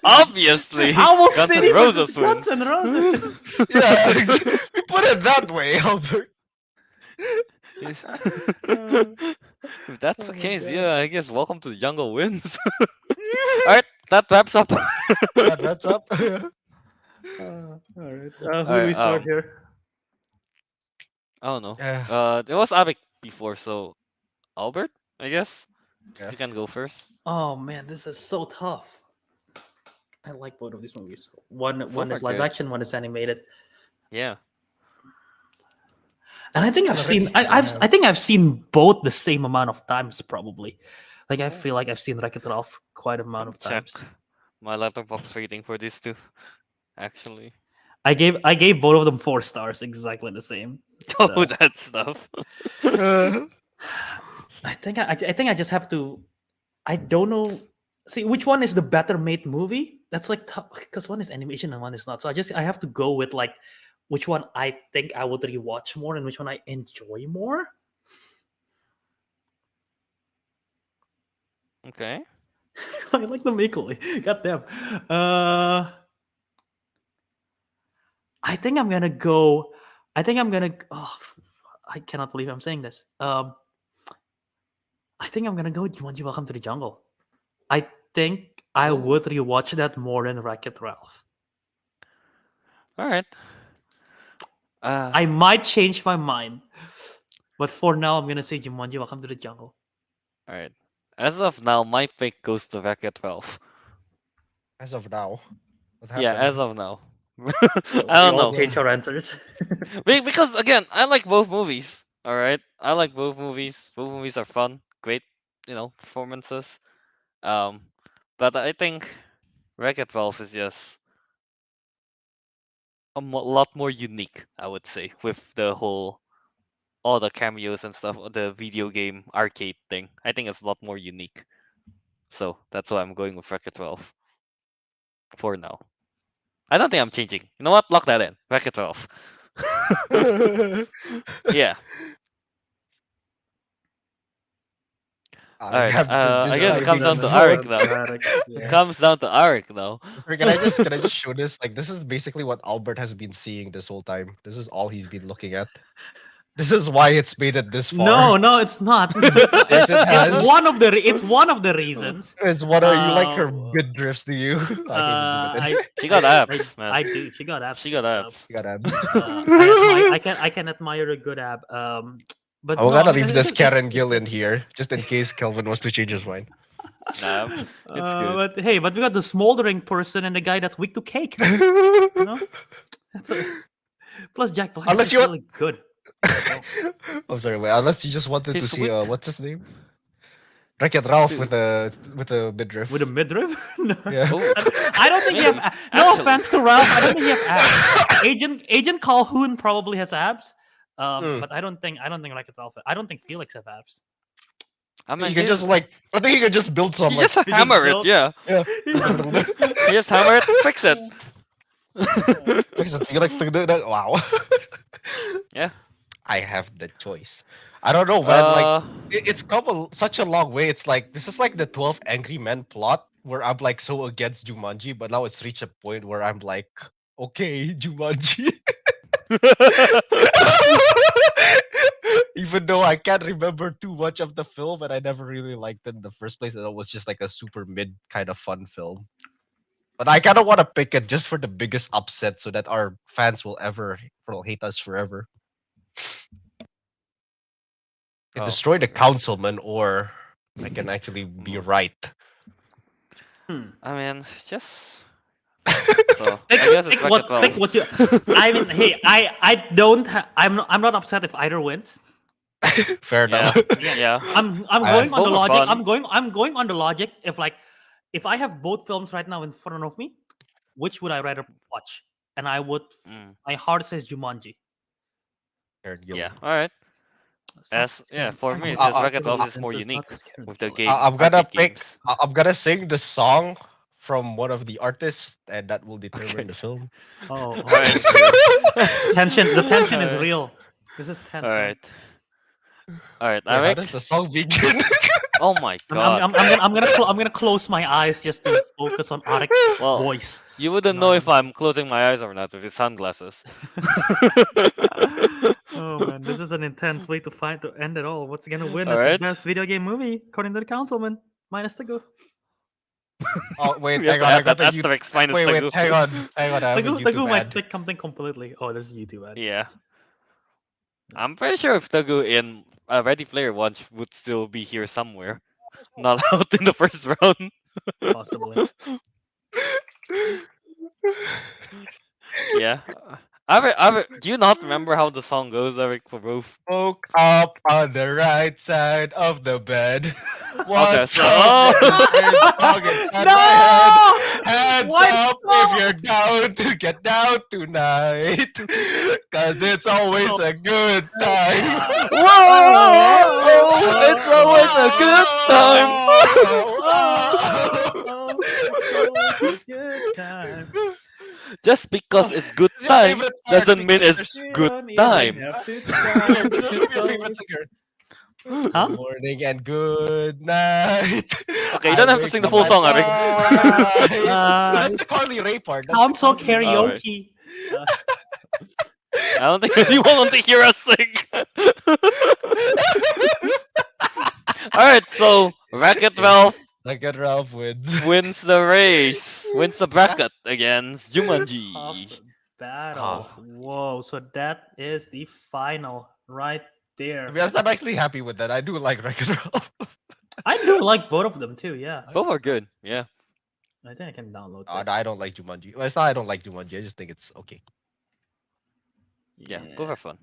Obviously. Owl Guns City N' Roses versus Guns wins. N' Roses. Yeah, we put it that way, Albert. If that's Oh the my case, God. yeah, I guess Welcome to the Jungle wins. Alright, that wraps up. That's up. All right. Who do Alright, we start here? I don't know. Yeah. It was Ariq before, so Albert, I guess. Yeah. You can go first. Oh man, this is so tough. I like both of these movies. One are is live good. action, one is animated. Yeah. And I think I've seen I think I've seen both the same amount of times probably. Like I feel like I've seen Wreck-It Ralph quite a amount of Check. times. my letterbox rating for these two. Actually, I gave both of them 4 stars, exactly the same. oh, So, that stuff. I think I just have to. I don't know. See which one is the better made movie. That's like because one is animation and one is not. So I have to go with like which one I think I would rewatch more and which one I enjoy more. Okay. I like them equally. God damn. I think I'm gonna go. I think I'm gonna. Oh, I cannot believe I'm saying this. I think I'm gonna go Jumanji: Welcome to the Jungle. I think I Oh. would rewatch that more than Wreck-It Ralph. All right. I might change my mind, but for now, I'm gonna say Jumanji: Welcome to the Jungle. All right. As of now, my pick goes to Wreck-It 12. As of now, what Yeah, happened? as of now. We I don't all know. change our answers. Because again, I like both movies. All right, I like both movies. Both movies are fun, great, performances. But I think Wreck-It Ralph is just a lot more unique. I would say with the whole all the cameos and stuff, the video game arcade thing. I think it's a lot more unique. So that's why I'm going with Wreck-It Ralph for now. I don't think I'm changing. You know what? Lock that in. Wreck-It Ralph. Yeah. I Alright, have the I guess it comes down to deciding Ariq vote. now. Yeah. Comes down to Ariq now. Sorry, can I just show this? Like, this is basically what Albert has been seeing this whole time. This is all he's been looking at. This is why it's made it this far. No, it's not. It's, not. Yes, it has. It's one of the. It's one of the reasons. It's what are you like her Uh, good drifts? Do you? I can't even zoom it in. She got I- abs, man. I do. She got abs. She got abs. You got abs. I can admire a good ab. But I'm no, gonna I mean, leave this it's- Karen Gill in here just in case Kelvin wants to change his mind. Nah, it's good. But hey, but we got the smoldering person and the guy that's weak to cake. You know? That's plus Jack Black Unless is you want- really good. I'm sorry, wait. Unless you just wanted to He's see weak. what's his name? Wreck-It Ralph Dude. with a midriff. With a midriff? No. Yeah. Oh, I don't think you maybe. have. No Actually. offense to Ralph, I don't think you have abs. Agent Calhoun probably has abs, but I don't think Wreck-It Ralph. I don't think Felix have abs. I mean, You can just like I think you can just build some he like just just hammer it, built- yeah. yeah. He just hammer it, fix it. Because I feel like to do that. Wow. Yeah. I have the choice. I don't know, man. Like Uh, it's come such a long way. It's like this is like the 12 Angry Men plot where I'm like so against Jumanji, but now it's reached a point where I'm like, okay, Jumanji. Even though I can't remember too much of the film and I never really liked it in the first place, and it was just like a super mid kind of fun film. But I kind of want to pick it just for the biggest upset so that our fans will hate us forever. It Oh, destroy the councilman, or I can actually be right. I mean, just so Pick, I guess it's pick what, Wreck-It pick what you. I mean, hey, I don't. I'm not upset if either wins. Fair Yeah, enough. yeah. I'm I- going on the Both are logic. fun. I'm going on the logic. If I have both films right now in front of me, which would I rather watch? And I would. Mm, My heart says Jumanji. yeah. All right. For me, it's Uh, just uh, Wreck-It Ralph is more unique with the game. I'm gonna arcade pick. games. I'm gonna sing the song from one of the artists, and that will determine Okay. the film. Oh, Alright. tension. The tension is Alright. real. This is tense. All man. right. All right, Wait, how Ariq. does the song begin? Oh my I'm, god. I'm gonna close my eyes just to focus on Ariq's Well, voice. You wouldn't No, know if I'm closing my eyes or not with his sunglasses. Oh man, this is an intense way to end it all. What's gonna win as the Alright. best video game movie according to the councilman? Minus Teguh. Oh wait, We have hang to on. I add got that the asterisk minus wait, Teguh. hang on. I have a Teguh YouTube might ad. pick something completely. Oh, there's a YouTube ad. Yeah. I'm pretty sure if Teguh in Ready Player One would still be here somewhere. Not out in the first round. Possibly. Yeah. Ariq, do you not remember how the song goes, Ariq, for both? Woke up on the right side of the bed. What's so- up? There's a song inside my head. Hands What? up if you're down to get down tonight. Cause it's always a good time. Whoa! It's always a good time. It's always a good time. Just because it's good It's your time favorite part doesn't mean because it's You good don't even time. have to William, try. this is It's your favorite always- singer. Huh? Good morning and good night. Okay, you don't have to wake sing the up full at song, Ariq. night. That's the Carly Rae part. That's the Council Carly Rae. Alright. karaoke. I don't think anyone wants to hear us sing. Alright, so Wreck-It Okay. Ralph Like a Ralph wins. wins the race, wins the bracket against Tough Jumanji. battle. Whoa. So that is the final right there. To be honest, I'm actually happy with that. I do like Wreck-It Ralph. I do like both of them too. Yeah. Both are good, yeah. I think I can download No, this. I don't like Jumanji. Well, it's not I don't like Jumanji. I just think it's okay. Yeah, both are fun.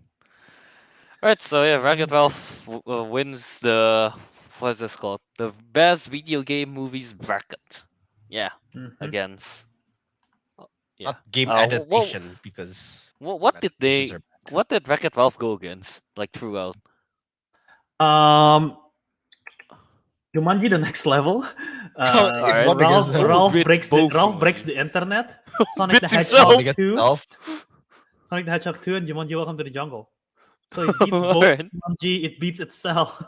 Alright, so yeah, Wreck-It Ralph wins the, what is this called? The best video game movies bracket. Yeah, Mhm. against. Yeah. Not game Uh, wha- adaptation because What did adaptations they? are bad. What did Wreck-It Ralph go against? Like throughout. Jumanji the next level. Alright. One against the- Ralph Beats breaks the both Ralph breaks Jumanjis. the internet. Sonic the Beats Hedgehog himself. against 2. itself. Sonic the Hedgehog 2 and Jumanji Welcome to the Jungle. So it beats both Alright. Jumanji, it beats itself.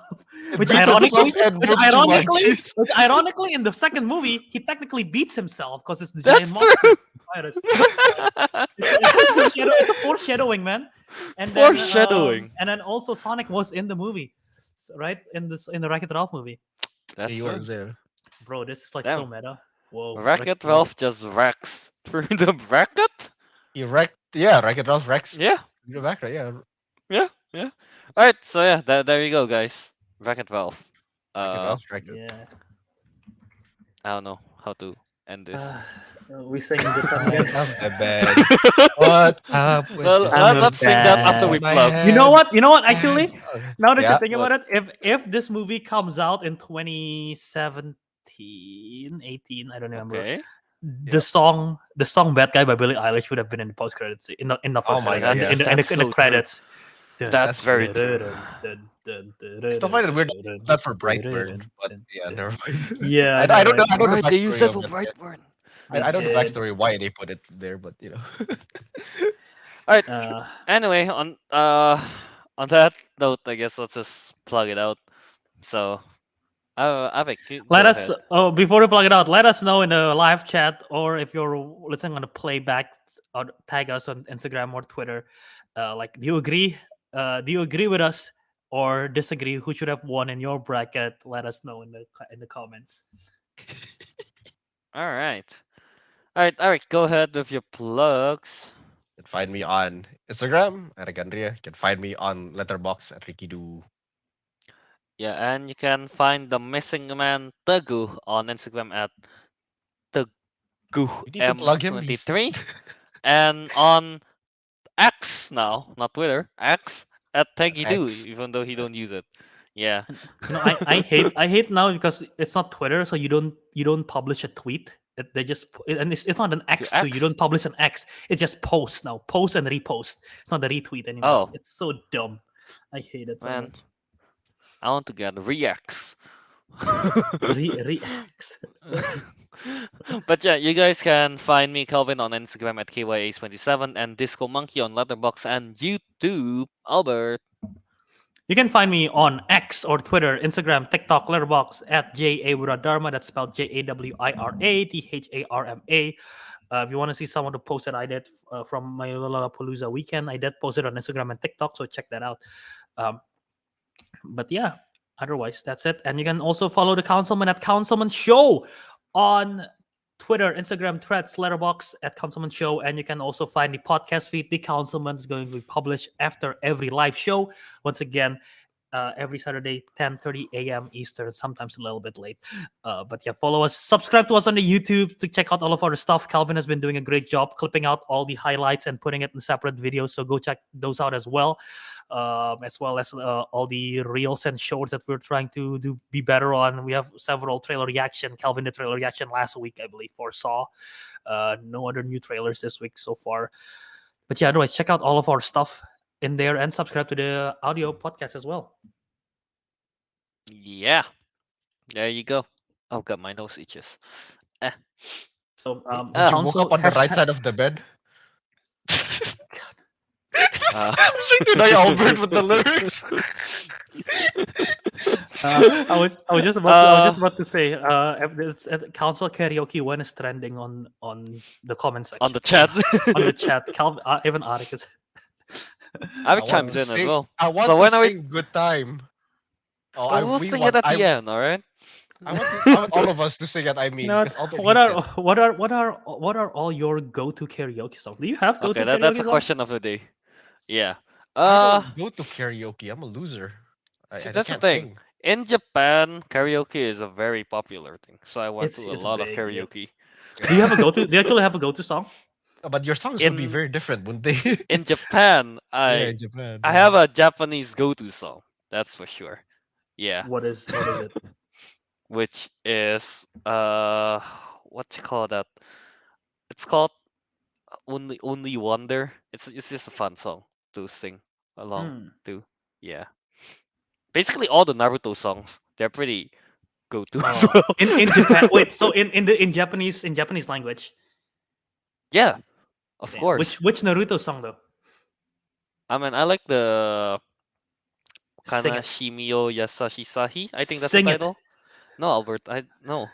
It which beats ironically, itself and which both ironically, Jumanjis. which ironically in the second movie, he technically beats himself because it's the That's giant monster true. virus. It's a foreshadowing, man. And then, Foreshadowing. and then also Sonic was in the movie, right? In the Wreck-It Ralph movie. That's He true. was there. Bro, this is like so Damn. meta. Whoa. Wreck-It Ralph just wrecks through the bracket. He wrecked. Yeah, Wreck-It Ralph wrecks. Yeah. The back, right? Yeah. Yeah. Alright, so yeah, there you go, guys. Wreck-It Ralph. Wreck-It Ralph wrecks it. Yeah. I don't know how to end this. We sing good time again. I'm the bad. What up with Well, this let's sing that after we my plug. You know head? what? Actually, now that Yeah, you're thinking what? about it, if this movie comes out in 2017, 18, I don't remember. Okay. The song "Bad Guy" by Billie Eilish would have been in the post credits in the Oh my post-credits, God, yeah. in the That's so true. credits. That's very true. I still find it weird that's for Brightburn, but yeah, never mind. Yeah, I don't know. I don't know Right, the they use backstory that of for it. Brightburn. I don't know the did. backstory why they put it there, but you know. Alright. Uh, Anyway, on that note, I guess let's just plug it out. So, Avik, let go us. ahead. Oh, before we plug it out, let us know in the live chat, or if you're listening on the playback, or tag us on Instagram or Twitter. Like, do you agree? Do you agree with us or disagree? Who should have won in your bracket? Let us know in the comments. All right. Go ahead with your plugs. You can find me on Instagram at Ariq Andria. You can find me on Letterboxd at Rikidu. Yeah, and you can find the missing man Teguh on Instagram at You need to plug him. TeguhM23 and on X now, not Twitter, X at Tegidu, X. even though he don't use it. Yeah. I hate now because it's not Twitter, so you don't publish a tweet. They just and it's not an X too. You X? don't publish an X. It just post now, post and repost. It's not a retweet anymore. Oh. It's so dumb. I hate it so Man. much. I want to get Reacts. Reacts. But yeah, you guys can find me, Kelvin, on Instagram at KYAce27 and Disco Monkey on Letterboxd and YouTube. Albert. You can find me on X or Twitter, Instagram, TikTok, Letterboxd at Wiradharma. That's spelled JAWIRADHARMA. If you want to see some of the posts that I did from my Lollapalooza weekend, I did post it on Instagram and TikTok, so check that out. But yeah, otherwise, that's it. And you can also follow the Councilmen at Councilmen Show on Twitter, Instagram, Threads, Letterboxd at Councilmen Show. And you can also find the podcast feed. The Councilmen is going to be published after every live show. Once again, every Saturday, 10:30 a.m. Eastern, sometimes a little bit late. But yeah, follow us, subscribe to us on the YouTube to check out all of our stuff. Calvin has been doing a great job clipping out all the highlights and putting it in separate videos, so go check those out as well. As well as all the reels and shorts that we're trying to be better on. We have several trailer reaction. Calvin did trailer reaction last week, I believe, for Saw. No other new trailers this week so far. But yeah, otherwise, check out all of our stuff in there and subscribe to the audio podcast as well. Yeah. There you go. Oh god, my nose itches. So Did you woke Council up on the right hashtag- side of the bed? Uh, Did I Albert with the lyrics? I was just about to say, it's at Council Karaoke when is trending on the comment section on the chat. on the chat. Even Ariq is. Ariq want chimes to in as sing- well. I want So to when are we- sing good time. Oh, So we'll we sing want, it at the end, alright? I want all of us to sing it. I mean, You know because Albert what hates are it. what are all your go-to karaoke songs? Do you have go-to Okay, karaoke that's a songs? question of the day. Yeah. I don't go to karaoke. I'm a loser. See, I that's the can't thing. sing. In Japan, karaoke is a very popular thing. So I went to a It's lot of big, yeah. karaoke. Do you have a go-to? Do you actually have a go-to song? But your songs would be In- very different, wouldn't they? In Japan, yeah, I in Japan. I have a Japanese go-to song. That's for sure. Yeah. What is it? Which is what you call that? It's called Only Wonder. It's just a fun song to sing along Hmm. to. Yeah. Basically all the Naruto songs, they're pretty go-to. as Oh, well. in Japan. Wait, so in Japanese language. Yeah. Of Damn. course. Which Naruto song though? I mean, I like the Sing Kana it. Shimiyo Yasashi Sahi. I think that's Sing the it. title. No, Albert. I no.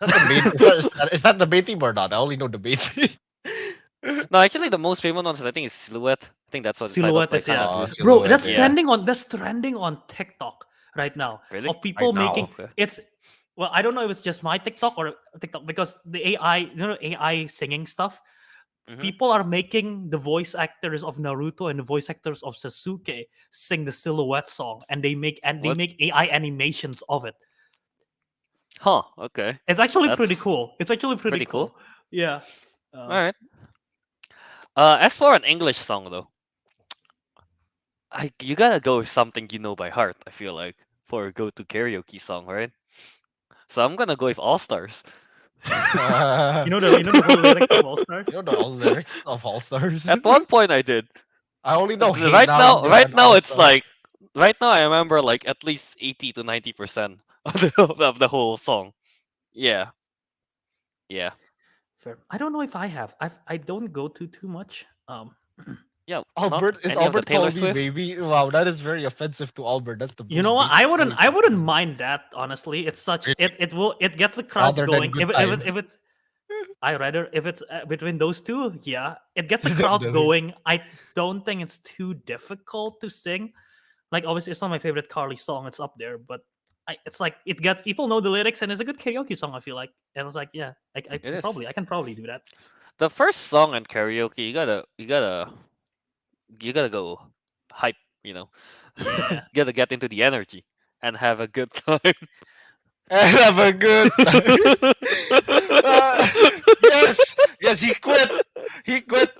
Is that the main, is that the main theme or not? I only know the main theme. No, actually, the most famous ones I think is Silhouette. I think that's what it's titled Silhouette by is, yeah. Kana. Oh, Bro, Silhouette, that's yeah. trending on TikTok right now. Really? Of people now? making Okay. it's well, I don't know if it's just my TikTok or TikTok because the AI, AI singing stuff. Mhm. People are making the voice actors of Naruto and the voice actors of Sasuke sing the Silhouette song, and they make What? AI animations of it. Huh. Okay. It's actually pretty That's cool. It's actually pretty, pretty cool. cool. Yeah. All right. As for an English song though, you gotta go with something you know by heart. I feel like for a go-to karaoke song, right? So I'm gonna go with All Stars. You know the whole lyrics of All Stars. You know the all lyrics of All Stars? At one point I did. I only know Hey right now, Now right and now All it's Stars. like, right now I remember like at least 80 to 90% of the whole song. Yeah. Yeah. Fair. I don't know if I have. I don't go to too much. Yeah. not Albert is any of the Albert Taylor calling me Swift. baby? Wow, that is very offensive to Albert. That's the You most know what? basic I story. wouldn't mind that honestly. It's such it gets the crowd Rather than going. good If it's I rather if it's between those two, yeah, it gets the crowd Definitely. going. I don't think it's too difficult to sing. Like obviously, it's not my favorite Carly song. It's up there, but it's like it gets people know the lyrics and it's a good karaoke song. I feel like, and it's like, yeah, I It is. I can probably do that. The first song in karaoke, you gotta go hype, you know. Yeah. You gotta get into the energy and have a good time. And have a good time. Yes, he quit. He quit.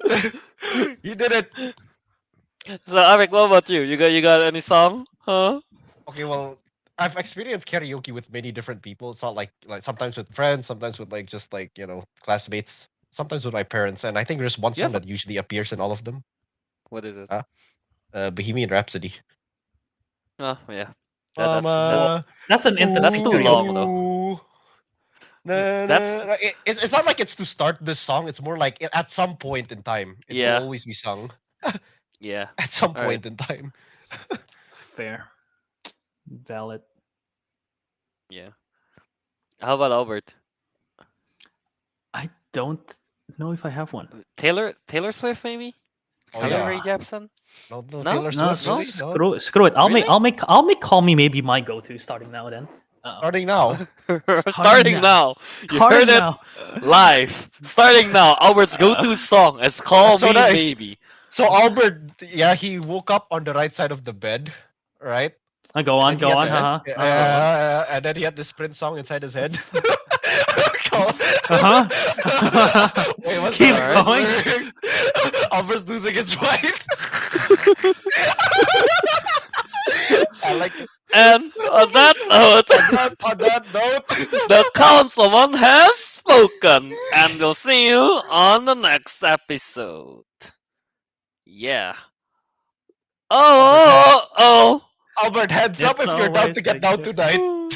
He did it. So Ariq, what about you? You got any song? Huh? Okay, well, I've experienced karaoke with many different people. It's not like sometimes with friends, sometimes with like just like classmates, sometimes with my parents, and I think there's one You song have that usually appears in all of them. What is it? Bohemian Rhapsody. Oh yeah. Mama, That's an That's interesting too karaoke. long, though. ooh, na, That's- na. It's not like it's to start this song. It's more like at some point in time, it Yeah. will always be sung. Yeah. At some All right. point in time. Fair, valid. Yeah. How about Albert? I don't know if I have one. Taylor Swift maybe? Oh, Carly yeah. Rae Jepsen? No, No? Taylor No, Swift, really? No? screw it. I'll Really? make Call Me Maybe my go-to starting now. Then Starting now. Starting now. You heard it live. Starting now. Albert's go-to song is Call So Me nice. Maybe. So Albert, yeah, he woke up on the right side of the bed, right? Go on, And he go had on. this- and then he had this Prince song inside his head. Wait, what's Keep the going. lyric? Albert's losing his wife. I like it. And on that note, On that note, the councilman has spoken, and we'll see you on the next episode. Yeah. Oh. Albert, heads up It's if you're down always to get like down this. tonight. Woo!